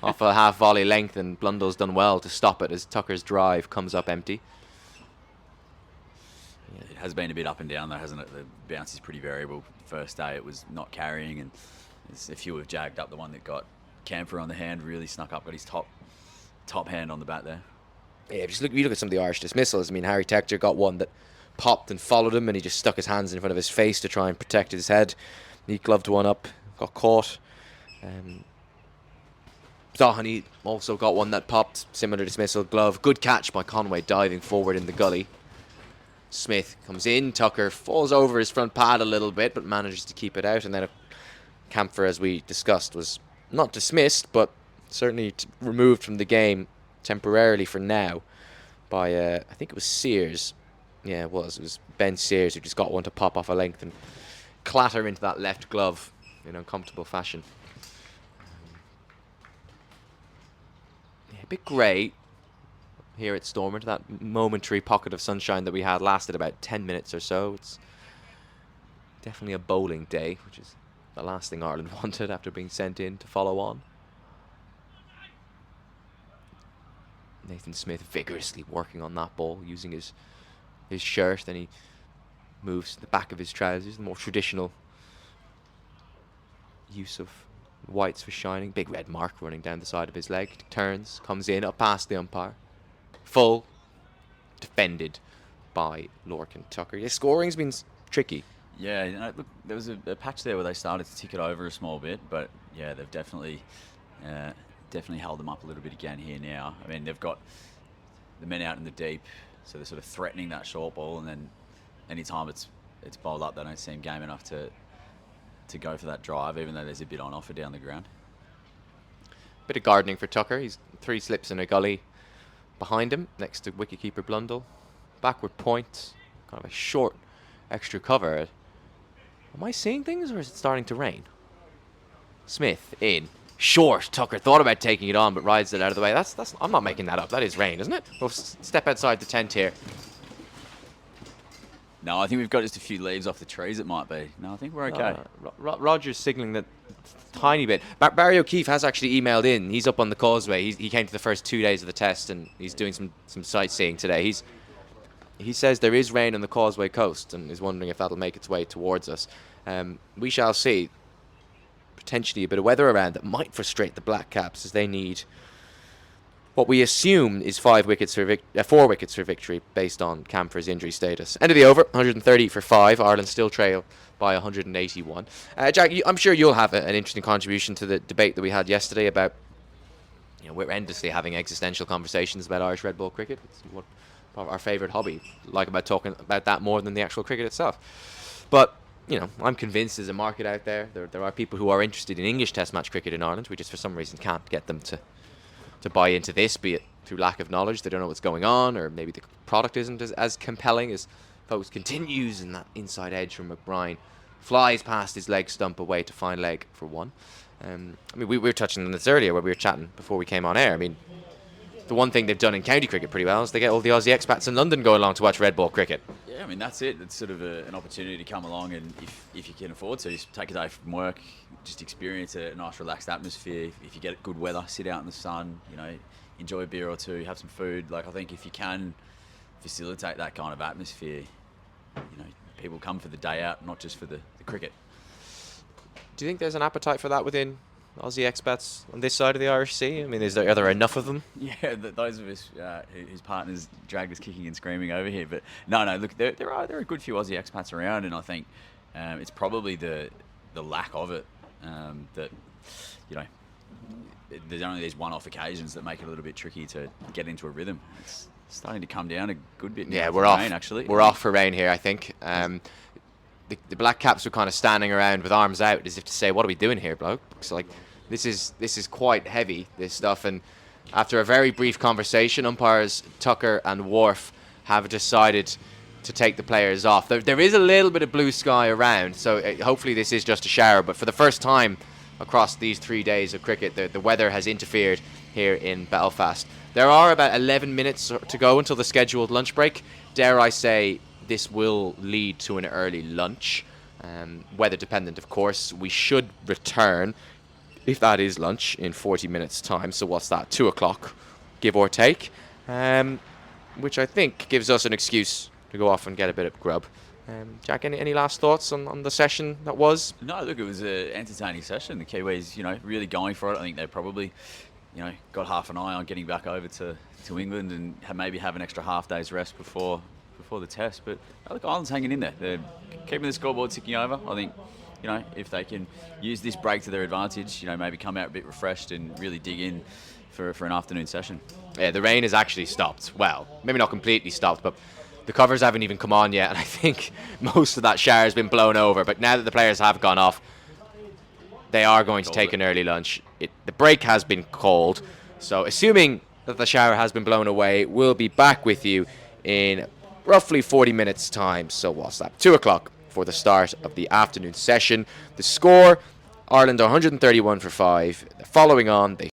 off a half volley length, and Blundell's done well to stop it as Tucker's drive comes up empty. It has been a bit up and down though, hasn't it? The bounce is pretty variable. First day it was not carrying, and there's a few have jagged up. The one that got Camphor on the hand really snuck up, got his top hand on the bat there. Yeah, if you look at some of the Irish dismissals. I mean, Harry Tector got one that popped and followed him, and he just stuck his hands in front of his face to try and protect his head. He gloved one up, got caught. Doheny also got one that popped, similar dismissal, glove. Good catch by Conway, diving forward in the gully. Smith comes in, Tucker falls over his front pad a little bit, but manages to keep it out. And then Camphor, as we discussed, was not dismissed, but certainly removed from the game temporarily for now by, I think it was Sears. Yeah, it was Ben Sears who just got one to pop off a length and clatter into that left glove in uncomfortable fashion. A bit grey here at Stormont. That momentary pocket of sunshine that we had lasted about 10 minutes or so. It's definitely a bowling day, which is the last thing Ireland wanted after being sent in to follow on. Nathan Smith vigorously working on that ball, using his shirt. Then he moves to the back of his trousers, the more traditional use of whites for shining. Big red mark running down the side of his leg. Turns, comes in, up past the umpire. Full, defended by Lorcan Tucker. Yeah, scoring's been tricky. Yeah, look, there was a patch there where they started to tick it over a small bit, but yeah, they've definitely held them up a little bit again here now. I mean, they've got the men out in the deep, so they're sort of threatening that short ball, and then any time it's bowled up, they don't seem game enough to go for that drive, even though there's a bit on offer down the ground. Bit of gardening for Tucker. He's 3 slips in a gully behind him, next to wicketkeeper Blundell. Backward point, kind of a short extra cover. Am I seeing things, or is it starting to rain? Smith in. Short. Tucker thought about taking it on, but rides it out of the way. That's. I'm not making that up. That is rain, isn't it? We'll step outside the tent here. No, I think we've got just a few leaves off the trees. It might be. No, I think we're okay. Roger's signalling that tiny bit. Barry O'Keefe has actually emailed in. He's up on the causeway. He came to the first 2 days of the test, and he's doing some sightseeing today. He says there is rain on the causeway coast, and is wondering if that'll make its way towards us. We shall see. Potentially a bit of weather around that might frustrate the Black Caps, as they need what we assume is 4 wickets for victory based on Camphor's injury status. End of the over, 130 for 5. Ireland still trail by 181. Jack, I'm sure you'll have an interesting contribution to the debate that we had yesterday about, we're endlessly having existential conversations about Irish red ball cricket. It's what our favourite hobby. Like about talking about that more than the actual cricket itself. But I'm convinced there's a market out there. There are people who are interested in English Test match cricket in Ireland. We just, for some reason, can't get them to buy into this, be it through lack of knowledge. They don't know what's going on, or maybe the product isn't as compelling as Foakes continues, and that inside edge from McBride flies past his leg stump away to fine leg for 1. We were touching on this earlier where we were chatting before we came on air. The one thing they've done in county cricket pretty well is they get all the Aussie expats in London going along to watch red ball cricket. Yeah, that's it. It's sort of an opportunity to come along, and if you can afford to, just take a day from work, just experience a nice relaxed atmosphere. If you get good weather, sit out in the sun, enjoy a beer or two, have some food. I think if you can facilitate that kind of atmosphere, people come for the day out, not just for the cricket. Do you think there's an appetite for that within Aussie expats on this side of the Irish Sea? Are there enough of them? Yeah, those of us whose partners dragged us kicking and screaming over here. But no, look, there are a good few Aussie expats around, and I think it's probably the lack of it that there's only these one-off occasions that make it a little bit tricky to get into a rhythm. It's starting to come down a good bit now. Yeah, we're off. Rain, actually. We're off for rain here, I think. The Black Caps were kind of standing around with arms out as if to say, what are we doing here, bloke? So, this is quite heavy, this stuff. And after a very brief conversation, umpires Tucker and Wharf have decided to take the players off. There is a little bit of blue sky around, so hopefully this is just a shower. But for the first time across these 3 days of cricket, the weather has interfered here in Belfast. There are about 11 minutes to go until the scheduled lunch break. Dare I say, this will lead to an early lunch. Weather dependent, of course. We should return, if that is lunch, in 40 minutes time. So what's that, 2 o'clock, give or take, which I think gives us an excuse to go off and get a bit of grub. Jack, any last thoughts on the session that was? No, look, it was an entertaining session. The Kiwis, really going for it. I think they probably, got half an eye on getting back over to England and maybe have an extra half day's rest before the test. But look, Ireland's hanging in there. They're keeping the scoreboard ticking over. I think, if they can use this break to their advantage, maybe come out a bit refreshed and really dig in for an afternoon session. Yeah, the rain has actually stopped. Well, maybe not completely stopped, but the covers haven't even come on yet, and I think most of that shower has been blown over. But now that the players have gone off, they are going to take an early lunch. The break has been called, so assuming that the shower has been blown away, we'll be back with you in roughly 40 minutes time. So what's that, 2 o'clock for the start of the afternoon session. The score, Ireland 131 for 5. Following on, they